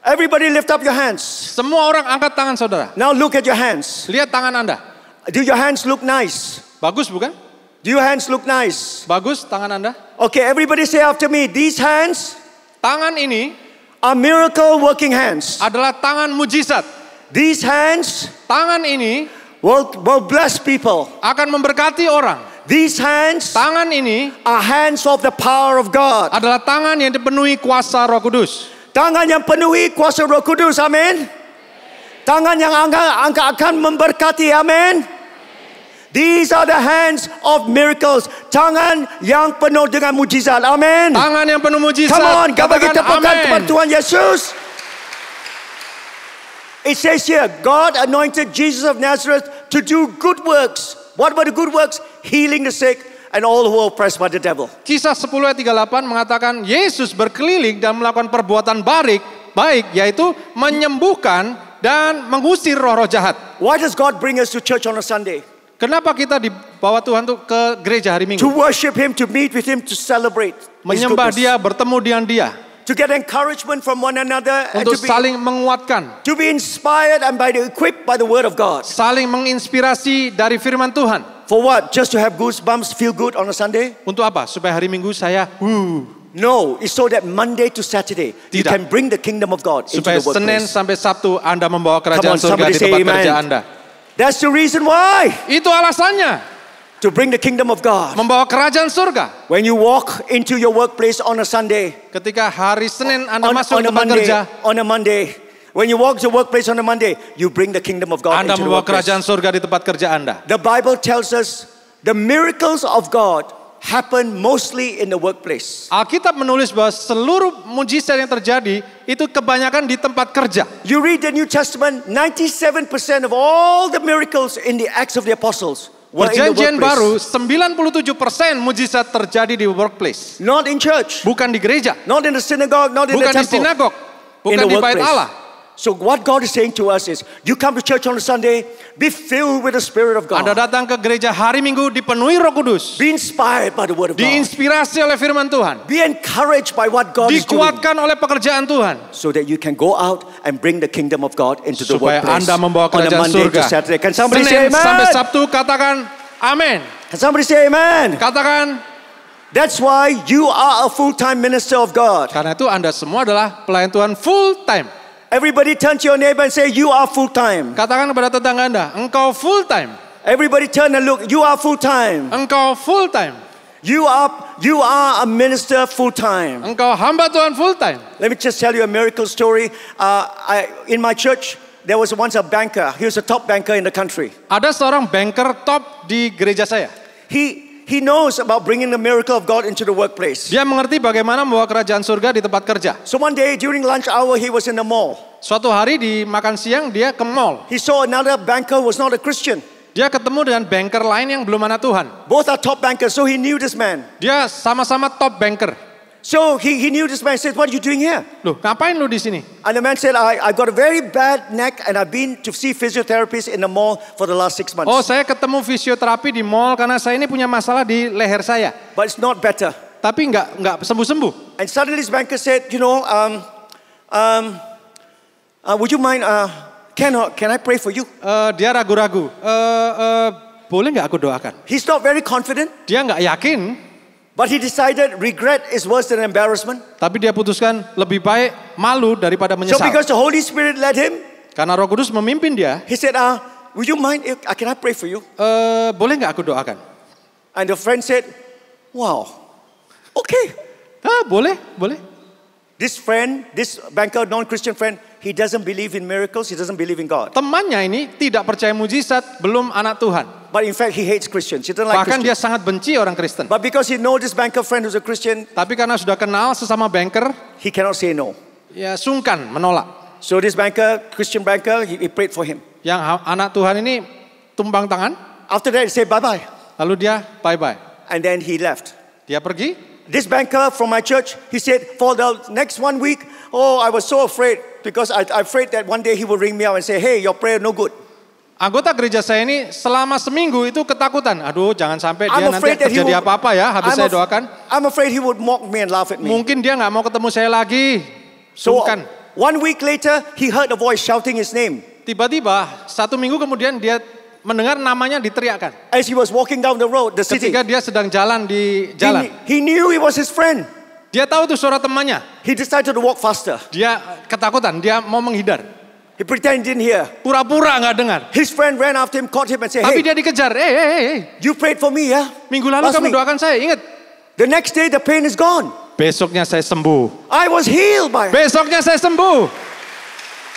[SPEAKER 6] Everybody lift up your hands.
[SPEAKER 7] Semua orang angkat tangan saudara.
[SPEAKER 6] Now look at your hands.
[SPEAKER 7] Lihat tangan Anda.
[SPEAKER 6] Do your hands look nice?
[SPEAKER 7] Bagus bukan?
[SPEAKER 6] Do your hands look nice?
[SPEAKER 7] Bagus tangan Anda.
[SPEAKER 6] Okay, everybody say after me. These hands
[SPEAKER 7] Tangan ini
[SPEAKER 6] are miracle working hands.
[SPEAKER 7] adalah tangan mujizat.
[SPEAKER 6] These hands
[SPEAKER 7] Tangan ini
[SPEAKER 6] will bless people.
[SPEAKER 7] akan memberkati orang.
[SPEAKER 6] These hands
[SPEAKER 7] Tangan ini
[SPEAKER 6] are hands of the power of God.
[SPEAKER 7] adalah tangan yang dipenuhi kuasa Roh Kudus.
[SPEAKER 6] Tangan yang penuhi kuasa Roh Kudus, amin. Tangan yang akan memberkati, amin. These are the hands of miracles. Tangan yang penuh dengan mujizat, amin.
[SPEAKER 7] Tangan yang penuh mujizat.
[SPEAKER 6] Come on, bagi
[SPEAKER 7] Katakan
[SPEAKER 6] tepukan
[SPEAKER 7] amin.
[SPEAKER 6] kepada Tuhan Yesus. It says here, God anointed Jesus of Nazareth to do good works. What were the good works? Healing the sick and all who were oppressed by the devil.
[SPEAKER 7] Kisah 10 ayat 38 mengatakan Yesus berkeliling dan melakukan perbuatan baik yaitu menyembuhkan dan mengusir roh-roh jahat.
[SPEAKER 6] Why does God bring us to church on a Sunday?
[SPEAKER 7] Kenapa kita dibawa Tuhan tuh ke gereja hari Minggu?
[SPEAKER 6] To worship Him, to meet with Him, to celebrate His
[SPEAKER 7] Menyembah
[SPEAKER 6] goodness.
[SPEAKER 7] Dia, bertemu dengan Dia,
[SPEAKER 6] To get encouragement from one another and
[SPEAKER 7] untuk saling menguatkan,
[SPEAKER 6] to be inspired and equipped by the Word of God.
[SPEAKER 7] saling menginspirasi dari firman Tuhan.
[SPEAKER 6] For what? Just to have goosebumps, feel good on a Sunday?
[SPEAKER 7] Untuk apa? Supaya hari Minggu saya
[SPEAKER 6] No, it's so that Monday to Saturday you
[SPEAKER 7] Tidak.
[SPEAKER 6] can bring the kingdom of God into
[SPEAKER 7] supaya
[SPEAKER 6] the
[SPEAKER 7] Senin
[SPEAKER 6] workplace.
[SPEAKER 7] sampai Sabtu Anda membawa kerajaan
[SPEAKER 6] Come on,
[SPEAKER 7] surga
[SPEAKER 6] somebody
[SPEAKER 7] di
[SPEAKER 6] say
[SPEAKER 7] tempat
[SPEAKER 6] amen.
[SPEAKER 7] kerja Anda.
[SPEAKER 6] That's the reason why.
[SPEAKER 7] Itu alasannya,
[SPEAKER 6] To bring the kingdom of God.
[SPEAKER 7] membawa kerajaan surga.
[SPEAKER 6] When you walk into your workplace on a Sunday,
[SPEAKER 7] Ketika hari Senin Anda masuk
[SPEAKER 6] on
[SPEAKER 7] ke
[SPEAKER 6] a
[SPEAKER 7] tempat
[SPEAKER 6] Monday,
[SPEAKER 7] kerja,
[SPEAKER 6] when you walk to workplace on a Monday, you bring the kingdom of God
[SPEAKER 7] Anda
[SPEAKER 6] into the
[SPEAKER 7] membawa
[SPEAKER 6] workplace.
[SPEAKER 7] kerajaan surga di tempat kerja Anda.
[SPEAKER 6] The Bible tells us the miracles of God happen mostly in the workplace.
[SPEAKER 7] Alkitab menulis bahwa seluruh mujizat yang terjadi itu kebanyakan di tempat kerja.
[SPEAKER 6] You read the New Testament, 97% of all the miracles in the Acts of the Apostles were in the
[SPEAKER 7] Perjanjian baru,
[SPEAKER 6] workplace.
[SPEAKER 7] 97% mujizat terjadi di workplace.
[SPEAKER 6] Not in church,
[SPEAKER 7] Bukan di gereja,
[SPEAKER 6] not in the synagogue, not in the
[SPEAKER 7] bukan di
[SPEAKER 6] temple,
[SPEAKER 7] sinagog,
[SPEAKER 6] in
[SPEAKER 7] bukan
[SPEAKER 6] the
[SPEAKER 7] di bait
[SPEAKER 6] workplace.
[SPEAKER 7] Allah.
[SPEAKER 6] So what God is saying to us is, you come to church on a Sunday, be filled with the Spirit of
[SPEAKER 7] Anda
[SPEAKER 6] God.
[SPEAKER 7] datang ke gereja hari Minggu dipenuhi Roh Kudus,
[SPEAKER 6] Be inspired by the Word of God.
[SPEAKER 7] diinspirasi oleh firman Tuhan,
[SPEAKER 6] Be encouraged by what God is doing.
[SPEAKER 7] dikuatkan oleh pekerjaan Tuhan,
[SPEAKER 6] So that you can go out and bring the kingdom of God into the
[SPEAKER 7] supaya
[SPEAKER 6] workplace.
[SPEAKER 7] Anda membawa
[SPEAKER 6] On a
[SPEAKER 7] kerajaan
[SPEAKER 6] Monday
[SPEAKER 7] surga.
[SPEAKER 6] to Saturday. Can somebody say
[SPEAKER 7] Senin sampai
[SPEAKER 6] amen?
[SPEAKER 7] Sabtu katakan amin.
[SPEAKER 6] Can somebody say amen?
[SPEAKER 7] Katakan,
[SPEAKER 6] That's why you are a full-time minister of God.
[SPEAKER 7] karena itu Anda semua adalah pelayan Tuhan full time.
[SPEAKER 6] Everybody turn to your neighbor and say, you are full-time.
[SPEAKER 7] Katakan kepada tetangga Anda, engkau full time.
[SPEAKER 6] Everybody turn and look, you are full-time.
[SPEAKER 7] Engkau full time.
[SPEAKER 6] You are a minister full-time.
[SPEAKER 7] Engkau hamba Tuhan full time.
[SPEAKER 6] Let me just tell you a miracle story. In my church, there was once a banker. He was a top banker in the country.
[SPEAKER 7] Ada seorang banker top di gereja saya.
[SPEAKER 6] He knows about bringing the miracle of God into the workplace.
[SPEAKER 7] Dia mengerti bagaimana membawa kerajaan surga di tempat kerja.
[SPEAKER 6] So one day during lunch hour, he was in the mall.
[SPEAKER 7] Suatu hari di makan siang dia ke mall.
[SPEAKER 6] He saw another banker who was not a Christian.
[SPEAKER 7] Dia ketemu dengan banker lain yang belum anak Tuhan.
[SPEAKER 6] Both are top bankers, so he knew this man.
[SPEAKER 7] Dia sama-sama top banker.
[SPEAKER 6] So he knew this man. He said, what are you doing here?
[SPEAKER 7] Loh, ngapain lu di sini?
[SPEAKER 6] And the man said, I got a very bad neck and I've been to see physiotherapists in the mall for the last 6 months.
[SPEAKER 7] Oh, saya ketemu fisioterapi di mall karena saya ini punya masalah di leher saya.
[SPEAKER 6] But it's not better.
[SPEAKER 7] Tapi nggak sembuh-sembuh.
[SPEAKER 6] And suddenly this banker said, would you mind, can I pray for you?
[SPEAKER 7] Dia ragu-ragu. Boleh nggak aku doakan?
[SPEAKER 6] He's not very confident,
[SPEAKER 7] Dia nggak yakin,
[SPEAKER 6] but he decided regret is worse than embarrassment.
[SPEAKER 7] tapi dia putuskan lebih baik malu daripada
[SPEAKER 6] So
[SPEAKER 7] menyesal.
[SPEAKER 6] because the Holy Spirit led him,
[SPEAKER 7] Karena Roh Kudus memimpin dia,
[SPEAKER 6] he said, would you mind, can I pray for you?
[SPEAKER 7] boleh nggak aku doakan?
[SPEAKER 6] And the friend said, wow, okay.
[SPEAKER 7] Boleh.
[SPEAKER 6] This banker, non-Christian friend, he doesn't believe in miracles, he doesn't believe in God.
[SPEAKER 7] Temannya ini tidak percaya mujizat, belum anak Tuhan.
[SPEAKER 6] But in fact, he hates Christians. He doesn't like
[SPEAKER 7] Bahkan
[SPEAKER 6] Christians.
[SPEAKER 7] dia sangat benci orang Kristen.
[SPEAKER 6] But because he knows this banker friend who's a Christian,
[SPEAKER 7] Tapi karena sudah kenal sesama banker,
[SPEAKER 6] he cannot say no.
[SPEAKER 7] ya sungkan menolak.
[SPEAKER 6] So this banker, Christian banker, he prayed for him.
[SPEAKER 7] Yang anak Tuhan ini tumbang tangan,
[SPEAKER 6] After that, he said bye-bye.
[SPEAKER 7] lalu dia bye-bye.
[SPEAKER 6] And then he left.
[SPEAKER 7] Dia pergi.
[SPEAKER 6] This banker from my church, he said, for the next 1 week, I was so afraid because I'm afraid that one day he will ring me up and say, hey, your prayer no good.
[SPEAKER 7] Anggota gereja saya ini selama seminggu itu ketakutan. Aduh, jangan sampai dia
[SPEAKER 6] I'm
[SPEAKER 7] nanti
[SPEAKER 6] afraid that he
[SPEAKER 7] terjadi
[SPEAKER 6] will-
[SPEAKER 7] apa-apa ya, habis saya doakan.
[SPEAKER 6] I'm afraid he would mock me and laugh at me.
[SPEAKER 7] Mungkin dia nggak mau ketemu saya lagi.
[SPEAKER 6] So
[SPEAKER 7] Sungkan.
[SPEAKER 6] 1 week later, he heard a voice shouting his name.
[SPEAKER 7] Tiba-tiba 1 minggu kemudian dia mendengar namanya diteriakkan.
[SPEAKER 6] As he was walking down the road, the city.
[SPEAKER 7] Ketika dia sedang jalan di jalan.
[SPEAKER 6] He knew it was his friend.
[SPEAKER 7] Dia tahu itu suara temannya.
[SPEAKER 6] He decided to walk faster.
[SPEAKER 7] Dia ketakutan, dia mau menghindar.
[SPEAKER 6] He pretended he didn't hear.
[SPEAKER 7] Pura-pura nggak dengar.
[SPEAKER 6] His friend ran after him, caught him and said,
[SPEAKER 7] Tapi
[SPEAKER 6] hey,
[SPEAKER 7] dia dikejar.
[SPEAKER 6] you prayed for me, yeah?
[SPEAKER 7] Minggu lalu
[SPEAKER 6] Last
[SPEAKER 7] kamu
[SPEAKER 6] week.
[SPEAKER 7] doakan saya, ingat.
[SPEAKER 6] The next day, the pain is gone.
[SPEAKER 7] Besoknya saya sembuh.
[SPEAKER 6] I was healed by it.
[SPEAKER 7] Besoknya saya sembuh.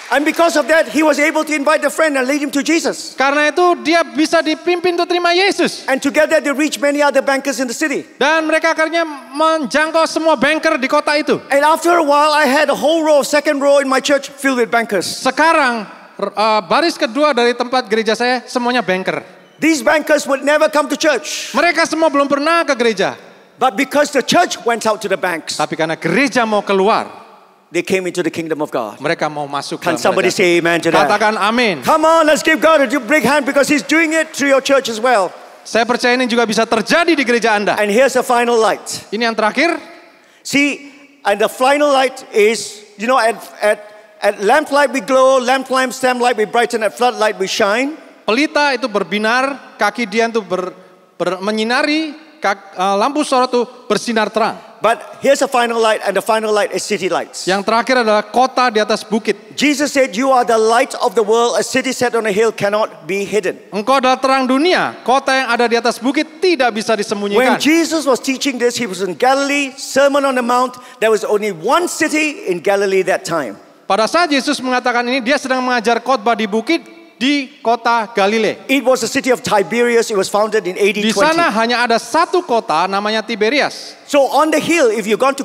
[SPEAKER 6] And because of that, he was able to invite the friend and lead him to Jesus.
[SPEAKER 7] Karena itu dia bisa dipimpin untuk terima Yesus.
[SPEAKER 6] And together they reached many other bankers in the city.
[SPEAKER 7] Dan mereka akhirnya menjangkau semua banker di kota itu.
[SPEAKER 6] And after a while, I had a whole row, second row in my church filled with bankers.
[SPEAKER 7] Sekarang baris kedua dari tempat gereja saya semuanya banker.
[SPEAKER 6] These bankers would never come to church.
[SPEAKER 7] Mereka semua belum pernah ke gereja.
[SPEAKER 6] But because the church went out to the banks,
[SPEAKER 7] Tapi karena gereja mau keluar,
[SPEAKER 6] they came into the kingdom of God.
[SPEAKER 7] mereka mau masuk
[SPEAKER 6] Can
[SPEAKER 7] dalam
[SPEAKER 6] somebody
[SPEAKER 7] kerajaan.
[SPEAKER 6] say amen to that?
[SPEAKER 7] Katakan amin.
[SPEAKER 6] Come on, let's give God a big hand because he's doing it through your church as well.
[SPEAKER 7] Saya percaya ini juga bisa terjadi di gereja Anda.
[SPEAKER 6] And here's the final light.
[SPEAKER 7] Ini yang terakhir.
[SPEAKER 6] See, and the final light is, at lamp light we glow, lamp stem light we brighten, at flood light we shine.
[SPEAKER 7] Pelita itu berbinar, kaki dia itu menyinari, lampu sorot itu bersinar terang.
[SPEAKER 6] But here's the final light, and the final light is city lights.
[SPEAKER 7] Yang terakhir adalah kota di atas bukit.
[SPEAKER 6] Jesus said, you are the light of the world. A city set on a hill cannot be hidden.
[SPEAKER 7] Engkau adalah terang dunia. Kota yang ada di atas bukit tidak bisa
[SPEAKER 6] When
[SPEAKER 7] disembunyikan.
[SPEAKER 6] Jesus was teaching this, he was in Galilee, Sermon on the Mount. There was only one city in Galilee that time.
[SPEAKER 7] Pada saat Yesus mengatakan ini, dia sedang mengajar khotbah di bukit. di kota Galilea.
[SPEAKER 6] It was the city of Tiberias. It was founded in AD
[SPEAKER 7] Di
[SPEAKER 6] 20.
[SPEAKER 7] sana hanya ada satu kota namanya Tiberias.
[SPEAKER 6] So on the hill, if you've gone to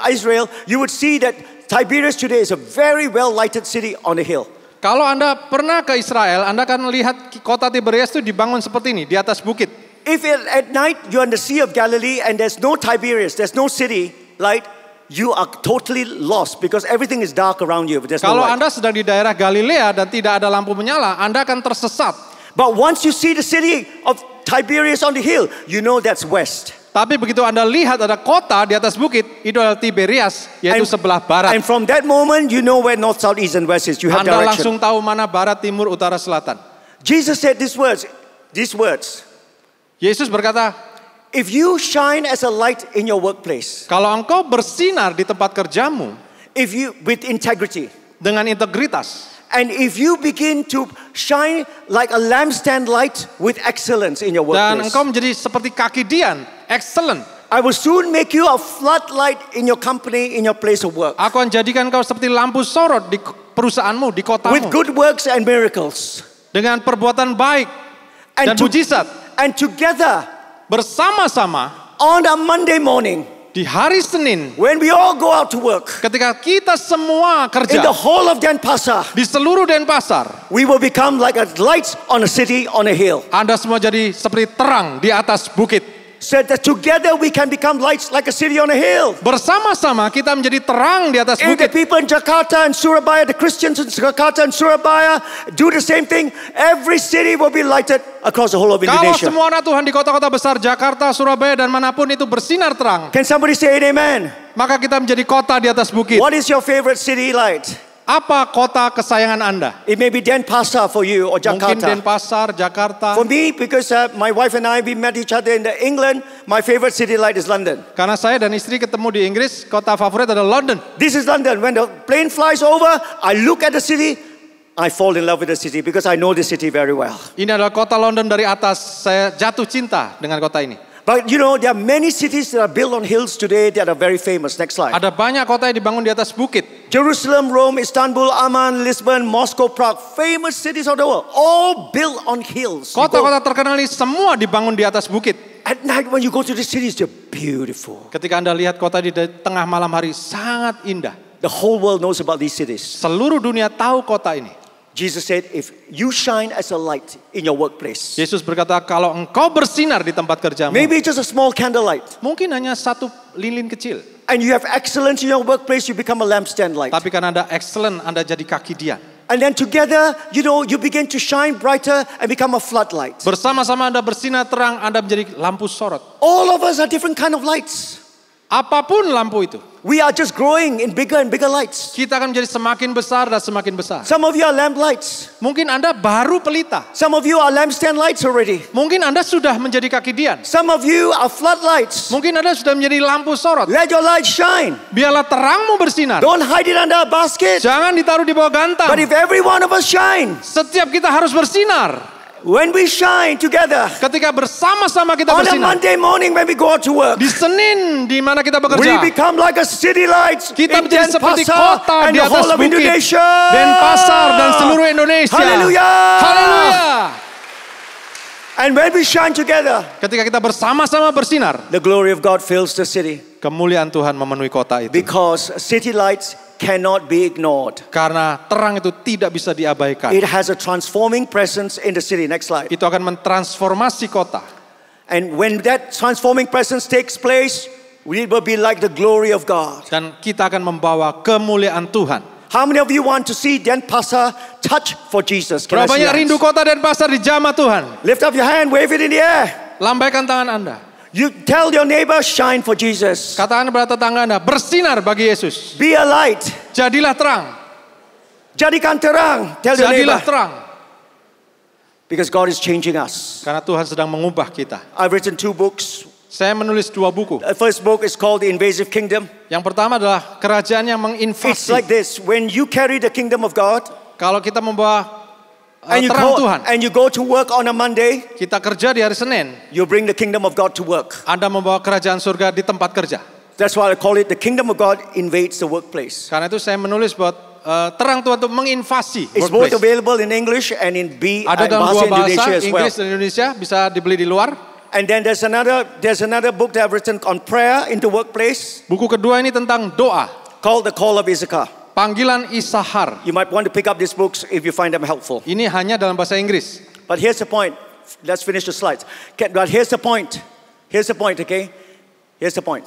[SPEAKER 6] Israel, you would see that Tiberias today is a very well lighted city on the hill.
[SPEAKER 7] Kalau Anda pernah ke Israel, Anda akan lihat kota Tiberias itu dibangun seperti ini, di atas bukit.
[SPEAKER 6] If at night you're on the Sea of Galilee and there's no Tiberias, there's no city light, you are totally lost because everything is dark around you. There's no
[SPEAKER 7] Kalau
[SPEAKER 6] light.
[SPEAKER 7] Anda sedang di daerah Galilea dan tidak ada lampu menyala, Anda akan tersesat.
[SPEAKER 6] But once you see the city of Tiberias on the hill, you know that's west.
[SPEAKER 7] Tapi begitu Anda lihat ada kota di atas bukit, itu adalah Tiberias, yaitu sebelah barat.
[SPEAKER 6] And from that moment, you know where north, south, east, and west is. You have
[SPEAKER 7] Anda
[SPEAKER 6] direction.
[SPEAKER 7] langsung tahu mana barat, timur, utara, selatan.
[SPEAKER 6] Jesus said these words.
[SPEAKER 7] Yesus berkata,
[SPEAKER 6] If you shine as a light in your workplace,
[SPEAKER 7] kalau engkau bersinar di tempat kerjamu,
[SPEAKER 6] if you with integrity,
[SPEAKER 7] dengan integritas,
[SPEAKER 6] and if you begin to shine like a lampstand light with excellence in your
[SPEAKER 7] dan
[SPEAKER 6] workplace,
[SPEAKER 7] engkau menjadi seperti kaki Dian, excellent.
[SPEAKER 6] I will soon make you a floodlight in your company, in your place of work,
[SPEAKER 7] Aku akan jadikan kau seperti lampu sorot di perusahaanmu, di kotamu.
[SPEAKER 6] with good works and miracles.
[SPEAKER 7] Dengan perbuatan baik dan
[SPEAKER 6] to-
[SPEAKER 7] mujizat.
[SPEAKER 6] And together
[SPEAKER 7] Bersama-sama
[SPEAKER 6] on a Monday morning,
[SPEAKER 7] di hari Senin,
[SPEAKER 6] when we all go out to work,
[SPEAKER 7] ketika kita semua
[SPEAKER 6] in
[SPEAKER 7] kerja
[SPEAKER 6] the whole of Denpasar,
[SPEAKER 7] di seluruh Denpasar,
[SPEAKER 6] we will become like a light on a city on a hill.
[SPEAKER 7] Anda semua jadi seperti terang di atas bukit.
[SPEAKER 6] Said that together we can become lights like a city on a hill.
[SPEAKER 7] Bersama-sama kita menjadi terang di atas
[SPEAKER 6] If the
[SPEAKER 7] bukit.
[SPEAKER 6] people in Jakarta and Surabaya, the Christians in Jakarta and Surabaya do the same thing, every city will be lighted across the whole of
[SPEAKER 7] Kalau
[SPEAKER 6] Indonesia.
[SPEAKER 7] semua anak Tuhan di kota-kota besar Jakarta, Surabaya dan manapun itu bersinar terang,
[SPEAKER 6] Can somebody say amen?
[SPEAKER 7] maka kita menjadi kota di atas bukit.
[SPEAKER 6] What is your favorite city light?
[SPEAKER 7] Apa kota kesayangan Anda?
[SPEAKER 6] It may be Denpasar for you or
[SPEAKER 7] Mungkin
[SPEAKER 6] Jakarta.
[SPEAKER 7] Denpasar, Jakarta.
[SPEAKER 6] For me, because my wife and I, we met each other in England, my favorite city light is London.
[SPEAKER 7] Karena saya dan istri ketemu di Inggris, kota favorit adalah London.
[SPEAKER 6] This is London. When the plane flies over, I look at the city, I fall in love with the city because I know the city very well.
[SPEAKER 7] Ini adalah kota London dari atas, saya jatuh cinta dengan kota ini.
[SPEAKER 6] But you know, there are many cities that are built on hills today that are very famous. Next slide.
[SPEAKER 7] Ada banyak kota yang dibangun di atas bukit.
[SPEAKER 6] Jerusalem, Rome, Istanbul, Amman, Lisbon, Moscow, Prague, famous cities of the world, all built on hills. You go-
[SPEAKER 7] Kota-kota terkenal ini semua dibangun di atas bukit.
[SPEAKER 6] At night when you go to the cities, they're beautiful.
[SPEAKER 7] Ketika Anda lihat kota di tengah malam hari sangat indah.
[SPEAKER 6] The whole world knows about these cities.
[SPEAKER 7] Seluruh dunia tahu kota ini.
[SPEAKER 6] Jesus said, if you shine as a light in your workplace,
[SPEAKER 7] Yesus berkata, kalau engkau bersinar di tempat kerjamu,
[SPEAKER 6] maybe just a small candlelight,
[SPEAKER 7] mungkin hanya satu lilin kecil.
[SPEAKER 6] and you have excellence in your workplace, you become a lampstand light.
[SPEAKER 7] Tapi karena Anda excellent, Anda jadi kaki Dian.
[SPEAKER 6] And then together, you know, you begin to shine brighter and become a floodlight.
[SPEAKER 7] Bersama-sama Anda bersinar terang, Anda menjadi lampu sorot.
[SPEAKER 6] All of us are different kind of lights.
[SPEAKER 7] Apapun lampu itu,
[SPEAKER 6] We are just growing in bigger and bigger lights.
[SPEAKER 7] kita akan menjadi semakin besar dan semakin besar.
[SPEAKER 6] Some of you are lamp lights.
[SPEAKER 7] Mungkin Anda baru pelita.
[SPEAKER 6] Some of you are lampstand lights already.
[SPEAKER 7] Mungkin Anda sudah menjadi kaki Dian.
[SPEAKER 6] Some of you are floodlights.
[SPEAKER 7] Mungkin Anda sudah menjadi lampu sorot.
[SPEAKER 6] Let your light shine.
[SPEAKER 7] Biarlah terangmu bersinar.
[SPEAKER 6] Don't hide it under a basket.
[SPEAKER 7] Jangan ditaruh di bawah gantang.
[SPEAKER 6] But if every one of us shine,
[SPEAKER 7] Setiap kita harus bersinar.
[SPEAKER 6] when we shine together,
[SPEAKER 7] Ketika bersama-sama kita
[SPEAKER 6] on a
[SPEAKER 7] bersinar.
[SPEAKER 6] Monday morning when we go out to work,
[SPEAKER 7] Di Senin di mana kita
[SPEAKER 6] we
[SPEAKER 7] bekerja.
[SPEAKER 6] become like a city light
[SPEAKER 7] Kita
[SPEAKER 6] in
[SPEAKER 7] menjadi seperti
[SPEAKER 6] Denpasar
[SPEAKER 7] kota
[SPEAKER 6] and
[SPEAKER 7] di
[SPEAKER 6] the
[SPEAKER 7] atas
[SPEAKER 6] whole of
[SPEAKER 7] bukit.
[SPEAKER 6] Indonesia.
[SPEAKER 7] Denpasar dan seluruh Indonesia.
[SPEAKER 6] Haleluya.
[SPEAKER 7] Haleluya.
[SPEAKER 6] And when we shine together,
[SPEAKER 7] Ketika kita bersama-sama bersinar,
[SPEAKER 6] the glory of God fills the city.
[SPEAKER 7] kemuliaan Tuhan memenuhi kota itu.
[SPEAKER 6] Because city lights cannot be ignored.
[SPEAKER 7] Karena terang itu tidak bisa diabaikan.
[SPEAKER 6] It has a transforming presence in the city. Next slide.
[SPEAKER 7] Itu akan mentransformasi kota.
[SPEAKER 6] And when that transforming presence takes place, we will be like the glory of God.
[SPEAKER 7] Dan kita akan membawa kemuliaan Tuhan.
[SPEAKER 6] How many of you want to see Denpasar touch for Jesus? Can I
[SPEAKER 7] Berapa
[SPEAKER 6] see
[SPEAKER 7] banyak
[SPEAKER 6] hands?
[SPEAKER 7] rindu kota Denpasar dijamah Tuhan?
[SPEAKER 6] Lift up your hand, wave it in the air.
[SPEAKER 7] Lambaikan tangan Anda.
[SPEAKER 6] You tell your neighbor, shine for Jesus.
[SPEAKER 7] Katakan kepada tetangga Anda, bersinar bagi Yesus.
[SPEAKER 6] Be a light.
[SPEAKER 7] Jadilah terang.
[SPEAKER 6] Jadikan terang. Tell your
[SPEAKER 7] Jadilah
[SPEAKER 6] neighbor.
[SPEAKER 7] terang.
[SPEAKER 6] Because God is changing us.
[SPEAKER 7] Karena Tuhan sedang mengubah kita.
[SPEAKER 6] I've written 2 books.
[SPEAKER 7] Saya menulis 2 buku.
[SPEAKER 6] The first book is called The Invasive Kingdom.
[SPEAKER 7] Yang pertama adalah kerajaan yang
[SPEAKER 6] It's
[SPEAKER 7] menginvasi.
[SPEAKER 6] like this. When you carry the kingdom of God,
[SPEAKER 7] Kalau kita membawa
[SPEAKER 6] and you
[SPEAKER 7] terang
[SPEAKER 6] go,
[SPEAKER 7] Tuhan,
[SPEAKER 6] and you go to work on a Monday,
[SPEAKER 7] kita kerja di hari Senin,
[SPEAKER 6] you bring the kingdom of God to work.
[SPEAKER 7] Anda membawa kerajaan surga di tempat kerja.
[SPEAKER 6] That's why I call it the kingdom of God invades the workplace.
[SPEAKER 7] Karena itu saya menulis bahwa terang Tuhan untuk menginvasi
[SPEAKER 6] It's both
[SPEAKER 7] workplace.
[SPEAKER 6] available in English and in
[SPEAKER 7] Ada dalam
[SPEAKER 6] bahasa
[SPEAKER 7] dua bahasa,
[SPEAKER 6] Indonesia as well.
[SPEAKER 7] Inggris dan Indonesia, bisa dibeli di luar.
[SPEAKER 6] And then there's another book that I've written on prayer in the workplace
[SPEAKER 7] Buku kedua ini tentang doa,
[SPEAKER 6] called The Call of Issachar.
[SPEAKER 7] panggilan Isahar.
[SPEAKER 6] You might want to pick up these books if you find them helpful.
[SPEAKER 7] Ini hanya dalam bahasa Inggris.
[SPEAKER 6] But here's the point. Let's finish the slides. But here's the point. Here's the point, okay? Here's the point.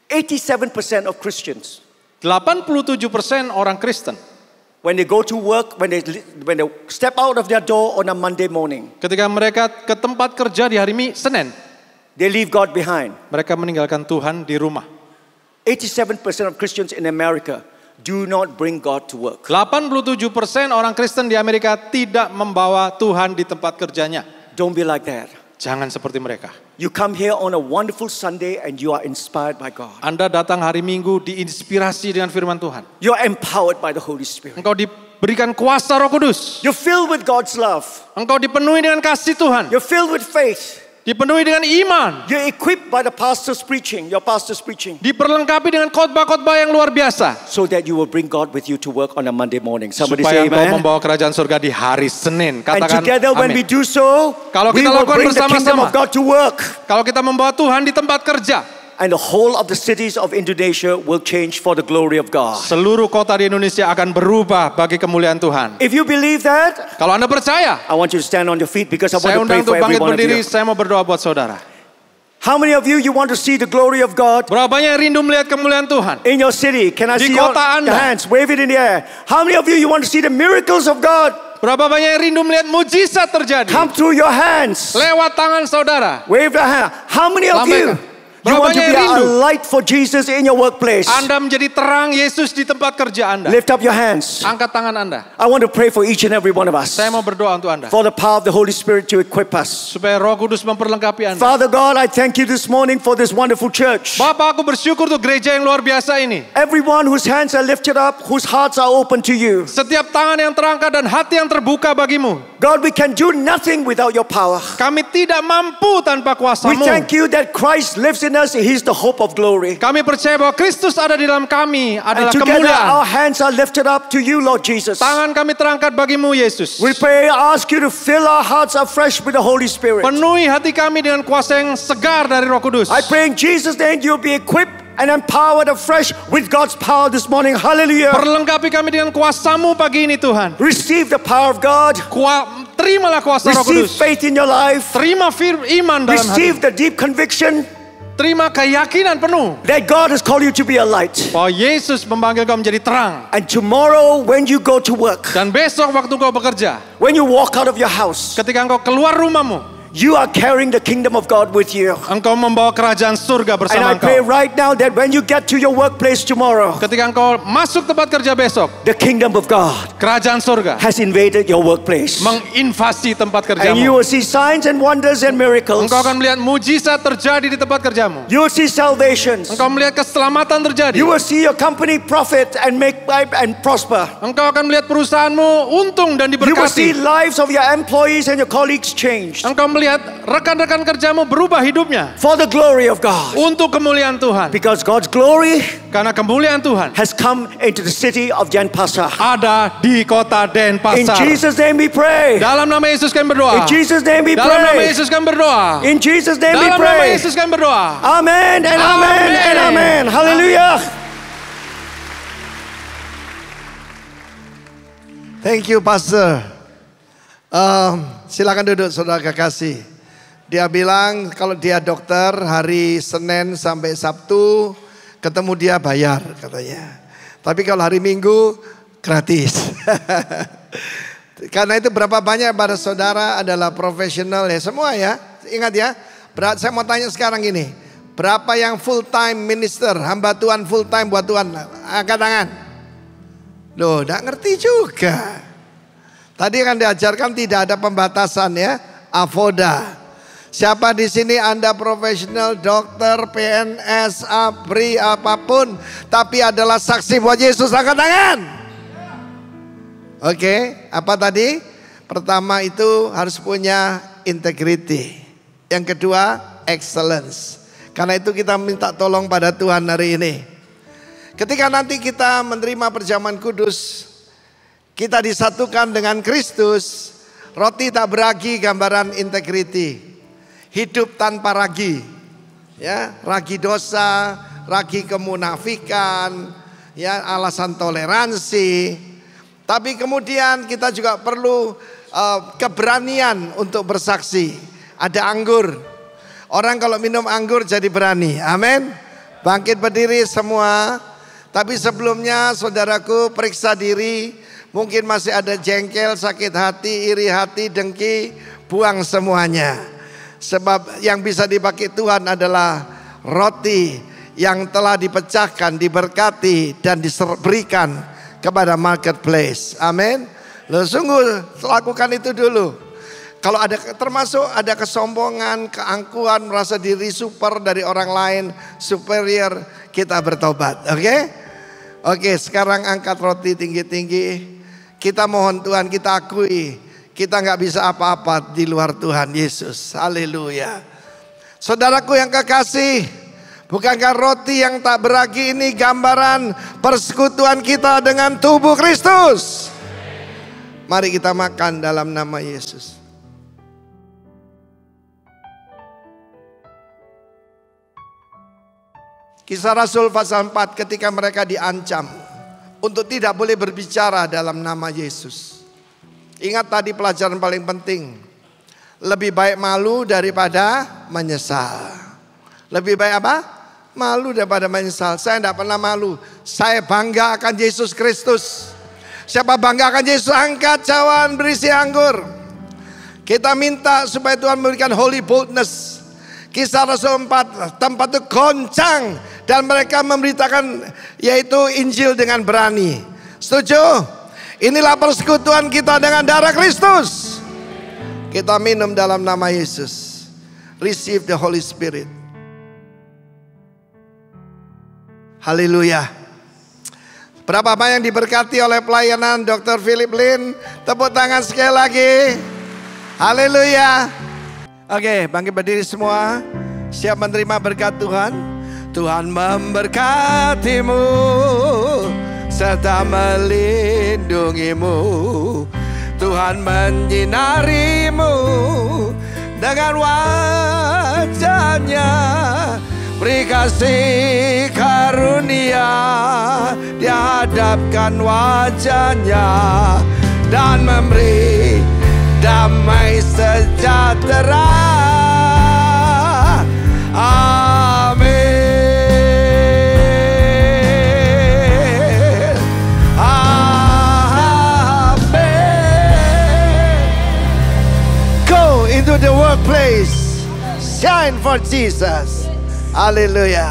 [SPEAKER 6] 87% of Christians,
[SPEAKER 7] 87% orang Kristen
[SPEAKER 6] when they go to work, when they step out of their door on a Monday morning,
[SPEAKER 7] ketika mereka ke tempat kerja di hari Senin,
[SPEAKER 6] they leave God behind.
[SPEAKER 7] mereka meninggalkan Tuhan di rumah.
[SPEAKER 6] 87% of Christians in America do not bring God to work.
[SPEAKER 7] 87% orang Kristen di Amerika tidak membawa Tuhan di tempat kerjanya.
[SPEAKER 6] Don't be like that.
[SPEAKER 7] Jangan seperti mereka.
[SPEAKER 6] You come here on a wonderful Sunday and you are inspired by God.
[SPEAKER 7] Anda datang hari Minggu diinspirasi dengan firman Tuhan.
[SPEAKER 6] You are empowered by the Holy Spirit.
[SPEAKER 7] Engkau diberikan kuasa Roh Kudus.
[SPEAKER 6] You're filled with God's love.
[SPEAKER 7] Engkau dipenuhi dengan kasih Tuhan.
[SPEAKER 6] You're filled with faith.
[SPEAKER 7] Dipenuhi dengan iman.
[SPEAKER 6] You're equipped by the pastor's preaching, your pastor's preaching,
[SPEAKER 7] Diperlengkapi dengan khotbah-khotbah yang luar biasa.
[SPEAKER 6] so that you will bring God with you to work on a Monday morning. Somebody
[SPEAKER 7] Supaya
[SPEAKER 6] say
[SPEAKER 7] engkau
[SPEAKER 6] amen.
[SPEAKER 7] membawa kerajaan surga di hari Senin.
[SPEAKER 6] And
[SPEAKER 7] Katakan
[SPEAKER 6] together when we
[SPEAKER 7] amin.
[SPEAKER 6] do so,
[SPEAKER 7] Kalau
[SPEAKER 6] we
[SPEAKER 7] kita
[SPEAKER 6] will
[SPEAKER 7] lakukan
[SPEAKER 6] bring the kingdom
[SPEAKER 7] bersama-sama.
[SPEAKER 6] of God to work.
[SPEAKER 7] Kalau kita membawa Tuhan di tempat kerja,
[SPEAKER 6] And the whole of the cities of Indonesia will change for the glory of God.
[SPEAKER 7] seluruh kota di Indonesia akan berubah bagi kemuliaan Tuhan.
[SPEAKER 6] If you believe that,
[SPEAKER 7] Kalau Anda percaya,
[SPEAKER 6] I want you to stand on your feet because I
[SPEAKER 7] saya
[SPEAKER 6] want to pray
[SPEAKER 7] undang
[SPEAKER 6] for
[SPEAKER 7] untuk
[SPEAKER 6] every
[SPEAKER 7] bangkit
[SPEAKER 6] one of
[SPEAKER 7] berdiri,
[SPEAKER 6] you.
[SPEAKER 7] saya mau berdoa buat saudara.
[SPEAKER 6] How many of you want to see the glory of God
[SPEAKER 7] Berapa banyak yang rindu melihat kemuliaan Tuhan?
[SPEAKER 6] in your city? Can I
[SPEAKER 7] Di
[SPEAKER 6] see your
[SPEAKER 7] kota Anda.
[SPEAKER 6] hands? Wave it in the air. How many of you want to see the miracles of God
[SPEAKER 7] Berapa banyak yang rindu melihat mujizat terjadi?
[SPEAKER 6] come through your hands?
[SPEAKER 7] Lewat tangan saudara.
[SPEAKER 6] Wave your hand. How many of you
[SPEAKER 7] Lambaikan. Berapa
[SPEAKER 6] want to
[SPEAKER 7] banyak
[SPEAKER 6] be
[SPEAKER 7] yang
[SPEAKER 6] a
[SPEAKER 7] rindu?
[SPEAKER 6] light for Jesus in your workplace?
[SPEAKER 7] Anda menjadi terang Yesus di tempat kerja Anda.
[SPEAKER 6] Lift up your hands.
[SPEAKER 7] Angkat tangan Anda.
[SPEAKER 6] I want to pray for each and every one of us
[SPEAKER 7] Saya mau berdoa untuk Anda.
[SPEAKER 6] for the power of the Holy Spirit to equip us.
[SPEAKER 7] Supaya Roh Kudus memperlengkapi Anda.
[SPEAKER 6] Father God, I thank you this morning for this wonderful church.
[SPEAKER 7] Bapak, aku bersyukur untuk gereja yang luar biasa ini.
[SPEAKER 6] Everyone whose hands are lifted up, whose hearts are open to you.
[SPEAKER 7] Setiap tangan yang terangkat dan hati yang terbuka bagimu.
[SPEAKER 6] God, we can do nothing without your power.
[SPEAKER 7] Kami tidak mampu tanpa
[SPEAKER 6] We
[SPEAKER 7] kuasa-Mu.
[SPEAKER 6] thank you that Christ lives in us. He's the hope of glory.
[SPEAKER 7] Kami percaya bahwa Kristus ada di dalam kami
[SPEAKER 6] And
[SPEAKER 7] adalah
[SPEAKER 6] together our
[SPEAKER 7] kemuliaan.
[SPEAKER 6] hands are lifted up to you, Lord Jesus.
[SPEAKER 7] Tangan kami terangkat bagimu, Yesus.
[SPEAKER 6] We pray, ask you to fill our hearts afresh with the Holy Spirit.
[SPEAKER 7] Penuhi hati kami dengan kuasa yang segar dari Roh Kudus.
[SPEAKER 6] I pray in Jesus' name you'll be equipped and empowered afresh with God's power this morning. Hallelujah.
[SPEAKER 7] Perlengkapi kami dengan kuasa-Mu pagi ini, Tuhan.
[SPEAKER 6] Receive the power of God.
[SPEAKER 7] Terimalah kuasa Roh
[SPEAKER 6] Receive
[SPEAKER 7] Kudus.
[SPEAKER 6] faith in your life.
[SPEAKER 7] Terima iman dalam hati.
[SPEAKER 6] Receive the deep conviction
[SPEAKER 7] Terima keyakinan penuh
[SPEAKER 6] that God has called you to be a light.
[SPEAKER 7] bahwa Yesus memanggil kau menjadi terang.
[SPEAKER 6] And tomorrow when you go to work,
[SPEAKER 7] Dan besok waktu kau bekerja,
[SPEAKER 6] when you walk out of your house,
[SPEAKER 7] ketika engkau keluar rumahmu,
[SPEAKER 6] you are carrying the kingdom of God with you.
[SPEAKER 7] engkau membawa kerajaan surga
[SPEAKER 6] And
[SPEAKER 7] bersama
[SPEAKER 6] I pray
[SPEAKER 7] engkau.
[SPEAKER 6] right now that when you get to your workplace tomorrow,
[SPEAKER 7] Ketika engkau masuk tempat kerja besok,
[SPEAKER 6] the kingdom of God
[SPEAKER 7] kerajaan surga
[SPEAKER 6] has invaded your workplace.
[SPEAKER 7] menginvasi tempat
[SPEAKER 6] And you
[SPEAKER 7] kerjamu.
[SPEAKER 6] will see signs and wonders and miracles.
[SPEAKER 7] Engkau akan melihat mujizat terjadi di tempat kerjamu.
[SPEAKER 6] You will see salvations.
[SPEAKER 7] Engkau melihat keselamatan terjadi.
[SPEAKER 6] You will see your company profit and make and prosper.
[SPEAKER 7] Engkau akan melihat perusahaanmu untung dan
[SPEAKER 6] You will see
[SPEAKER 7] diberkati.
[SPEAKER 6] lives of your employees and your colleagues changed
[SPEAKER 7] Engkau melihat rekan-rekan kerjamu berubah hidupnya
[SPEAKER 6] for the glory of God.
[SPEAKER 7] untuk kemuliaan Tuhan.
[SPEAKER 6] Because God's glory
[SPEAKER 7] Karena kemuliaan Tuhan
[SPEAKER 6] has come into the city of Denpasar.
[SPEAKER 7] ada di kota
[SPEAKER 6] In
[SPEAKER 7] Denpasar.
[SPEAKER 6] Jesus' name we pray.
[SPEAKER 7] Dalam nama Yesus kami berdoa.
[SPEAKER 6] In Jesus' name we
[SPEAKER 7] Dalam nama
[SPEAKER 6] pray.
[SPEAKER 7] Yesus kami berdoa.
[SPEAKER 6] In Jesus' name we
[SPEAKER 7] Dalam nama
[SPEAKER 6] pray.
[SPEAKER 7] Yesus kami berdoa.
[SPEAKER 6] Amen and amen and
[SPEAKER 7] Amen.
[SPEAKER 6] amen. Hallelujah.
[SPEAKER 4] Thank you, Pastor. Silakan duduk, saudara kekasih. Dia bilang kalau dia dokter hari Senin sampai Sabtu ketemu dia bayar katanya. Tapi kalau hari Minggu gratis. Karena itu berapa banyak pada saudara adalah profesional ya semua ya. Ingat ya. Saya mau tanya sekarang ini. Berapa yang full time minister, hamba Tuhan full time buat Tuhan? Angkat tangan. Loh, enggak ngerti juga. Tadi kan diajarkan tidak ada pembatasan ya. Avoda. Siapa di sini Anda profesional, dokter, PNS, ABRI, apapun, tapi adalah saksi buat Yesus, angkat tangan. Oke, apa tadi? Pertama itu harus punya integrity. Yang kedua, excellence. Karena itu kita minta tolong pada Tuhan hari ini. Ketika nanti kita menerima perjamuan kudus, kita disatukan dengan Kristus. Roti tak beragi gambaran integriti, hidup tanpa ragi, ya, ragi dosa, ragi kemunafikan, ya, alasan toleransi. Tapi kemudian kita juga perlu keberanian untuk bersaksi. Ada anggur, orang kalau minum anggur jadi berani. Amin. Bangkit berdiri semua. Tapi sebelumnya saudaraku periksa diri. Mungkin masih ada jengkel, sakit hati, iri hati, dengki. Buang semuanya. Sebab yang bisa dipakai Tuhan adalah roti yang telah dipecahkan, diberkati dan diberikan kepada marketplace. Amin. Loh, sungguh lakukan itu dulu. Kalau ada, termasuk ada kesombongan, keangkuhan, merasa diri super dari orang lain, superior, kita bertobat. Oke? Oke, sekarang angkat roti tinggi-tinggi. Kita mohon Tuhan, kita akui kita nggak bisa apa-apa di luar Tuhan Yesus. Haleluya. Saudaraku yang kekasih, bukankah roti yang tak beragi ini gambaran persekutuan kita dengan tubuh Kristus? Mari kita makan dalam nama Yesus. Kisah Rasul pasal 4 ketika mereka diancam untuk tidak boleh berbicara dalam nama Yesus. Ingat tadi pelajaran paling penting. Lebih baik malu daripada menyesal. Lebih baik apa? Malu daripada menyesal. Saya tidak pernah malu. Saya bangga akan Yesus Kristus. Siapa bangga akan Yesus? Angkat cawan berisi anggur. Kita minta supaya Tuhan memberikan holy boldness. Kisah Rasul 4, tempat itu goncang. Dan mereka memberitakan yaitu Injil dengan berani. Setuju? Inilah persekutuan kita dengan darah Kristus. Kita minum dalam nama Yesus. Receive the Holy Spirit. Haleluya. Berapa banyak yang diberkati oleh pelayanan Dr. Philip Lin? Tepuk tangan sekali lagi. Haleluya. Oke, bangkit berdiri semua. Siap menerima berkat Tuhan. Tuhan memberkatimu serta melindungimu. Tuhan menyinarimu dengan wajah-Nya, beri kasih karunia, dihadapkan wajah-Nya dan memberi damai sejahtera. Amin. Into the workplace, shine for Jesus. Hallelujah.